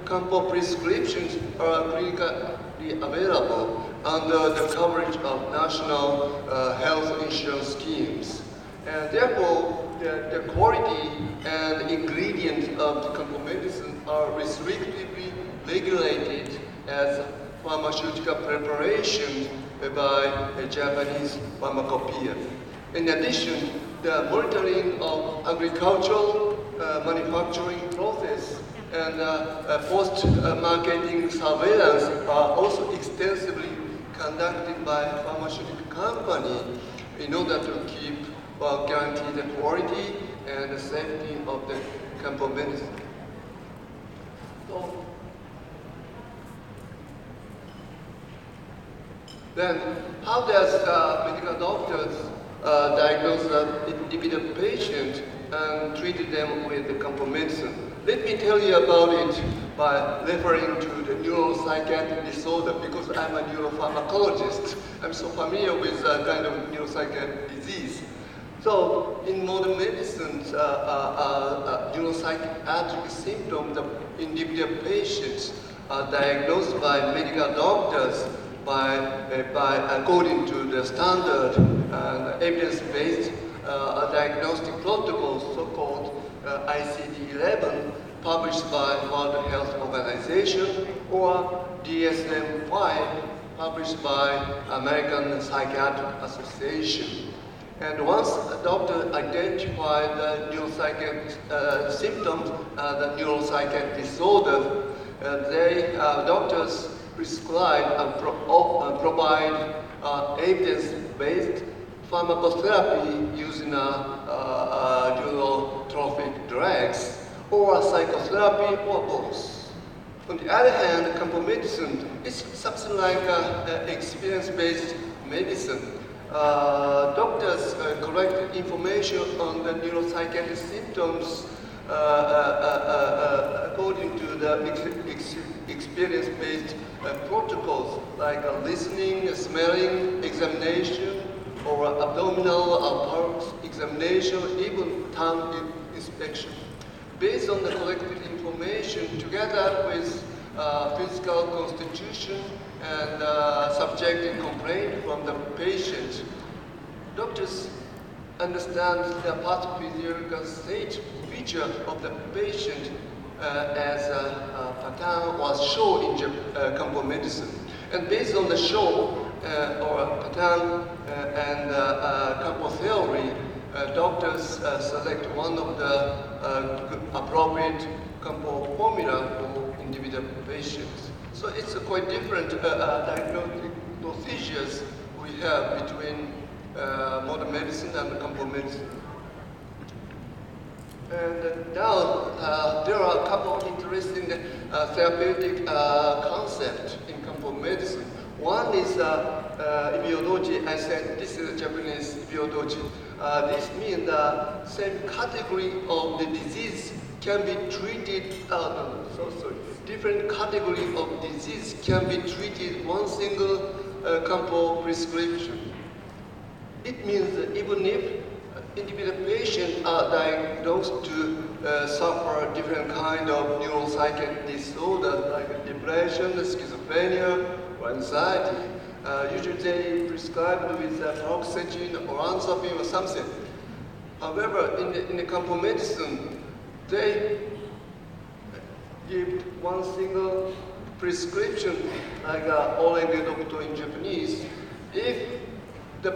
N: chemical prescriptions are clinically available under the coverage of national health insurance schemes. And therefore, the quality and ingredients of the chemical medicine are restrictively regulated as pharmaceutical preparation by a Japanese pharmacopoeia. In addition, the monitoring of agricultural manufacturing process and post-marketing surveillance are also extensively conducted by a pharmaceutical company in order to keep or guarantee the quality and the safety of the chemical medicine. So, then, how does medical doctors diagnose an individual patient and treat them with the chemical medicine? Let me tell you about it by referring to the neuropsychiatric disorder, because I'm a neuropharmacologist. I'm so familiar with kind of neuropsychiatric disease. So in modern medicine, neuropsychiatric symptoms of individual patients are diagnosed by medical doctors by according to the standard evidence-based diagnostic protocols, so-called ICD-11, published by World Health Organization, or DSM-5, published by American Psychiatric Association. And once a doctor identifies the neuropsychiatric symptoms, the neuropsychiatric disorder, doctors prescribe and provide evidence-based pharmacotherapy using neurotrophic drugs, or psychotherapy, or both. On the other hand, chemical medicine is something like experience-based medicine. doctors collect information on the neuropsychiatric symptoms according to the experience-based protocols like listening, smelling, examination, or abdominal pulse examination, even tongue inspection. Based on the collected information, together with physical constitution and subjective complaint from the patient, doctors understand the pathophysiological state feature of the patient as a pattern was shown in Kampo medicine. And based on the show or pattern and Kampo theory, doctors select one of the appropriate Kampo formula for individual patients. So it's a quite different diagnostic procedures we have between modern medicine and Kampo medicine. And now there are a couple of interesting therapeutic concepts in Kampo medicine. One is ibiodoji. I said this is a Japanese ibiodoji. This means the same category of the disease can be treated, different category of disease can be treated one single Kampo prescription. It means that even if individual patients are diagnosed to suffer different kind of neuropsychiatric disorders like depression, schizophrenia, or anxiety, usually they prescribe with paroxetine or olanzapine or something. However, in the Kampo medicine, they give one single prescription, like Orengedokuto in Japanese. If the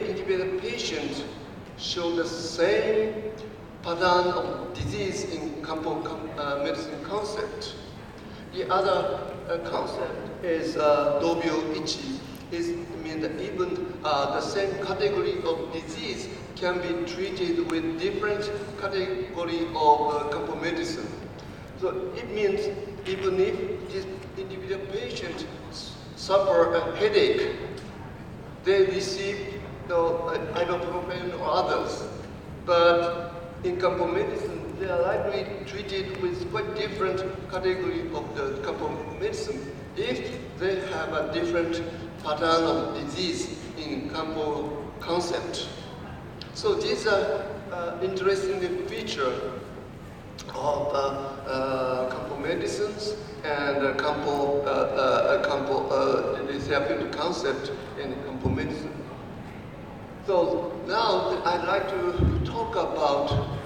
N: individual patient show the same pattern of disease in Kampo medicine concept. The other concept is dobio ichi. It means that even the same category of disease can be treated with different category of Kampo medicine. So it means even if this individual patient suffer a headache, they receive ibuprofen or others. But in Kampo medicine, they are likely treated with quite different category of the Kampo medicine if they have a different pattern of disease in Kampo concept. So these are interesting feature of Kampo medicines and Kampo the therapeutic concept in Kampo medicine. So now I'd like to talk about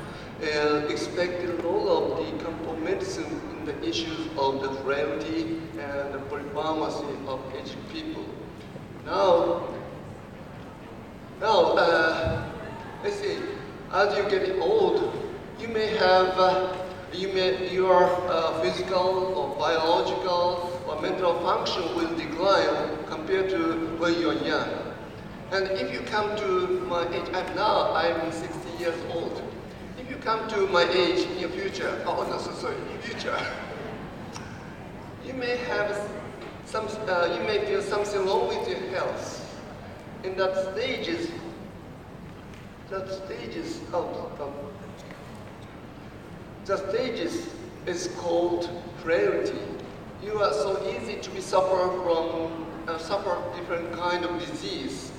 N: expected role of the Kampo medicine in the issues of the frailty and the polypharmacy of aged people. Now, let's see, as you get old, you may have your physical or biological or mental function will decline compared to when you're young. And if you come to my age, I'm 60 years old. If you come to my age in the future, you may have you may feel something wrong with your health. In that stages is called frailty. You are so easy to be suffer different kind of disease.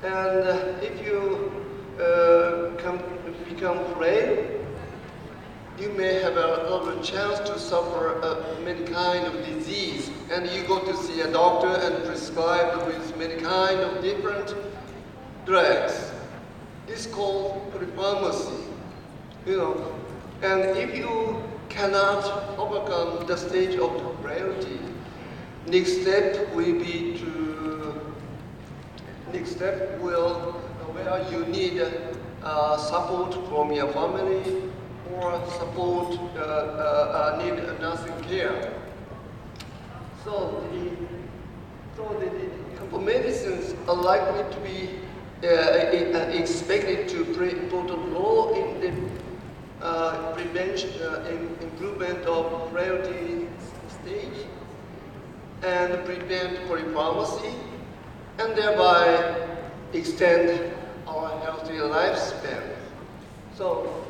N: And if you become frail, you may have a lot of chance to suffer many kind of disease. And you go to see a doctor and prescribe with many kind of different drugs. It's called polypharmacy, And if you cannot overcome the stage of frailty, next step will where you need support from your family or support need nursing care. So the Kampo medicines are likely to be expected to play important role in the prevention, improvement of frailty stage, and prevent polypharmacy, and thereby extend our healthy lifespan. So,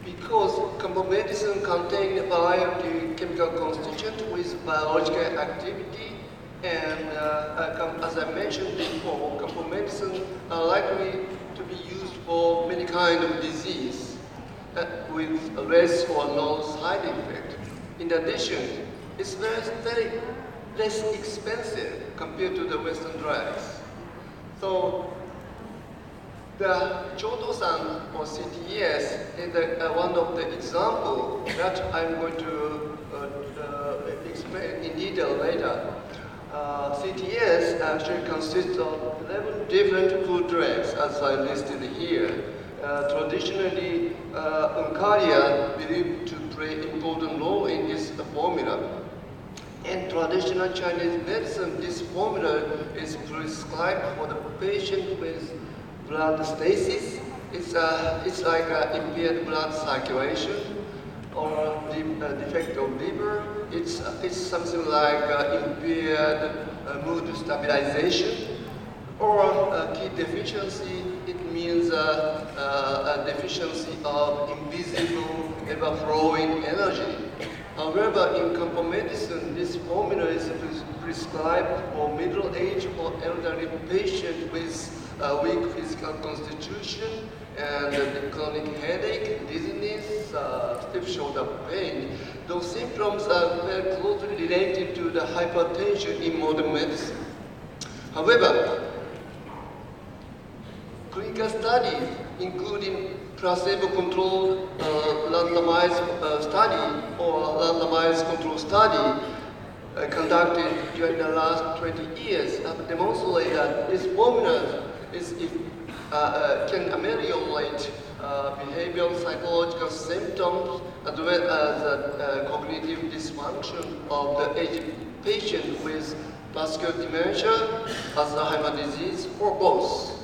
N: because compound medicine contains a variety of chemical constituents with biological activity, and as I mentioned before, compound medicine are likely to be used for many kinds of disease with less or no side effect. In addition, it's very less expensive compared to the Western drugs. So the Chodo-san or CTS is one of the examples that I'm going to explain in detail later. CTS actually consists of 11 different food drugs, as I listed here. Traditionally, Oncaria believed to play an important role in this formula. In traditional Chinese medicine, this formula is prescribed for the patient with blood stasis. It's like impaired blood circulation or defect of liver. It's something like impaired mood stabilization or key deficiency. It means a deficiency of invisible ever-flowing energy. However, in compound medicine, this formula is prescribed for middle-aged or elderly patients with weak physical constitution and chronic headache, dizziness, stiff shoulder pain. Those symptoms are very closely related to the hypertension in modern medicine. However, clinical studies, including placebo-controlled randomized study or randomized control study conducted during the last 20 years, have demonstrated that this formula can ameliorate behavioral psychological symptoms as well as cognitive dysfunction of the aged patient with vascular dementia, Alzheimer's disease, or both.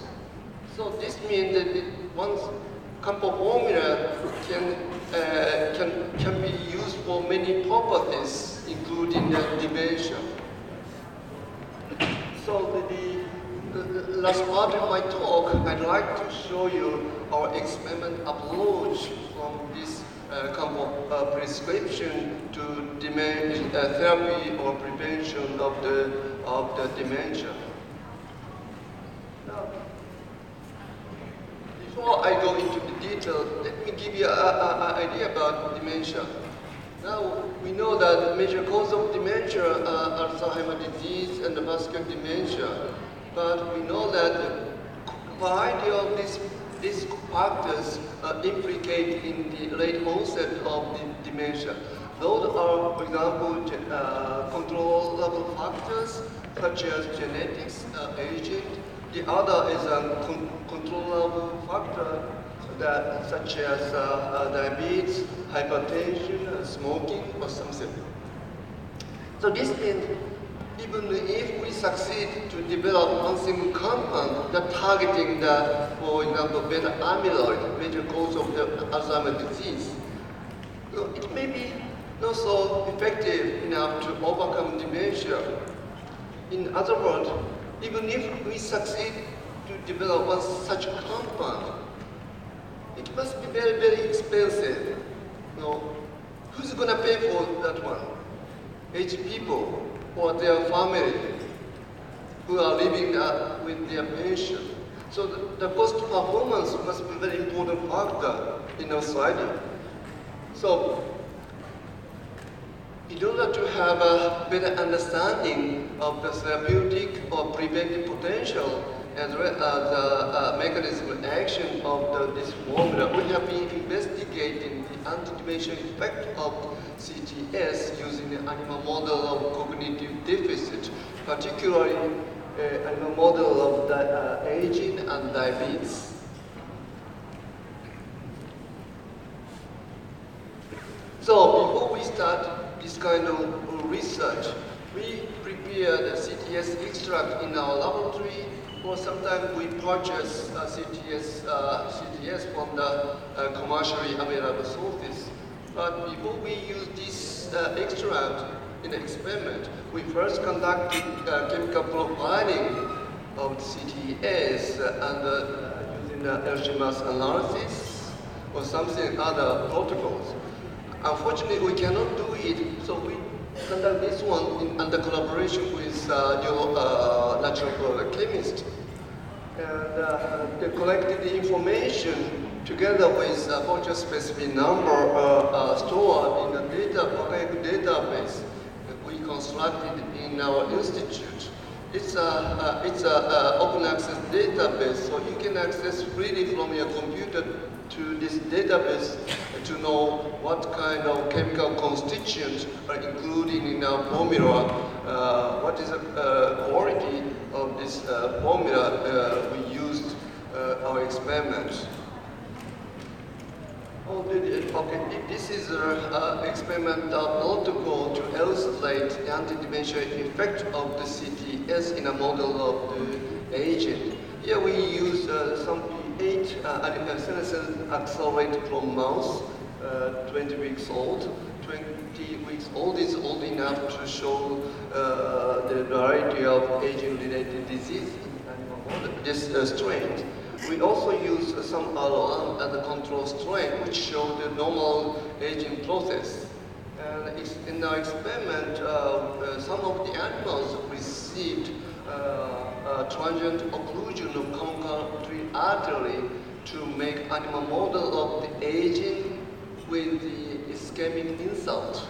N: So this means that one compound formula can be used for many purposes, including dementia. So the last part of my talk, I'd like to show you our experiment approach from this compound prescription to dementia therapy or prevention of the dementia. Now, before I go into the detail, let me give you an idea about dementia. Now, we know that the major cause of dementia are Alzheimer's disease and vascular dementia, but we know that a variety of these factors implicate in the late onset of the dementia. Those are, for example, controllable factors such as genetics, aging. The other is a controllable factor such as diabetes, hypertension, smoking, or something. So this means even if we succeed to develop one single compound that targeting the, for example, beta amyloid, major cause of the Alzheimer's disease, it may be not so effective enough to overcome dementia. In other words, even if we succeed to develop one such compound, it must be very, very expensive. Who's going to pay for that one? Aged people or their family who are living with their pension. So the cost performance must be a very important factor in our society. So in order to have a better understanding of the therapeutic or preventive potential as well as the mechanism of action of this formula, we have been investigating the anti-dementia effect of CTS using an animal model of cognitive deficit, particularly an animal model of aging and diabetes. So before we start this kind of research, we prepare the CTS extract in our laboratory, or sometimes we purchase CTS from the commercially available sources. But before we use this extract in the experiment, we first conducted chemical profiling of CTS using energy mass analysis or something other protocols. Unfortunately, we cannot do it, so we conduct this one under collaboration with your natural chemist. And they collected the information together with a bunch specific number stored in a database we constructed in our institute. It's a open access database, so you can access freely from your computer to this database to know what kind of chemical constituents are included in our formula, what is the quality of this formula we used our experiments. Okay, this is an experimental protocol to illustrate the anti-dementia effect of the CTS in a model of the agent. Here we use some 8 senescence accelerated from mouse, 20 weeks old. 20 weeks old is old enough to show the variety of aging-related disease in this strain. We also use some R1 as a control strain, which show the normal aging process. And in our experiment, some of the animals received transient occlusion of coronary artery to make animal model of the aging with the ischemic insult.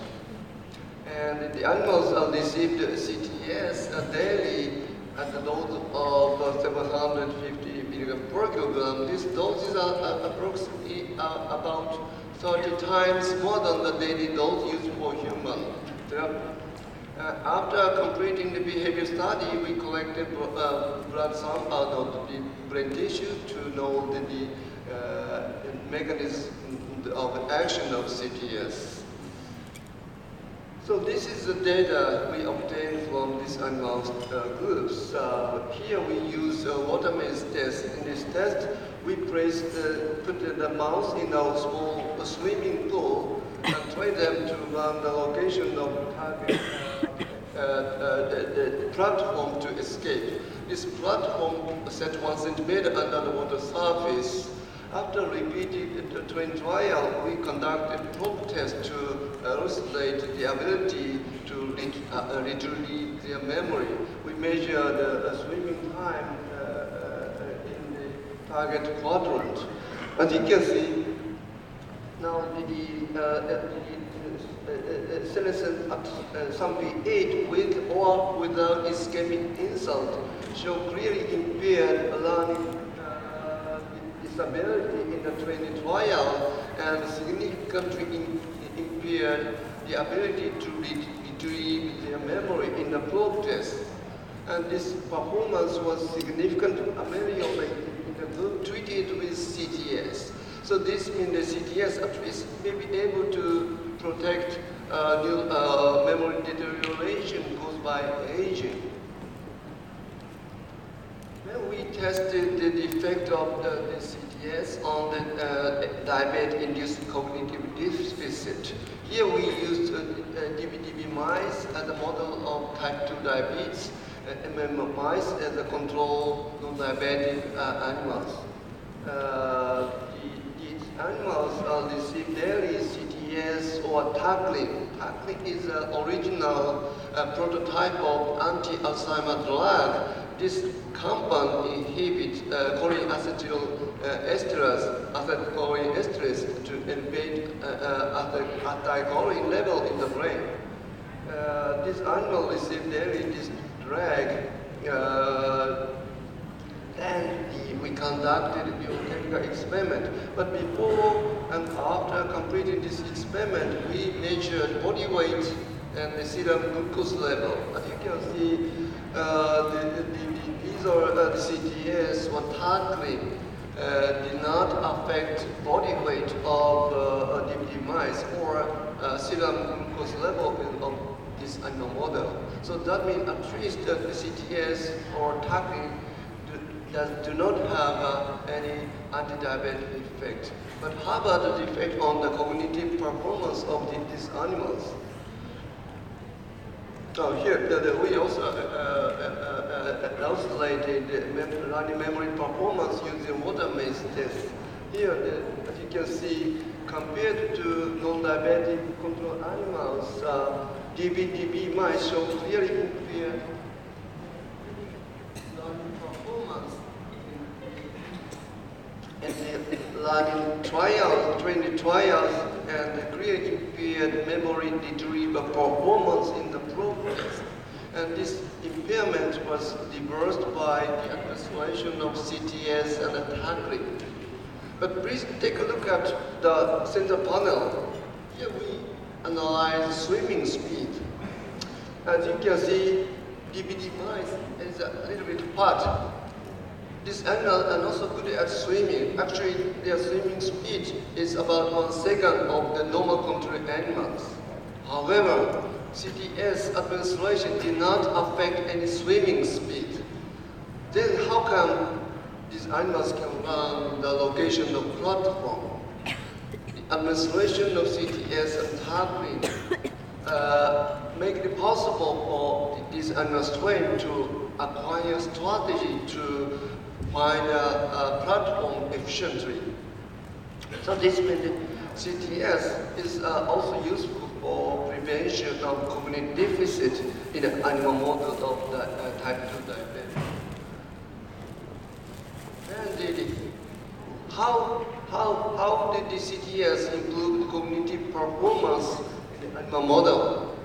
N: And the animals received CTS daily at the dose of 750 milligram per kilogram. These doses are approximately about 30 times more than the daily dose used for human therapy. After completing the behavior study, we collected blood sample of the brain tissue to know the mechanism of action of CTS. So this is the data we obtained from these animal groups. Here we use a water maze test. In this test, we put the mouse in our small swimming pool and try them to run the location of target the platform to escape. This platform set 1 centimeter under the water surface. After repeated twin trial, we conducted probe test to illustrate the ability to retrieve their memory. We measure the swimming time in the target quadrant. As you can see, now the senescent sample 8 with or without ischemic insult show clearly impaired learning disability in the training trial and significantly impaired the ability to retrieve their memory in the probe test. And this performance was significantly ameliorated in the group treated with CTS. So this means the CTS at least may be able to protect memory deterioration caused by aging. When we tested the effect of the CTS on the diabetes-induced cognitive deficit, here we used DBDB mice as a model of type 2 diabetes, MM mice as a control non-diabetic animals. These animals receive daily CTS or tackling. Tackling is an original prototype of anti-Alzheimer drug. This compound inhibits choline acetylcholine esterase to elevate acetylcholine level in the brain. This animal received daily this drug. Then we conducted a biochemical experiment. But before and after completing this experiment, we measured body weight and the serum glucose level. As you can see, these are the CTS or tackling did not affect body weight of DVD mice or serum glucose level of this animal model. So that means at least the CTS or tackling do not have any anti-diabetic effect. But how about the effect on the cognitive performance of these animals? Here, we also illustrated learning memory performance using water-maze test. Here, as you can see, compared to non-diabetic control animals, DB mice show clearly impaired learning performance. And the learning trials, training trials, and the clearly impaired memory retrieval performance in the progress. And this impairment was reversed by the administration of CTS and tackling. But please take a look at the center panel. Here we analyze swimming speed. As you can see, DBD mice is a little bit fat. These animals are not so good at swimming. Actually, their swimming speed is about 1 second of the normal control animals. However, CTS administration did not affect any swimming speed. Then how come these animals can learn the location of platform? The administration of CTS and tackling make it possible for these animals trained to acquire strategy to find a platform efficiently. So this means CTS is also useful for prevention of cognitive deficit in an animal model of the type 2 diabetes. And how did the CTS improve cognitive performance in the animal model?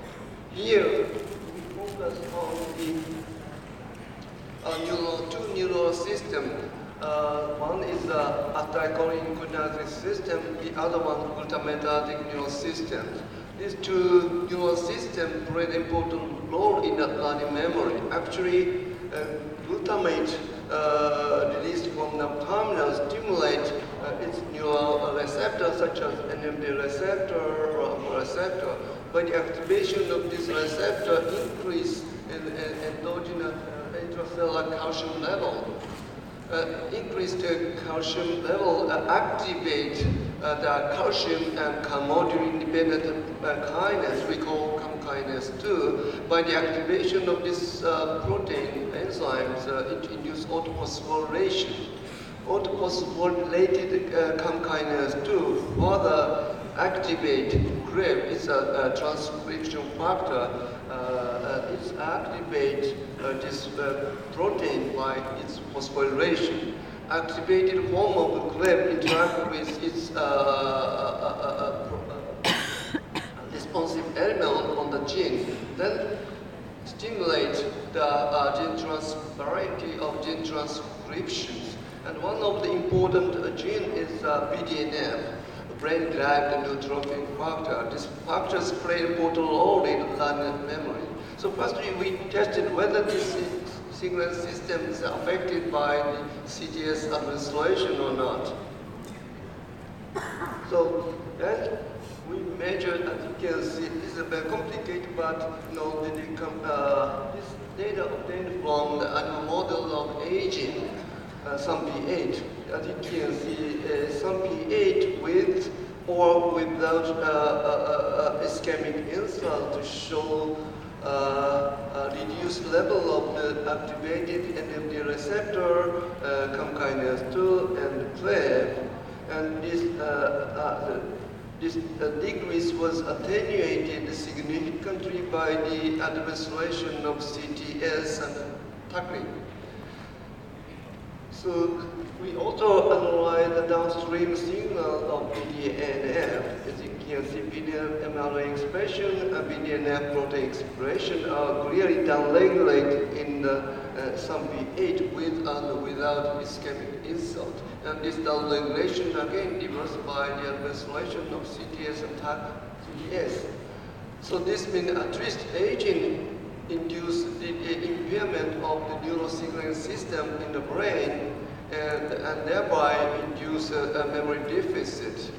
N: Here, we focus on two neural systems. One is the acetylcholine system, the other one glutamatergic neural system. These two neural systems play an important role in the learning memory. Actually, glutamate released from the terminal stimulate its neural receptors such as NMD receptor or receptor. By the activation of this receptor, increase in endogenous intracellular calcium level. Increased calcium level activate the calcium and calmodulin independent kinase, we call kinase 2. By the activation of this protein enzymes, it induces autophosphorylation. Autophosphorylated kinase 2 further activate CREB, it's a transcription factor. It activates this protein by its phosphorylation. Activated form of CREB interact with its responsive element on the gene, then stimulate the gene variety of gene transcriptions. And one of the important genes is BDNF, brain-derived neurotrophic factor. These factors play an important role in learning memory. So firstly, we tested whether this signal system is affected by the CTS administration or not. So then we measured, as you can see, this is very complicated, but this data obtained from the animal model of aging, SUMP8. As you can see, SUMP8 with or without ischemic insult to show a reduced level of the activated NMD receptor, kinase 2, and CLEV. And this decrease was attenuated significantly by the administration of CTS and tackling. So we also analyzed the downstream signal of BDNF. As you can see, BDNF mRNA expression and BDNF protein expression are clearly downregulated in the SUMP8 with and without ischemic insult. And this downregulation again reversed by the administration of CTS and CTS. So this means at least aging induce the impairment of the neural signaling system in the brain and thereby induce a memory deficit.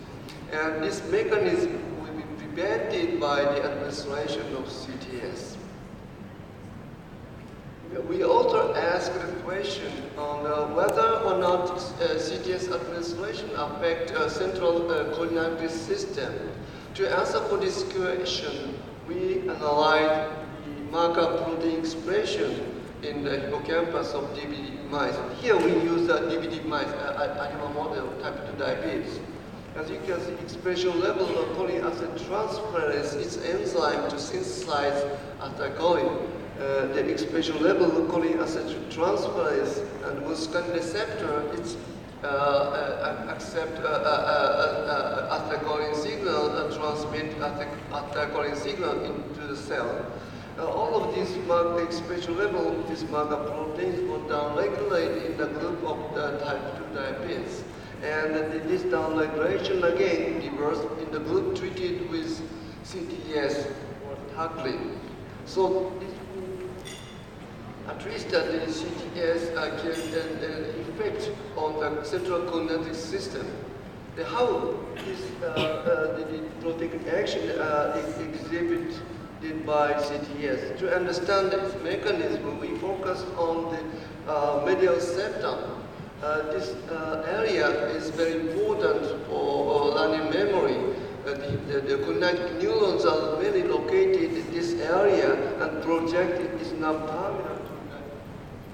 N: And this mechanism will be prevented by the administration of CTS. We also asked the question on whether or not CTS administration affect central coordinating system To answer for this question, we analyzed the marker protein expression in the hippocampus of DVD mice. Here we use a DVD mice, animal model type 2 diabetes. As you can see, expression level of choline acid transferase is enzyme to synthesize acetylcholine. The expression level of choline acid transferase and muscarinic receptor is accept acetylcholine signal and transmit acetylcholine signal into the cell. All of these marker expression level of these marker proteins were downregulated in the group of the type 2 diabetes. And this downregulation again reversed in the group treated with CTS or tackling. So this at least that the CTS can effect on the central cognitive system. How this the protein action exhibited by CTS. To understand its mechanism, we focus on the medial septum. This area is very important for learning memory. The cognitive neurons are very located in this area and projected is now terminal to the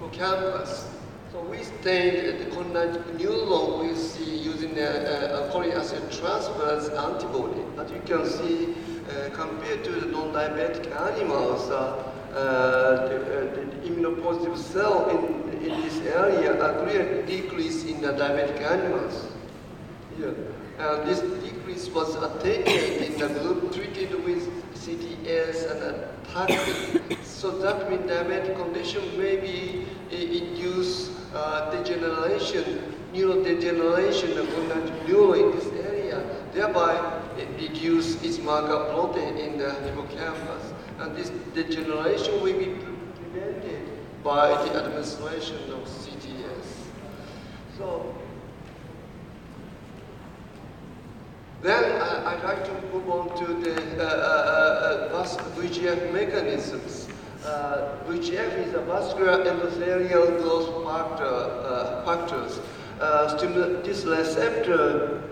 N: hippocampus. So we stained the cognitive neuron we see using a choline acid transferase antibody. As you can see, compared to the non-diabetic animals, the immunopositive cell in this area are clearly decreased in the diabetic animals. Here. This decrease was attained in the group treated with CTS and tackling. So that means diabetic condition may be induce degeneration, neurodegeneration of neuron in this area, thereby it reduce its marker protein in the hippocampus. And this degeneration will be prevented by the administration of CTS. So then I'd like to move on to the VGF mechanisms. VGF is a vascular endothelial growth factors. This receptor,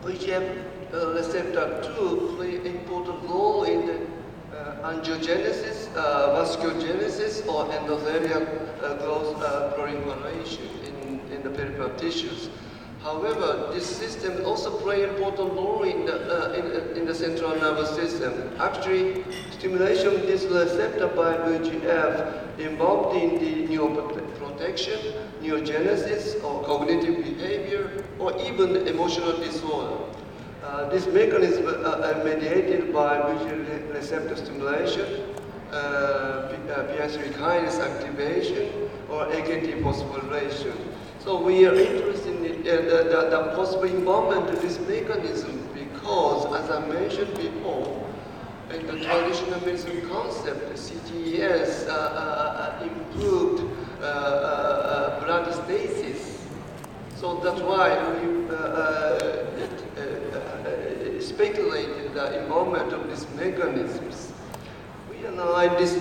N: VGF receptor 2, play an important role in the angiogenesis, vasculogenesis, or endothelial growth proliferation in the peripheral tissues. However, this system also plays an important role in the central nervous system. Actually, stimulation of this receptor by VGF involved in the neuroprotection, neurogenesis, or cognitive behavior, or even emotional disorder. This mechanism is mediated by VGF receptor stimulation, PI3 kinase activation, or AKT phosphorylation. So we are interested in the possible involvement of this mechanism because, as I mentioned before, in the traditional medicine concept, CTS improved blood stasis. So that's why we speculated the involvement of these mechanisms. We analyzed this,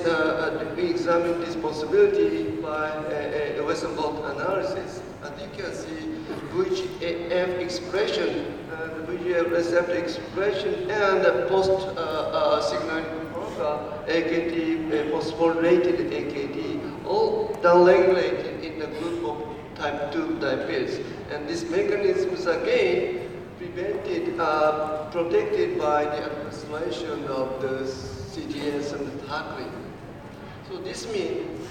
N: we examined this possibility by a Western blot analysis. As you can see, VGF expression, the VGF receptor expression, and the post-signaling marker, AKT, phosphorylated AKT, all downregulated in the group of type 2 diabetes. And these mechanisms again prevented, protected by the administration of the CTS and the tackling. So this means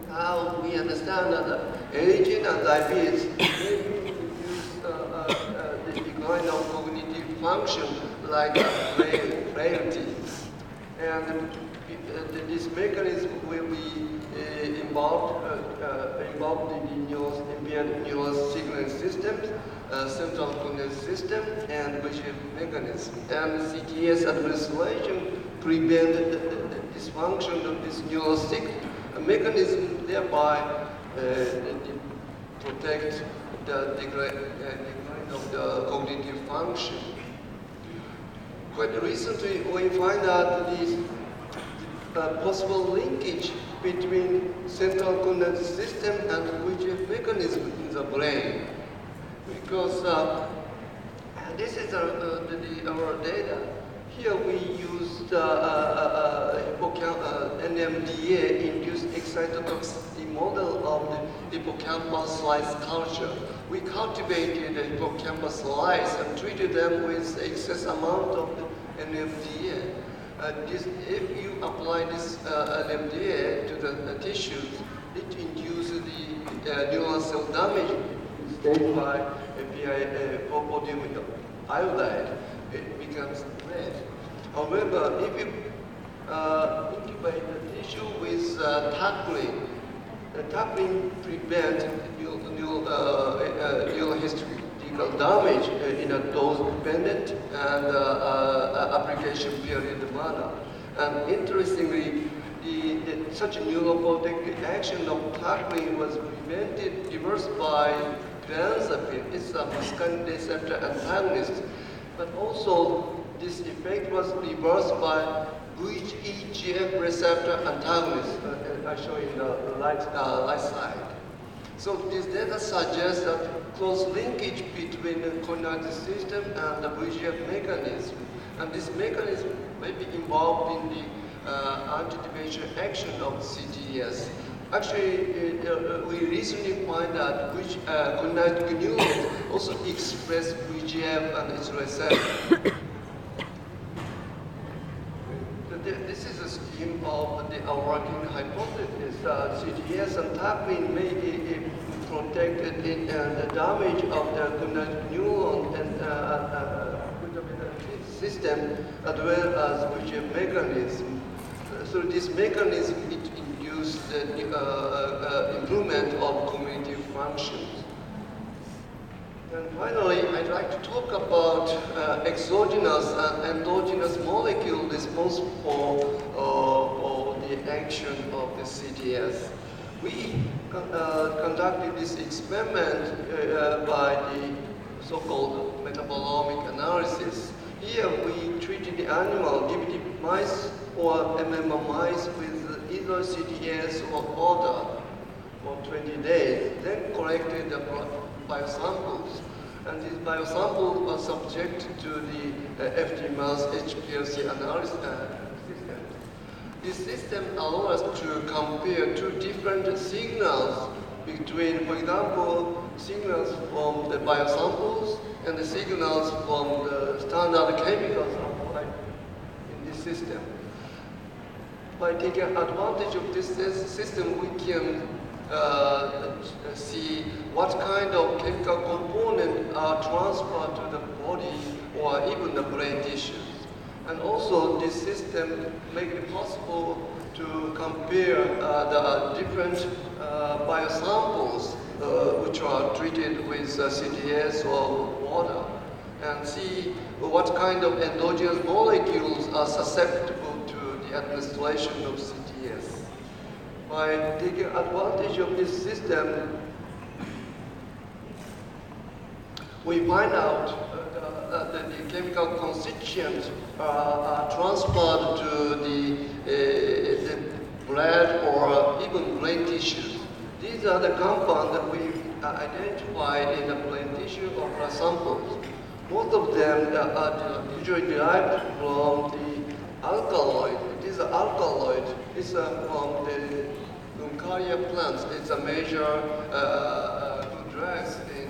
N: now we understand that aging and diabetes may reduce the decline of cognitive function like frailty. And this mechanism will be involved in the neural signaling systems, central cognitive system, and VGF mechanism. And CTS administration prevent the dysfunction of this neural mechanism, thereby protect the decline of the cognitive function. Quite recently, we find out this possible linkage between central cognitive system and VGF mechanism in the brain. Because this is our data. Here we use NMDA-induced excitotoxicity model of the hippocampal slice culture. We cultivated the hippocampal slice and treated them with excess amount of the NMDA. If you apply this NMDA to the tissues, it induces the neural cell damage staged by podium iodide. It becomes red. However, if you incubate the tissue with tackling, the tackling prevents neural historical damage in a dose-dependent and application period manner. And interestingly, such a neuroprotective action of tackling was reversed by clonazepam. It's a muscarinic receptor antagonist. But also, this effect was reversed by VEGF receptor antagonist, I show you the right side. So this data suggests that close linkage between the cholinergic system and the VEGF mechanism. And this mechanism may be involved in the anti-dementia action of CTS. Actually, we recently find that cholinergic neurons also express VEGF and its receptor. This is a scheme of the working hypothesis. CTS and tackling may be protected in the damage of the cholinergic neuron and system as well as VEGF mechanism. So this mechanism it induced the improvement of cognitive functions. And finally, I'd like to talk about exogenous and endogenous molecule responsible for the action of the CTS. We conducted this experiment by the so-called metabolomic analysis. Here we treated the animal, DBT mice or MMR mice with either CTS or ODA for 20 days, then collected the biosamples. And these biosamples are subject to the FT mouse HPLC analysis system. This system allows us to compare two different signals between, for example, signals from the biosamples and the signals from the standard chemicals applied in this system. By taking advantage of this system, we can see what kind of chemical components are transferred to the body or even the brain tissues. And also, this system makes it possible to compare the different biosamples which are treated with CTS or water and see what kind of endogenous molecules are susceptible to the administration of CTS. By taking advantage of this system, we find out that the chemical constituents are transferred to the blood or even brain tissues. These are the compounds that we identified in the brain tissue of our samples. Most of them are usually derived from the alkaloid. It is an alkaloid. It's from the Luncaria plants. It's a major food drugs in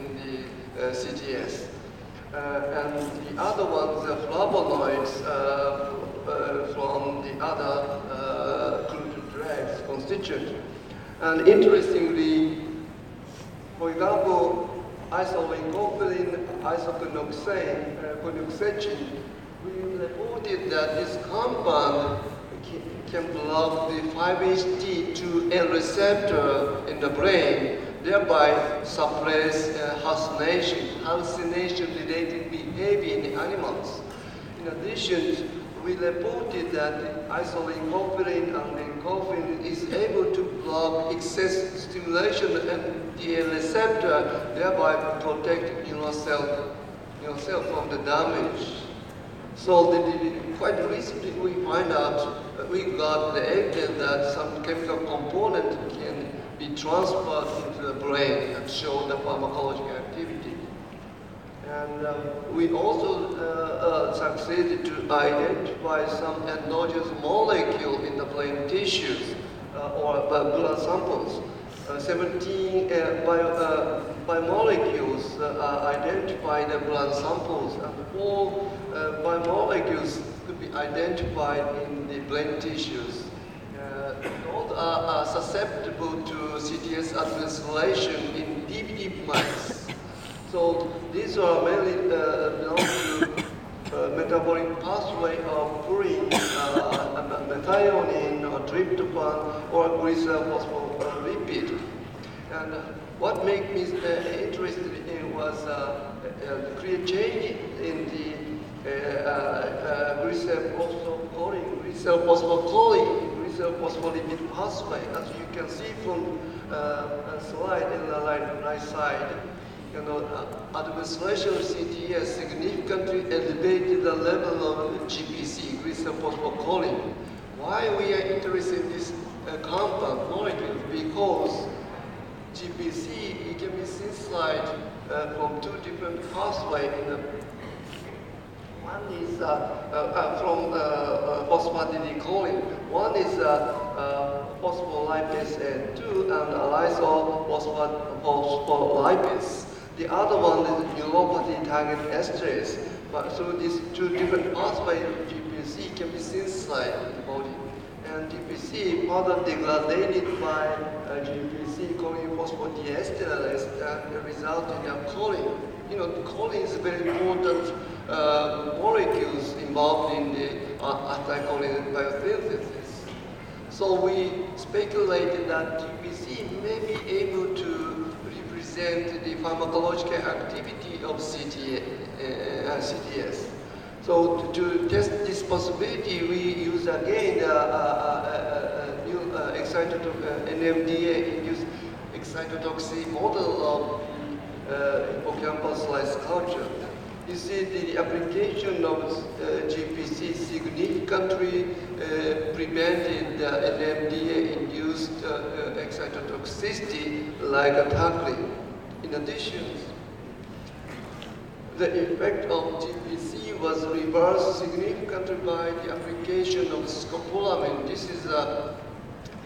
N: the CTS. And the other ones are flavonoids from the other crude drugs constituent. And interestingly, for example, isolincophilin, isoconioxetine, we reported that this compound can block the 5-HT2L receptor in the brain, thereby suppress hallucination-related behavior in the animals. In addition, we reported that isolincophilin and lincofin is able to block excess stimulation and the receptor, thereby protect neural cell from the damage. So quite recently we find out, we got the evidence that some chemical component can be transferred into the brain and show the pharmacological activity. And we also succeeded to identify some endogenous molecule in the brain tissues or blood samples. 17 biomolecules are identified in blood samples, and 4 biomolecules could be identified in the brain tissues. Those are susceptible to CTS administration in deep mice. So these are mainly belong to metabolic pathway of purine, methionine, or tryptophan, or glycerol phospholipid. And what made me interested in was create change in the glycerol phospholipid pathway. As you can see from a slide in the right side, administration of CTS significantly elevated the level of GPC, glycerol phosphocholine. Why we are interested in this compound molecule? Because GPC can be synthesized from 2 different pathways. One is from phosphatidylcholine. One is phospholipase N2 and lysophospholipase. The other one is neuropathy target esterase. But through these 2 different pathways, GPC can be synthesized in the body. And GPC further degraded by GPC choline phosphodiesterase and resulting in choline. Choline is very important molecules involved in the anticholine biosynthesis. So we speculated that GPC may be able to represent the pharmacological activity of CTS. So to test this possibility, we use again new NMDA-induced excitotoxic model of hippocampus slice culture. You see the application of GPC significantly prevented NMDA-induced excitotoxicity like tackling. In addition, the effect of GPC was reversed significantly by the application of scopolamine. This is a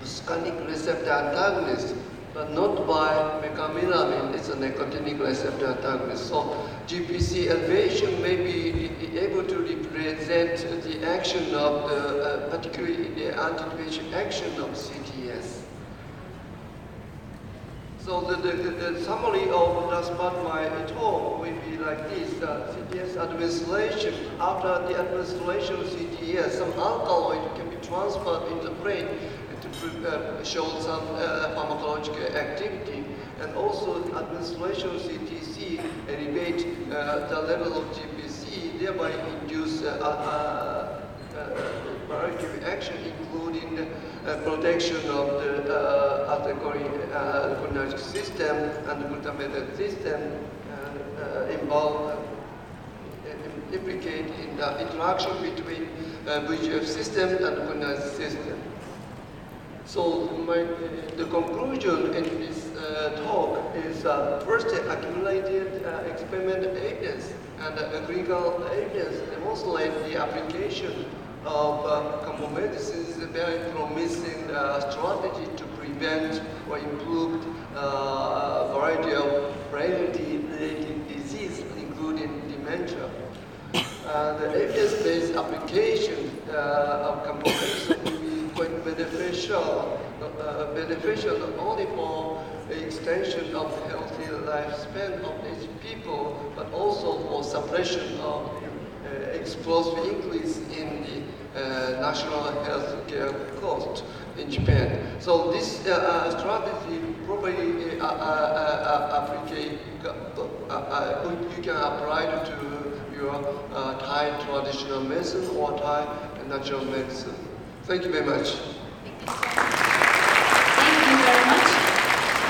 N: muscarinic receptor antagonist, but not by mecamilamine. It's a nicotinic receptor antagonist. So GPC elevation may be able to represent the action of particularly the anti-inflammation action of CTS. So the summary of last part of my talk will be like this. CTS administration, after the administration of CTS, some alkaloid can be transferred in the brain to show some pharmacological activity. And also administration of CTC elevate the level of GPC, thereby induce variety of action, including protection of the anticholinergic system and the glutamatergic system, and implicate in the interaction between VEGF system and the cholinergic system. So the conclusion in this talk is first accumulated experimental evidence and clinical evidence demonstrate the application of combo medicine is a very promising strategy to prevent or improve a variety of brain-related disease, including dementia. The evidence-based application of combo medicine will be quite beneficial not only for the extension of the healthy lifespan of these people, but also for suppression of explosive increase in the national health care cost in Japan. So this strategy probably you can apply to your Thai traditional medicine or Thai natural medicine. Thank you very much.
I: Thank you very much.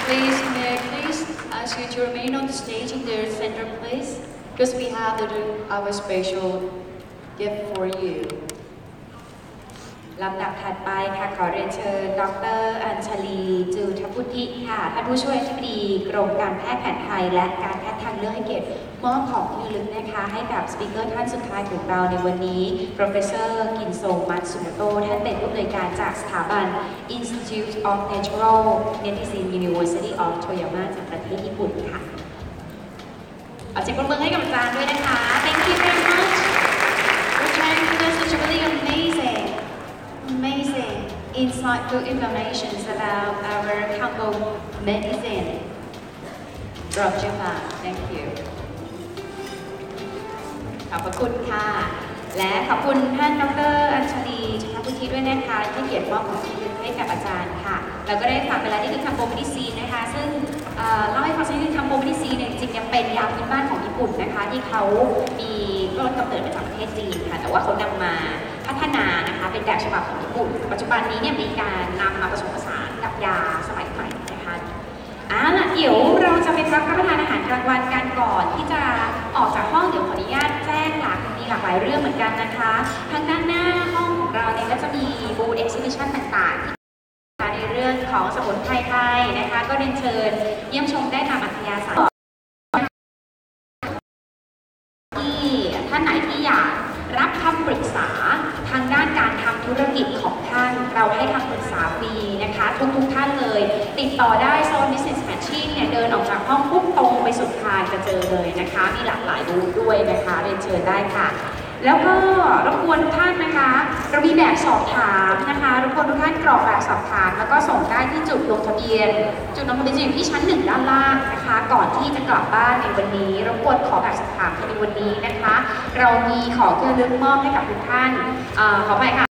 I: Please, may I please ask you to remain on the stage in the center place, because we have our special gift for you. ลำดับถัดไปค่ะขอเรียนเชิญดร.อัญชลีจูทพุทธิค่ะท่านผู้ช่วยอธิบดีกรมการแพทย์แผนไทยและการแพทย์ทางเลือกให้เกียรติมอบของที่ระลึกนะคะให้กับสปีกเกอร์ท่านสุดท้ายของเราในวันนี้ Professor กินโซมัตสึโมโตะท่านเป็นผู้อำนวยการจากสถาบัน Institute of Natural Medicine University of Toyama จากประเทศญี่ปุ่นค่ะเอาเสียงปรบมือให้กับอาจารย์ด้วยนะคะ Thank you very much for sharing with us such really amazing insightful information about our herbal medicine from Japan. Thank you. ขอบคุณค่ะและขอบคุณท่านดร.อัญชลีชนะพุทธิด้วยนะคะที่เกียรติมอบของที่ระลึกให้กับอาจารย์ค่ะเราก็ได้ฟังไปแล้วนี่คือคัมโบเมดิซีนนะคะซึ่งเล่าให้ฟังสักนิดนึงคัมโบเมดิซีนเนี่ยจริงๆเป็นยาพื้นบ้านของญี่ปุ่นนะคะที่เขามีต้นกำเนิดมาจากประเทศจีนค่ะแต่ว่าเขานำมาพัฒนานะคะเป็นแบบฉบับของญี่ปุ่นปัจจุบันนี้เนี่ยมีการนำมาผสมผสานกับยาสมัยใหม่นะคะเดี๋ยวเราจะไปพักรับประทานอาหารกลางวันกันก่อนที่จะออกจากห้องเดี๋ยวขออนุญาตแจ้งมีหลากหลายเรื่องเหมือนกันนะคะทางด้านหน้าห้องของเราเนี่ยก็จะมีบูธเอ็กซิบิชันต่างๆในเรื่องของสมุนไพรไทยนะคะก็เรียนเชิญเยี่ยมชมได้ตามอัธยาศัยที่ท่านไหนที่อยากรับคำปรึกษาทางด้านการทำธุรกิจของท่านเราให้คำปรึกษาฟรีนะคะทุกท่านเลยติดต่อได้โซน Business Matching เนี่ยเดินออกจากห้องปุ๊บตรงไปสุดทางจะเจอเลยนะคะมีหลากหลายบูธด้วยนะคะเรียนเชิญได้ค่ะแล้วก็รบกวนทุกท่านนะคะเรามีแบบสอบถามนะคะรบกวนทุกท่านกรอกแบบสอบถามแล้วก็ส่งได้ที่จุดลงทะเบียนจุดลงทะเบียนจะอยู่ที่ชั้น1ด้านล่างนะคะก่อนที่จะกลับบ้านในวันนี้รบกวนขอแบบสอบถามในวันนี้นะคะเรามีของที่ระลึกมอบให้กับทุกท่านขอไปค่ะ